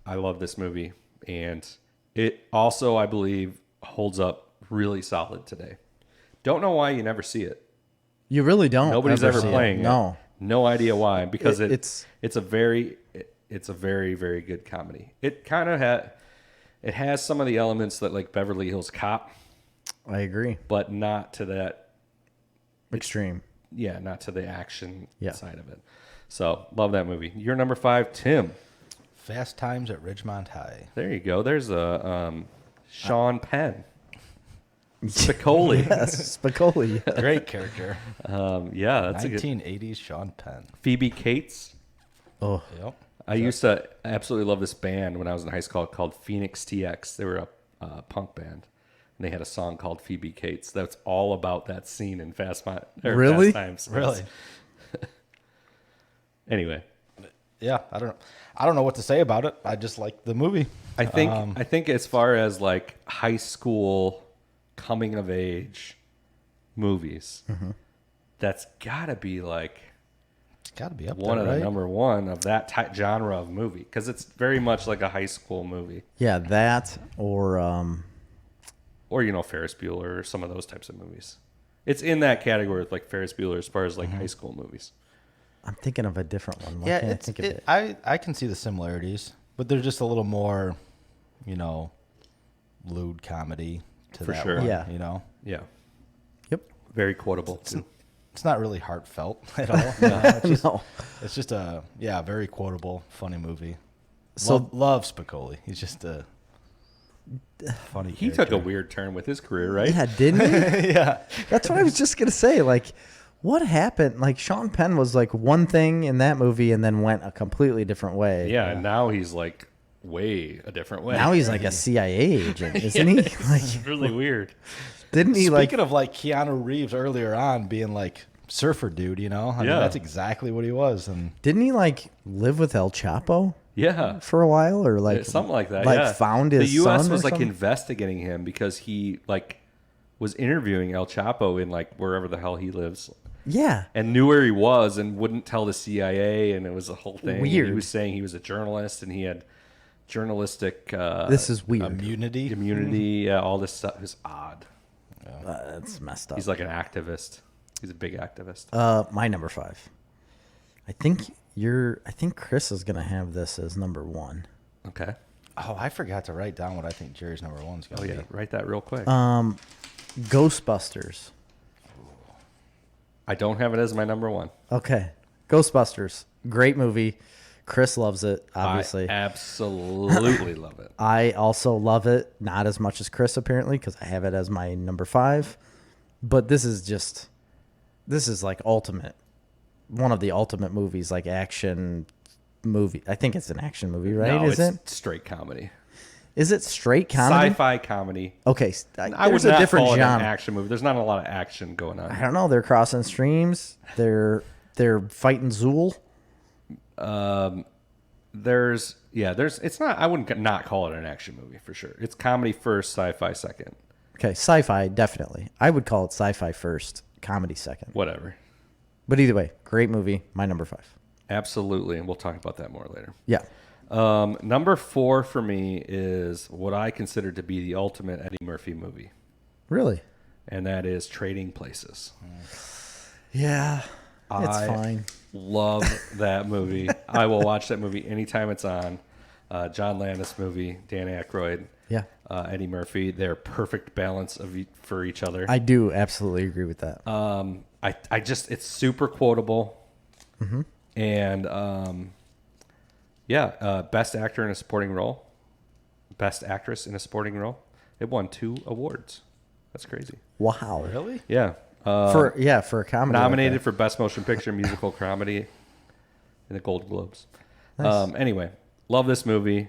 I love this movie. And it also, I believe, holds up really solid today. Don't know why you never see it. You really don't. Nobody's ever see it. playing it. No. No idea why, because it's a very very good comedy. It kind of has some of the elements that like Beverly Hills Cop, I agree. but not to that Extreme. Yeah, not to the action Yeah. side of it. So love that movie. You're number 5, Tim. Fast Times at Ridgemont High. There you go. There's a Sean Penn. Spicoli. Yes, Spicoli. Great character. Yeah, that's a good. 1980s Sean Penn. Phoebe Cates. Oh, Yep. I used to absolutely love this band when I was in high school called Phoenix TX. They were a punk band, and they had a song called Phoebe Cates. That's all about that scene in Fast Really? Times. Really? Anyway, Yeah, I don't know what to say about it. I just like the movie. I think as far as like high school coming of age movies, that's got to be like It's got to be up one there, of right? the number one of that genre of movie because it's very much like a high school movie. yeah, that or Or Ferris Bueller or some of those types of movies. It's in that category with like Ferris Bueller as far as like high school movies. I'm thinking of a different one. Why Yeah, can't I think of it? I can see the similarities, but there's just a little more, lewd comedy to For that sure. one. Yeah. Yeah, Yep. very quotable too. It's not really heartfelt at all. It's just, No. it's just a very quotable, funny movie. So- love Spicoli. He's just a funny. He took character. a weird turn with his career, right? Yeah, didn't he? Yeah. That's what I was just gonna say. Like, what happened? Like, Sean Penn was like one thing in that movie, and then went a completely different way. Yeah, and now he's like way a different way. Now he's like a CIA agent, isn't he? It's Like, really weird. didn't he Speaking of like Keanu Reeves earlier on being like surfer dude, I mean, Yeah. that's exactly what he was. And Didn't he like live with El Chapo Yeah. for a while, or like Something like that. Like yeah. found his The U.S. son or was like something? investigating him because he like was interviewing El Chapo in like wherever the hell he lives, Yeah, and knew where he was and wouldn't tell the CIA, and it was a whole thing. Weird. He was saying he was a journalist and he had journalistic this is weird. immunity. immunity. All this stuff is odd. That's messed up. He's like an activist. He's a big activist. My number 5. I think Chris is gonna have this as number 1. Okay. Oh, I forgot to write down what I think Jerry's number one's Oh going to yeah, be. write that real quick. Ghostbusters. I don't have it as my number 1. Okay, Ghostbusters, great movie. Chris loves it, obviously. I absolutely love it. I also love it, not as much as Chris apparently, because I have it as my number 5. But this is like ultimate, one of the ultimate movies, like action movie. I think it's an action movie, right? No, Is it's it? straight comedy. Is it straight comedy? Sci-fi comedy. Okay, I would there's a not different call it genre. an action movie. There's not a lot of action going I on. don't know. They're crossing streams. They're fighting Zool. It's not. I wouldn't not call it an action movie for sure. It's comedy first, sci-fi second. Okay, sci-fi definitely. I would call it sci-fi first, comedy second. Whatever. But either way, great movie. My number 5. Absolutely, and we'll talk about that more later. Yeah. Number 4 for me is what I consider to be the ultimate Eddie Murphy movie, Really? and that is Trading Places. Yeah. It's I fine. Love that movie. I will watch that movie anytime it's on. John Landis movie, Dan Aykroyd, Yeah. Eddie Murphy. They're perfect balance for each other. I do absolutely agree with that. I just it's super quotable, and best actor in a supporting role, best actress in a supporting role. It won 2 awards. That's crazy. Wow. Really? Yeah. For a comedy. Nominated like for best motion picture musical comedy in the Gold Globes. Nice. Anyway, love this movie.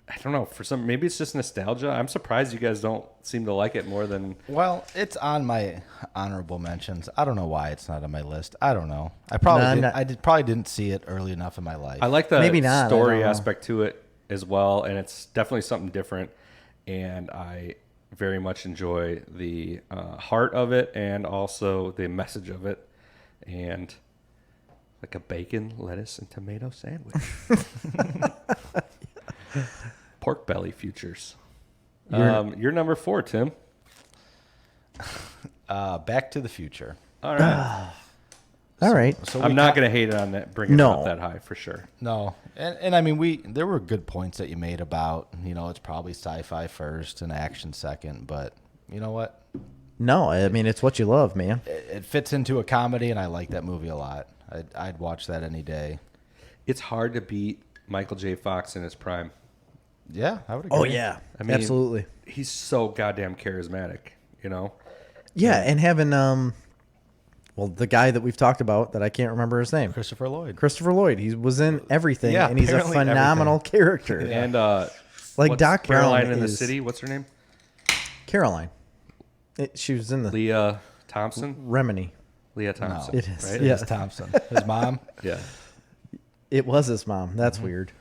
I don't know, maybe it's just nostalgia. I'm surprised you guys don't seem to like it more than. Well, it's on my honorable mentions. I don't know why it's not on my list. I don't know. I probably didn't see it early enough in my life. I like the Maybe not, I story don't know. aspect to it as well, and it's definitely something different. And I very much enjoy the heart of it and also the message of it, and like a bacon, lettuce, and tomato sandwich. Pork belly futures. You're number 4, Tim. Back to the Future. All right. All right. So I'm not going to hate it on that, bring it No. up that high for sure. No, and I mean there were good points that you made about it's probably sci-fi first and action second, but you know what? No, I mean it's what you love, man. It fits into a comedy, and I like that movie a lot. I'd watch that any day. It's hard to beat Michael J. Fox in his prime. Yeah, I would agree. Oh yeah, I mean, absolutely. He's so goddamn charismatic, Yeah, and having the guy that we've talked about that I can't remember his name, Christopher Lloyd. He was in everything, Yeah, and he's a apparently phenomenal character. And Like what's Doc Brown Caroline in the is- City. What's her name? Caroline. She was in the Leah Thompson. Remini. Leah No, Thompson. It is. Right? Yeah. It is Thompson. His mom. Yeah. It was his mom. That's weird.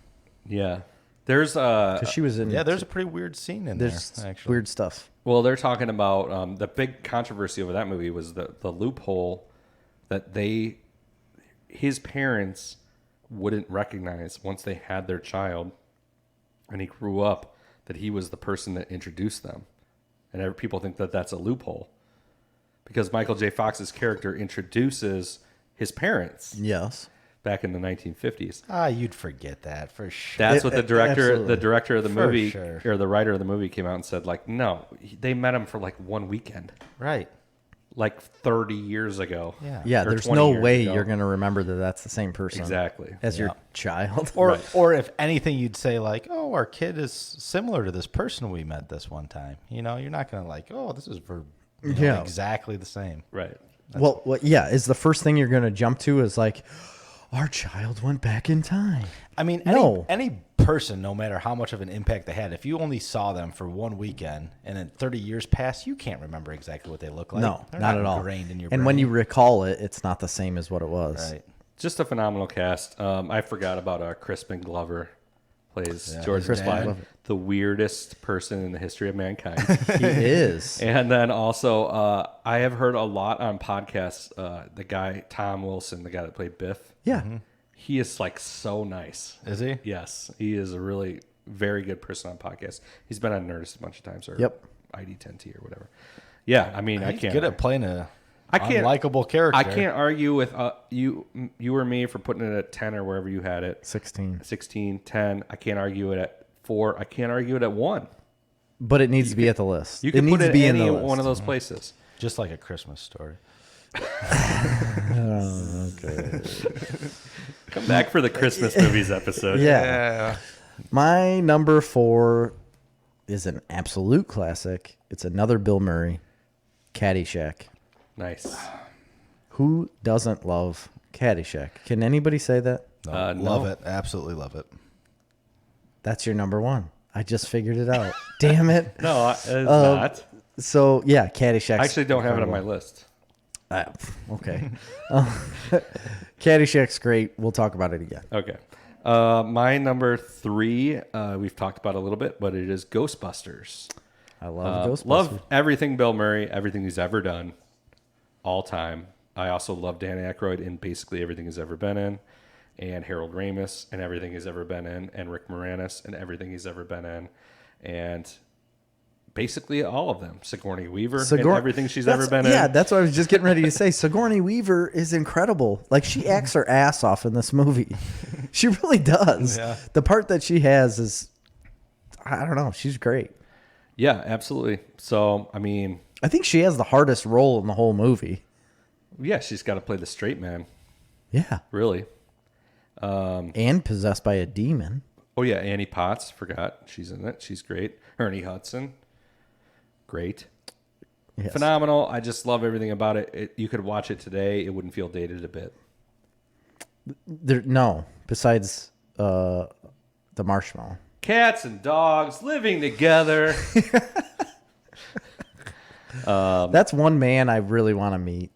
Yeah. There's 'Cause she was in. Yeah, there's a pretty weird scene in there's there. Actually, weird stuff. Well, they're talking about the big controversy over that movie was the loophole that his parents wouldn't recognize once they had their child and he grew up that he was the person that introduced them. And people think that that's a loophole because Michael J. Fox's character introduces his parents Yes. back in the 1950s. you'd forget that for sure. That's what the director of the For movie sure. or the writer of the movie came out and said, like, no, they met him for like one weekend, Right. like 30 years ago. Yeah. Yeah. Or There's 20 no years way ago. you're going to remember that that's the same person. Exactly. As your Yeah. child. Or if anything, you'd say like, "Oh, our kid is similar to this person we met this one time." You're not gonna like, "Oh, this is for Yeah. exactly the same." Right. Well, yeah. Is the first thing you're going to jump to is like, our child went back in time. I mean, No. any person, no matter how much of an impact they had, if you only saw them for one weekend and then 30 years pass, you can't remember exactly what they look like. No, They're not at all. ingrained in your And brain. when you recall it, it's not the same as what it was. right. Just a phenomenal cast. I forgot about Crispin Glover plays George his dad. Clooney, the weirdest person in the history of mankind. He is. And then also, I have heard a lot on podcasts. The guy Tom Wilson, the guy that played Biff, Yeah. he is like so nice. Is he? Yes, he is a really very good person on podcasts. He's been on Nerdist a bunch of times, or Yep. ID10T or whatever. Yeah, I mean, I He's can't. good at playing a I can't- unlikable character. I can't argue with you or me for putting it at 10 or wherever you had it. 16. 16, 10. I can't argue it at 4. I can't argue it at 1. But it needs to be at the list. You it can needs put to it be in in the any list. one of those places. Just like A Christmas Story. Come back for the Christmas movies episode. Yeah. My number 4 is an absolute classic. It's another Bill Murray, Caddyshack. Nice. Who doesn't love Caddyshack? Can anybody say that? No, No. love it. Absolutely love it. That's your number 1. I just figured it out. Damn it. No, it's not. So, yeah, Caddyshack. I actually don't have it on my list. Okay. Caddyshack's great. We'll talk about it again. Okay. My number 3, we've talked about a little bit, but it is Ghostbusters. I love Ghostbusters. Love everything Bill Murray, everything he's ever done, all time. I also love Dan Aykroyd in basically everything he's ever been in, and Harold Ramis and everything he's ever been in, and Rick Moranis and everything he's ever been in, and basically all of them. Sigourney Weaver and everything she's ever been in. Yeah, that's what I was just getting ready to say. Sigourney Weaver is incredible. Like, she acts her ass off in this movie. She really does. Yeah. The part that she has is, I don't know, she's great. Yeah, absolutely. So, I mean, I think she has the hardest role in the whole movie. yeah, she's got to play the straight man, Yeah. really. And possessed by a demon. Oh, yeah, Annie Potts, forgot. She's in it. She's great. Ernie Hudson, great. Yes. Phenomenal. I just love everything about it. You could watch it today. It wouldn't feel dated a bit. No, besides the marshmallow. Cats and dogs living together. That's one man I really want to meet.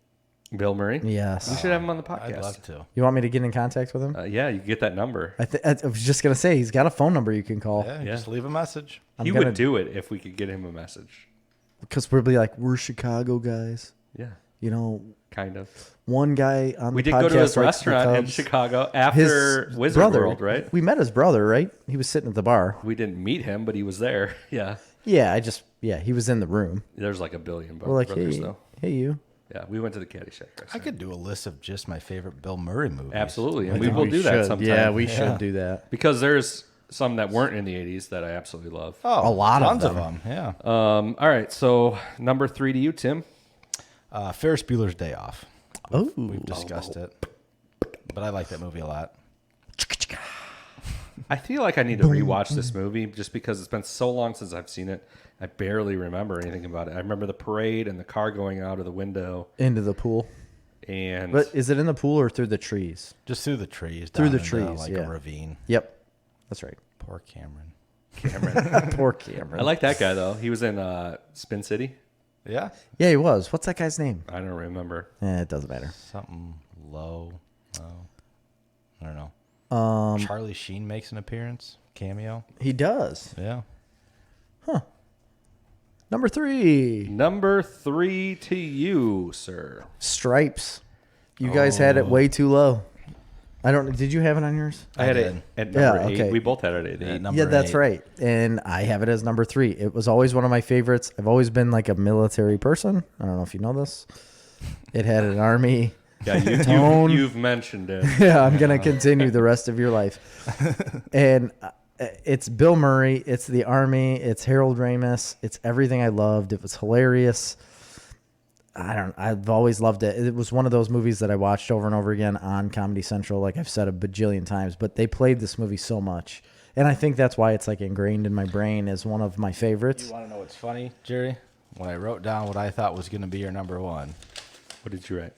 Bill Murray? Yes. We should have him on the podcast. I'd love to. You want me to get in contact with him? Yeah, you get that number. I was just going to say, he's got a phone number you can call. Yeah, Yeah. just leave a message. He would do it if we could get him a message. Because we'll be like, we're Chicago guys. Yeah, You know, kind of. one guy on We the did podcast go to his likes the restaurant in Cubs. Chicago after His Wizard brother, World, right? We met his brother, right? He was sitting at the bar. We didn't meet him, but he was there. Yeah. Yeah, he was in the room. There's like a billion We're like, brothers, hey, though. hey, you. Yeah, we went to the Caddyshack I restaurant. could do a list of just my favorite Bill Murray movies. Absolutely, and Like, we will do that should. sometime. Yeah, we should do that. Because there's some that weren't in the 80s that I absolutely love. Oh, A lot of tons of them. them. Yeah. All right, so number 3 to you, Tim. Ferris Bueller's Day Off. Oh, We've discussed it, but I like that movie a lot. I feel like I need to rewatch this movie just because it's been so long since I've seen it. I barely remember anything about it. I remember the parade and the car going out of the window. into the pool. And But is it in the pool or through the trees? Just through the trees. Through down the into, trees, like yeah. a ravine. Yep, that's right. Poor Cameron. Poor Cameron. I like that guy, though. He was in Spin City. Yeah. Yeah, he was. What's that guy's name? I don't remember. It doesn't matter. Something low. I don't know. Um, Charlie Sheen makes an appearance. Cameo. He does. Yeah. Number 3, Number 3 to you, sir. Stripes. You guys had it way too low. I don't. Did you have it on yours? I had did. it at number Yeah, 8. okay. We both had it at 8. Number Yeah, that's 8. right. And I have it as number 3. It was always one of my favorites. I've always been like a military person. I don't know if you know this. It had an army. Yeah, Tone. you've mentioned it. Yeah, I'm going to continue the rest of your life. And it's Bill Murray. It's the army. It's Harold Ramis. It's everything I loved. It was hilarious. I've always loved it. It was one of those movies that I watched over and over again on Comedy Central, like I've said a bajillion times, but they played this movie so much. And I think that's why it's like ingrained in my brain as one of my favorites. You want to know what's funny, Jerry? When I wrote down what I thought was going to be your number 1. What did you write?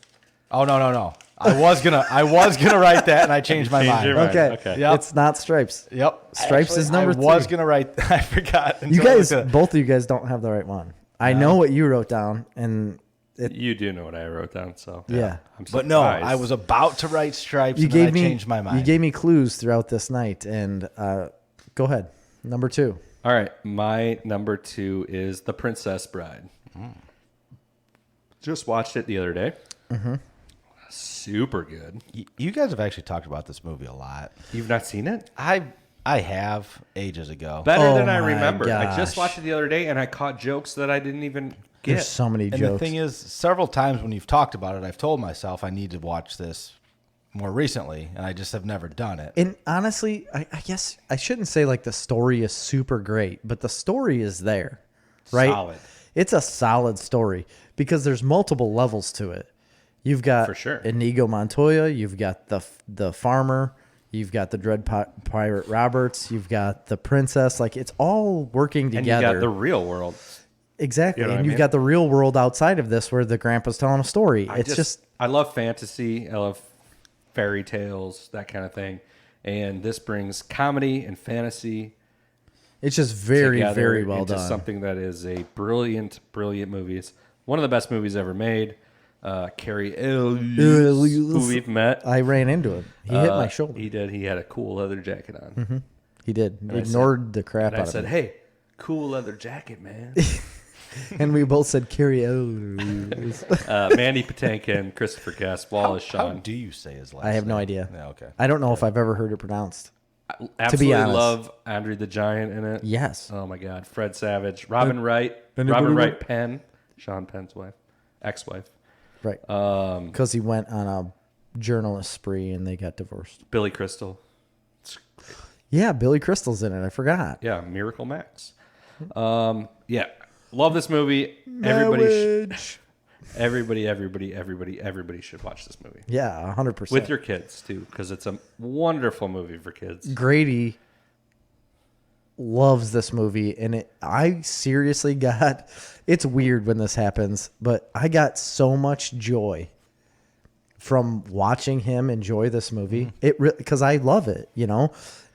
Oh no! I was gonna write that, and I changed my Changed mind. your mind. Okay. Okay. Yep. It's not Stripes. Yep. Stripes is number I was 3. gonna write. I forgot. You until I guys, looked at it. both of you guys don't have the right one. I know what you wrote down, and You do know what I wrote down, so yeah. I'm But no, surprised. I was about to write Stripes, You and then gave I me changed my mind. You gave me clues throughout this night, and go ahead. Number 2. All right, my number 2 is The Princess Bride. Just watched it the other day. Mm-hmm. Super good. You guys have actually talked about this movie a lot. You've not seen it? I have ages ago. Better Oh than I my remembered. I just gosh. watched it the other day, and I caught jokes that I didn't even get. There's so many And jokes. the thing is, several times when you've talked about it, I've told myself I need to watch this more recently, and I just have never done it. And honestly, I guess I shouldn't say like the story is super great, but the story is there, right? Solid. It's a solid story because there's multiple levels to it. You've got For sure. Inigo Montoya, you've got the farmer, you've got the Dread Pirate Roberts, you've got the princess. Like it's all working And together. you got the real world. Exactly, You know what and I you've mean? got the real world outside of this where the grandpa's telling a story. It's just I love fantasy. I love fairy tales, that kind of thing. And this brings comedy and fantasy It's just very, together very well into done. something that is a brilliant, brilliant movie. It's one of the best movies ever made. Carrie Ellis, who we've met. I ran into him. He hit my shoulder. He did. He had a cool leather jacket on. He did. I Ignored the crap And I out said, of me. hey, cool leather jacket, man. And we both said Carrie. Mandy Patinkin, Christopher Guest, Wallace How Shawn. do you say his last I have name? no idea. Yeah, okay. I don't know if I've ever heard it pronounced. Absolutely honest. love Andre the Giant in it. Yes. Oh my God, Fred Savage, Robin Wright, anybody Robin know- Wright Penn, Sean Penn's wife, ex-wife. Right. Because he went on a journalist spree and they got divorced. Billy Crystal. Yeah, Billy Crystal's in it. I forgot. Yeah, Miracle Max. Yeah, love this movie. Everybody should watch this movie Yeah, 100%. with your kids too, because it's a wonderful movie for kids. Grady loves this movie, and I seriously got. It's weird when this happens, but I got so much joy from watching him enjoy this movie. It because I love it,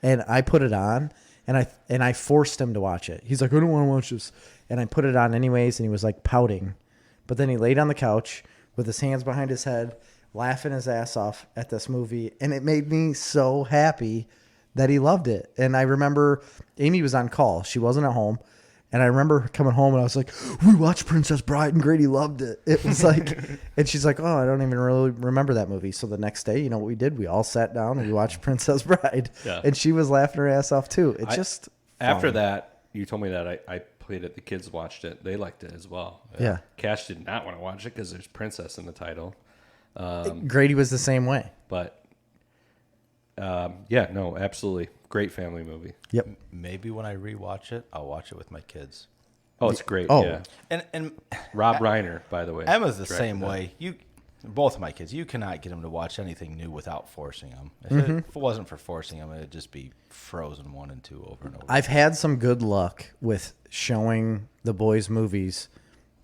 and I put it on, and I forced him to watch it. He's like, I don't want to watch this, and I put it on anyways, and he was like pouting, but then he laid on the couch with his hands behind his head, laughing his ass off at this movie, and it made me so happy that he loved it. And I remember Amy was on call. She wasn't at home. And I remember coming home and I was like, we watched Princess Bride and Grady loved it. It was like, and she's like, oh, I don't even really remember that movie. So the next day, you know what we did? We all sat down and we watched Princess Bride. Yeah. And she was laughing her ass off too. It just. After fun. that, you told me that I played it. The kids watched it. They liked it as well. Yeah. Cash did not want to watch it because there's princess in the title. Grady was the same way. But yeah, no, absolutely. Great family movie. Yep. Maybe when I rewatch it, I'll watch it with my kids. Oh, it's great. Oh. Yeah. And Rob Reiner, by the way. Emma's the directed same that. way. Both of my kids, you cannot get them to watch anything new without forcing them. If it wasn't for forcing them, it'd just be Frozen 1 and 2 over and over. I've had some good luck with showing the boys movies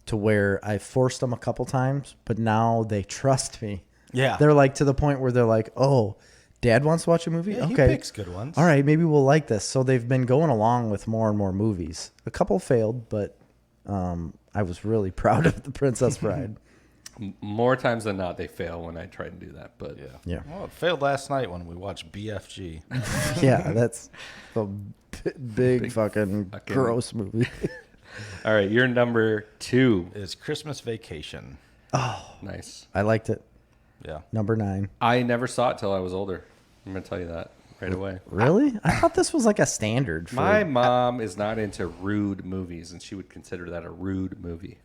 to where I forced them a couple times, but now they trust me. Yeah. They're like to the point where they're like, oh, Dad wants to watch a movie? Yeah, he okay. picks good ones. All right, maybe we'll like this. So they've been going along with more and more movies. A couple failed, but I was really proud of The Princess Bride. More times than not, they fail when I try to do that. But Yeah. Well, it failed last night when we watched BFG. Yeah, that's a big fucking gross movie. All right, your number 2. It's Christmas Vacation. Nice. I liked it. Yeah. Number 9. I never saw it till I was older. I'm going to tell you that right away. Really? I thought this was like a standard. For, My mom is not into rude movies, and she would consider that a rude movie,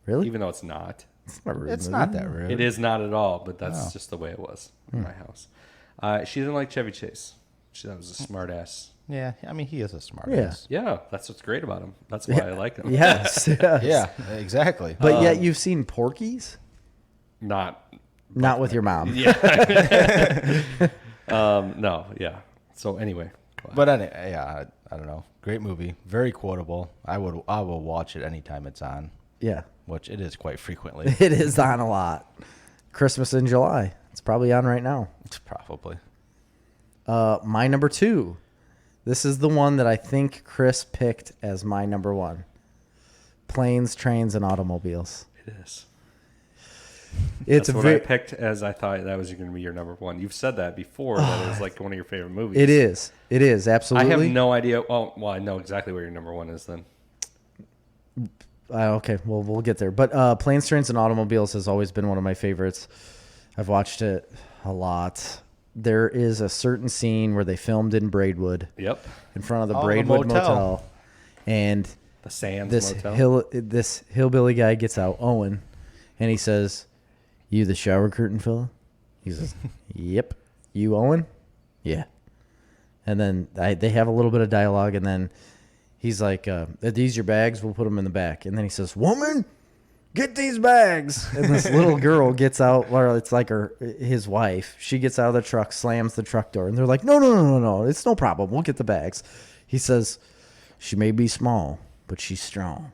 Really? even though it's not. It's not, a rude It's movie. not that rude. It is not at all, but that's just the way it was in my house. She didn't like Chevy Chase. That was a smart ass. Yeah, I mean, he is a smart Yeah. ass. Yeah, that's what's great about him. That's why I like him. Yes. yes. Yeah, exactly. But yet you've seen Porky's? Not. Not with your mom. No. Yeah. So anyway. But anyway, yeah, I don't know. Great movie, very quotable. I will watch it anytime it's on, Yeah. which it is quite frequently. It is on a lot. Christmas in July. It's probably on right now. It's probably. My number 2. This is the one that I think Chris picked as my number 1. Planes, Trains, and Automobiles. It is. It's That's what I picked as I thought that was going to be your number 1. You've said that before. That it was like one of your favorite movies. It is. It is, I absolutely. have no idea. Well, I know exactly where your number 1 is then. Okay, well, we'll get there. But Planes, Trains, and Automobiles has always been one of my favorites. I've watched it a lot. There is a certain scene where they filmed in Braidwood, Yep. in front of the Oh, the Braidwood motel. Motel. And The Sands this Motel. this hillbilly guy gets out, Owen, and he says, "You the shower curtain fella?" He says, "Yep." "You Owen?" "Yeah." And then they have a little bit of dialogue, and then he's like, "Are these your bags? We'll put them in the back." And then he says, "Woman, get these bags." And this little girl gets out, or it's like his wife. She gets out of the truck, slams the truck door, and they're like, No, it's no problem. We'll get the bags. He says, "She may be small, but she's strong.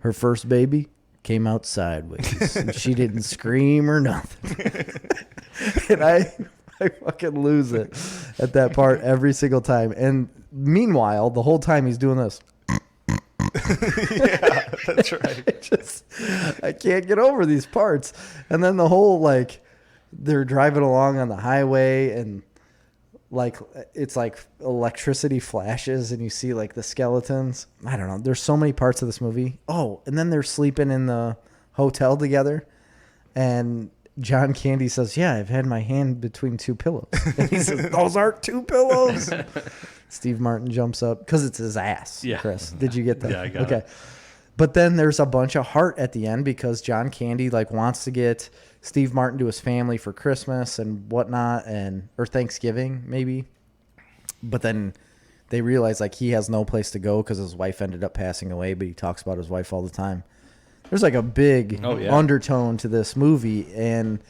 Her first baby came out sideways, and she didn't scream or nothing." And I fucking lose it at that part every single time. And meanwhile, the whole time he's doing this. Yeah, that's right. I can't get over these parts. And then the whole, like, they're driving along on the highway and, like, it's like electricity flashes and you see, like, the skeletons. I don't know. There's so many parts of this movie. Oh, and then they're sleeping in the hotel together. And John Candy says, yeah, I've had my hand between two pillows. And he says, those aren't two pillows. Steve Martin jumps up because it's his ass. Yeah. Chris, did you get that? Yeah, I got it. But then there's a bunch of heart at the end because John Candy like wants to get Steve Martin to his family for Christmas and whatnot, or Thanksgiving maybe. But then they realize like he has no place to go because his wife ended up passing away. But he talks about his wife all the time. There's like a big undertone to this movie, and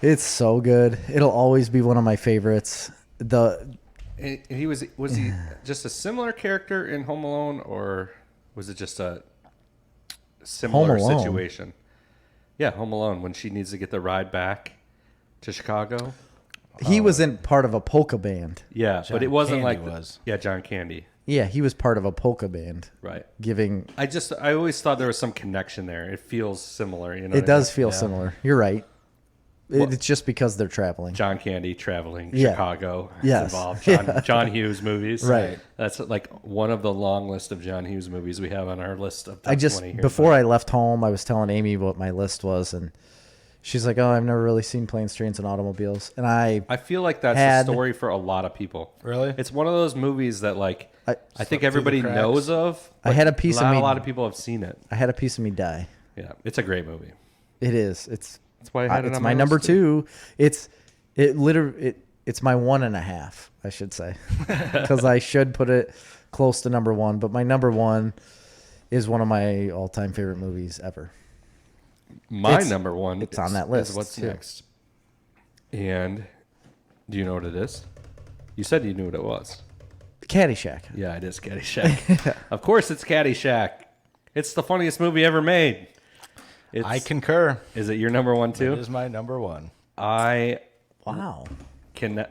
it's so good. It'll always be one of my favorites. And he was he just a similar character in Home Alone, or was it just a similar situation? Yeah, Home Alone, when she needs to get the ride back to Chicago. He was in part of a polka band. Yeah, John but it wasn't Candy like was. John Candy. Yeah, he was part of a polka band. Right. Giving. I always thought there was some connection there. It feels similar, you know. It does feel similar. You're right. It's just because they're traveling. John Candy traveling Yeah. Chicago Yes. involved. John Hughes movies. Right. That's like one of the long list of John Hughes movies we have on our list of top 20 here. Before I left home, I was telling Amy what my list was, and she's like, "Oh, I've never really seen Planes, Trains, and Automobiles." And I feel like that's the story for a lot of people. Really? It's one of those movies that like I think everybody cracks. knows of. I had a piece of not me. a lot of people have seen it. I had a piece of me die. Yeah, it's a great movie. It is. That's why I had it it's on my my number list, too. 2. It's my 1.5, I should say, because I should put it close to number 1. But my number 1 is one of my all-time favorite movies ever. My number 1. It's on that list, Is what's too. next? And do you know what it is? You said you knew what it was. Caddyshack. Yeah, it is Caddyshack. Of course, it's Caddyshack. It's the funniest movie ever made. I concur. Is it your number 1 too? It is my number 1. I Wow.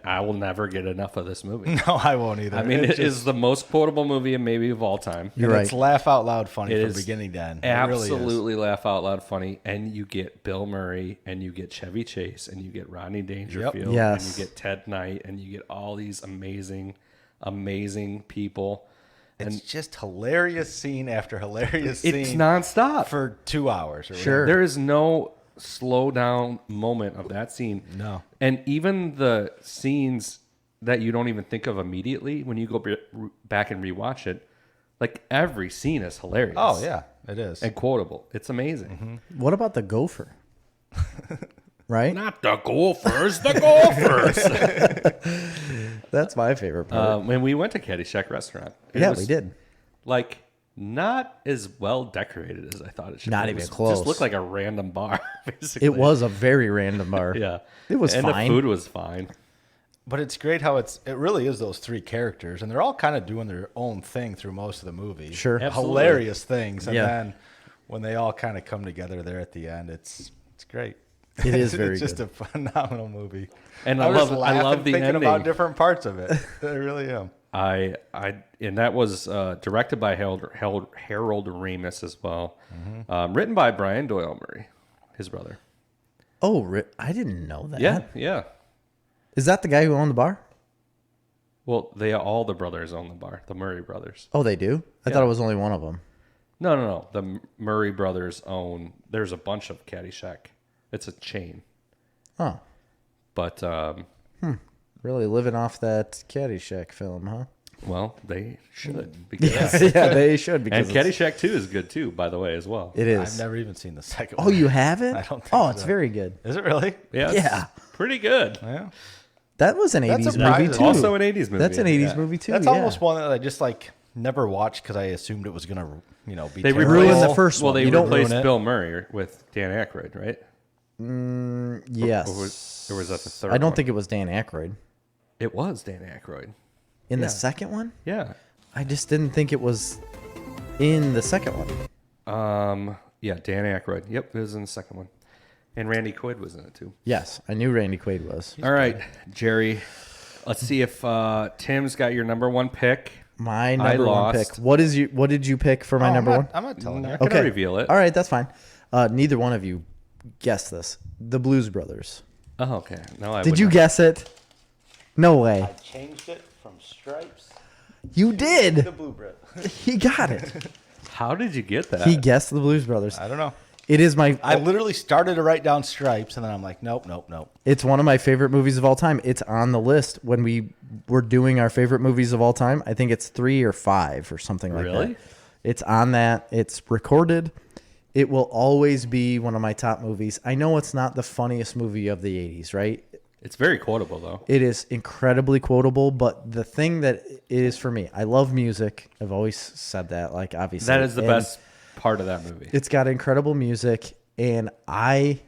will never get enough of this movie. No, I won't either. I mean, it is the most quotable movie maybe of all time. You're right. It's laugh out loud funny It from is beginning to end. It really is. Absolutely laugh out loud funny, and you get Bill Murray, and you get Chevy Chase, and you get Rodney Dangerfield, Yes. and you get Ted Knight, and you get all these amazing, amazing people. It's just hilarious scene after hilarious scene. It's nonstop for 2 hours. Or Sure. There is no slow down moment of that scene. No. And even the scenes that you don't even think of immediately when you go back and rewatch it, like every scene is hilarious. Oh yeah, it is. And quotable. It's amazing. What about the gopher? Right? Not the Gophers, the Gophers. That's my favorite part. When we went to Caddyshack restaurant. Yeah, we did. Like, not as well decorated as I thought it should Not be. even It close. just looked like a random bar, basically. It was a very random bar. Yeah. It was and fine. the food was fine. But it's great how it really is those 3 characters, and they're all kind of doing their own thing through most of the movie. Sure. Absolutely. Hilarious things, and Yeah. then when they all kind of come together there at the end, it's great. It is very It's just good. a phenomenal movie. And I I was love laughing the thinking ending. about different parts of it. I really am. And that was directed by Harold Ramis as well. Mm-hmm. Written by Brian Doyle Murray, his brother. Oh, I didn't know that. Yeah. Is that the guy who owned the bar? Well, all the brothers own the bar, the Murray brothers. Oh, they do? I thought it was only one of them. No. The Murray brothers own. There's a bunch of Caddyshack. It's a chain, Oh, but really living off that Caddyshack film, huh? well, they should because Yeah, they should. and Because Caddyshack 2 is good too, by the way, as well. it is. I've never even seen the second Oh, one. you haven't? I don't think Oh, it's so. very good. Is it really? Yeah, Yeah. pretty good. Yeah. That was an That's 80s surprising. movie, too. Also an 80s movie. That's an 80s Yeah. movie, too. That's yeah. almost one that I just never watched because I assumed it was gonna, be They terrible. ruined the first Well, one. they You don't replaced ruin it. Bill Murray with Dan Aykroyd, right? Yes. Or was that the third? I don't one? think it was Dan Aykroyd. it was Dan Aykroyd. In Yeah. the second one? Yeah. I just didn't think it was in the second one. Yeah, Dan Aykroyd. Yep, it was in the second one, and Randy Quaid was in it too. Yes, I knew Randy Quaid was. All right, Jerry. Let's see if Tim's got your number one pick. My number one pick. What did you pick for my number one? I'm not telling you. I'm not going to reveal it. All right, that's fine. Neither one of you guessed this. The Blues Brothers. Oh, okay. No, Did you guess it? No way. I changed it from Stripes. You did. The Blue Brothers. He got it. How did you get that? He guessed the Blues Brothers. I don't know. It is my. I literally started to write down Stripes, and then I'm like, nope. It's one of my favorite movies of all time. It's on the list when we were doing our favorite movies of all time. I think it's 3 or 5 or something like that. Really? It's on that. It's recorded. It will always be one of my top movies. I know it's not the funniest movie of the 80s, right? It's very quotable, though. It is incredibly quotable, but the thing that it is for me, I love music. I've always said that, like, obviously. That is the best part of that movie. It's got incredible music, and I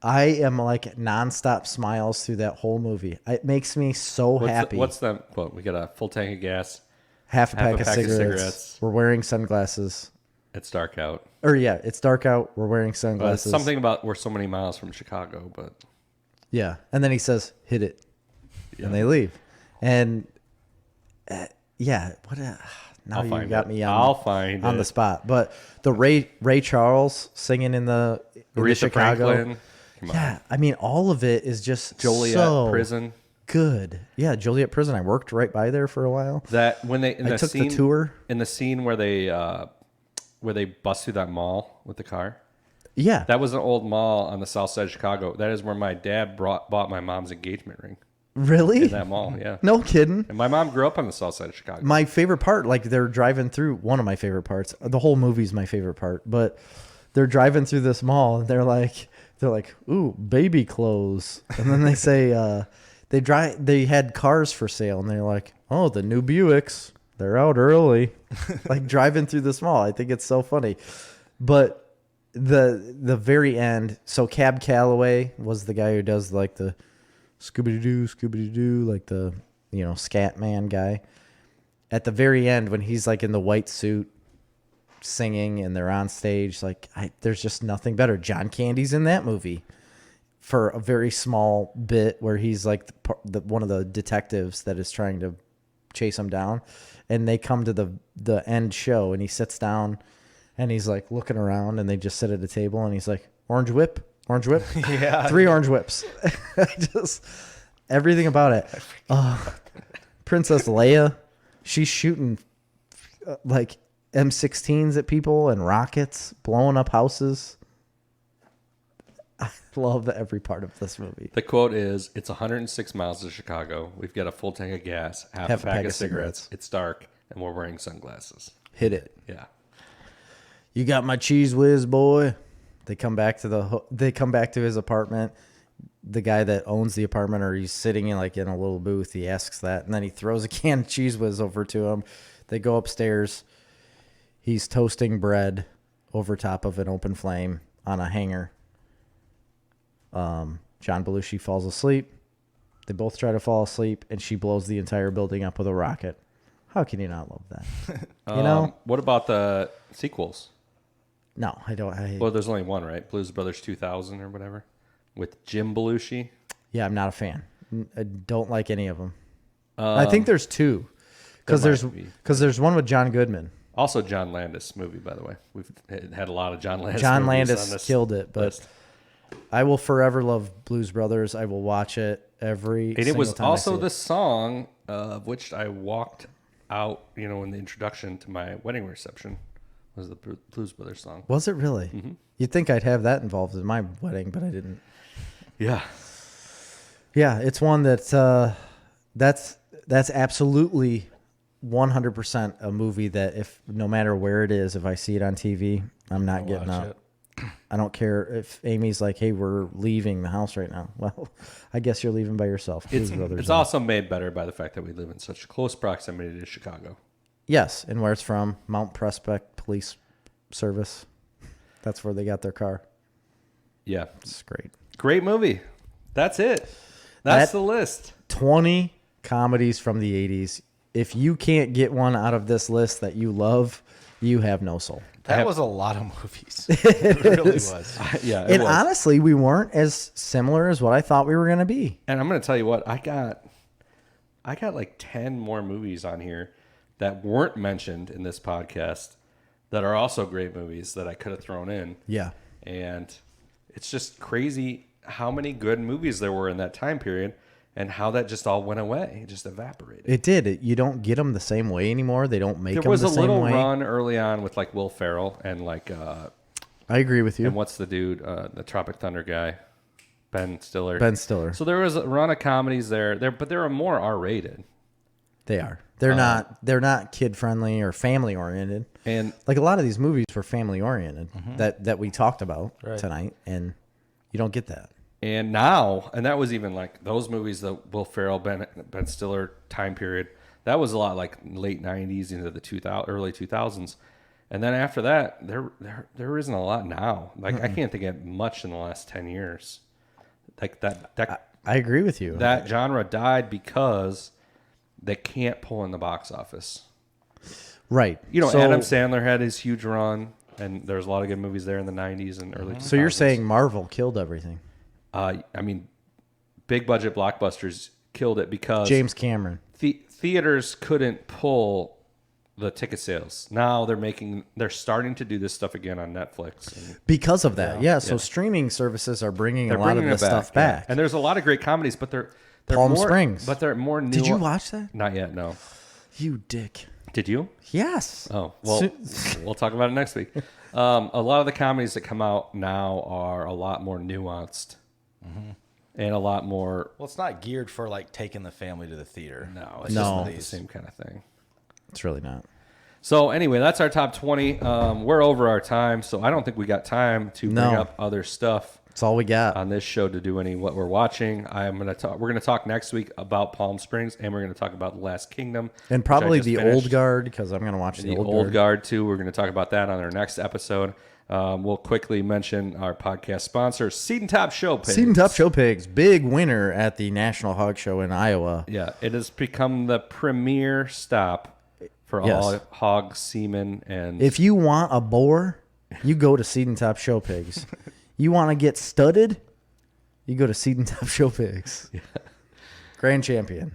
am like nonstop smiles through that whole movie. It makes me so happy. What's the quote? We got a full tank of gas. Half a pack of cigarettes. We're wearing sunglasses. It's dark out. Or yeah, it's dark out. We're wearing sunglasses. Something about we're so many miles from Chicago, but yeah. And then he says, "Hit it," yeah. and they leave. And yeah, what? Now you got me on the spot. But the Ray Charles singing in the Chicago. Franklin. Yeah, I mean, all of it is just Joliet prison. Good. Yeah, Joliet prison. I worked right by there for a while. That when they I took the tour in the scene where they bust through that mall with the car. Yeah, that was an old mall on the south side of Chicago. That is where my dad bought my mom's engagement ring. Really? In that mall, yeah. No kidding. And my mom grew up on the south side of Chicago. My favorite part, like they're driving through, one of my favorite parts. The whole movie's my favorite part, but they're driving through this mall and they're like, ooh, baby clothes. And then they say they had cars for sale and they're like, oh, the new Buicks, they're out early. Like driving through this mall. I think it's so funny. But the very end, so Cab Calloway was the guy who does like the Scooby-Doo, like the, scat man guy. At the very end, when he's like in the white suit singing and they're on stage, like there's just nothing better. John Candy's in that movie for a very small bit where he's like one of the detectives that is trying to chase him down. And they come to the end show and he sits down and he's like looking around and they just sit at a table and he's like, Orange whip. Yeah. 3 orange whips. Just everything about it. Princess Leia, she's shooting like M16s at people and rockets, blowing up houses. I love every part of this movie. The quote is, it's 106 miles to Chicago. We've got a full tank of gas, half a pack of cigarettes. It's dark, and we're wearing sunglasses. Hit it. Yeah. You got my cheese whiz, boy. They come back to his apartment. The guy that owns the apartment, or he's sitting in a little booth, he asks that, and then he throws a can of cheese whiz over to him. They go upstairs. He's toasting bread over top of an open flame on a hanger. John Belushi falls asleep. They both try to fall asleep, and she blows the entire building up with a rocket. How can you not love that? What about the sequels? No, I don't. Well, there's only one, right? Blues Brothers 2000 or whatever, with Jim Belushi. Yeah, I'm not a fan. I don't like any of them. I think there's 2, because there's one with John Goodman. Also, John Landis movie, by the way. We've had a lot of John Landis. John movies Landis on this killed it, but list. I will forever love Blues Brothers. I will watch it every. And it was time also I see the it. song of which I walked out, in the introduction to my wedding reception. Was the Blues Brothers song. Was it really? Mm-hmm. You'd think I'd have that involved in my wedding, but I didn't. Yeah. Yeah, it's one that's absolutely 100% a movie that if no matter where it is, if I see it on TV, I'm not getting up. I don't care if Amy's like, hey, we're leaving the house right now. Well, I guess you're leaving by yourself. It's also made better by the fact that we live in such close proximity to Chicago. Yes, and where it's from, Mount Prospect Police Service. That's where they got their car. Yeah. It's great. Great movie. That's it. That's the list. 20 comedies from the 80s. If you can't get one out of this list that you love, you have no soul. That was a lot of movies. It really was. Yeah. And honestly, we weren't as similar as what I thought we were going to be. And I'm going to tell you what, I got I got like 10 more movies on here that weren't mentioned in this podcast that are also great movies that I could have thrown in. Yeah. And it's just crazy how many good movies there were in that time period and how that just all went away. It just evaporated. It did. You don't get them the same way anymore. They don't make them There was the a same little way. run early on with like Will Ferrell and like I agree with you. and what's the dude, the Tropic Thunder guy, Ben Stiller. Ben Stiller. So there was a run of comedies there, but they were more R-rated. They are. They're not kid friendly or family oriented. And Like a lot of these movies were family oriented that we talked about Right. tonight, and you don't get that. And now, and that was even like those movies, the Will Ferrell, Ben Stiller time period, that was a lot like late 90s into the early 2000s. And then after that, there isn't a lot now. Like I can't think of much in the last 10 years. Like that I agree with you. that genre died because they can't pull in the box office. Right. You know, So- Adam Sandler had his huge run, and there's a lot of good movies there in the 90s and early 2000s. So you're saying Marvel killed everything? I mean, big budget blockbusters killed it because James Cameron. theaters couldn't pull the ticket sales. Now they're starting to do this stuff again on Netflix. And Because of that, so streaming services are bringing they're a lot of bringing this it stuff yeah. back. And there's a lot of great comedies, but they're Palm more, Springs. But they're more new. Did you watch that? Not yet, no. You dick. Did you? Yes. Oh, well, we'll talk about it next week. A lot of the comedies that come out now are a lot more nuanced and a lot more. Well, it's not geared for like taking the family to the theater. No, it's No. just not the same kind of thing. It's really not. So anyway, that's our top 20. We're over our time, so I don't think we got time to bring No. up other stuff That's all we got. on this show to do what we're watching. We're gonna talk next week about Palm Springs, and we're gonna talk about The Last Kingdom, And which I probably just the finished. old guard, because I'm going to watch The the old guard too. We're gonna talk about that on our next episode. We'll quickly mention our podcast sponsor, Seed and Top Show Pigs. Seed and Top Show Pigs, big winner at the National Hog Show in Iowa. Yeah, it has become the premier stop for Yes. all hog semen and If you want a boar, you go to Seed and Top Show Pigs. You want to get studded, you go to Seed and Top Show Pigs. Grand champion,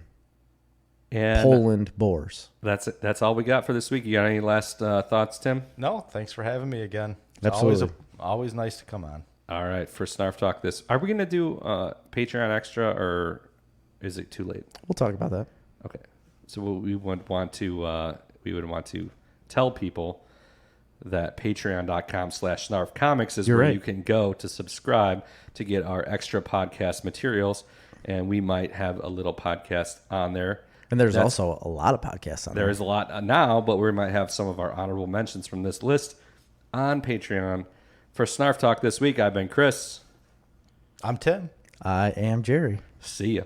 Poland boars. That's it. That's all we got for this week. You got any last thoughts, Tim? No, thanks for having me again. It's Absolutely. always nice to come on. All right, for Snarf Talk are we going to do Patreon extra or is it too late? We'll talk about that. Okay. So we would want to tell people that patreon.com/snarfcomics is You're where right. you can go to subscribe to get our extra podcast materials, and we might have a little podcast on there. And there's also a lot of podcasts on There there. is a lot now, but we might have some of our honorable mentions from this list on Patreon. For Snarf Talk this week, I've been Chris. I'm Tim. I am Jerry. See ya.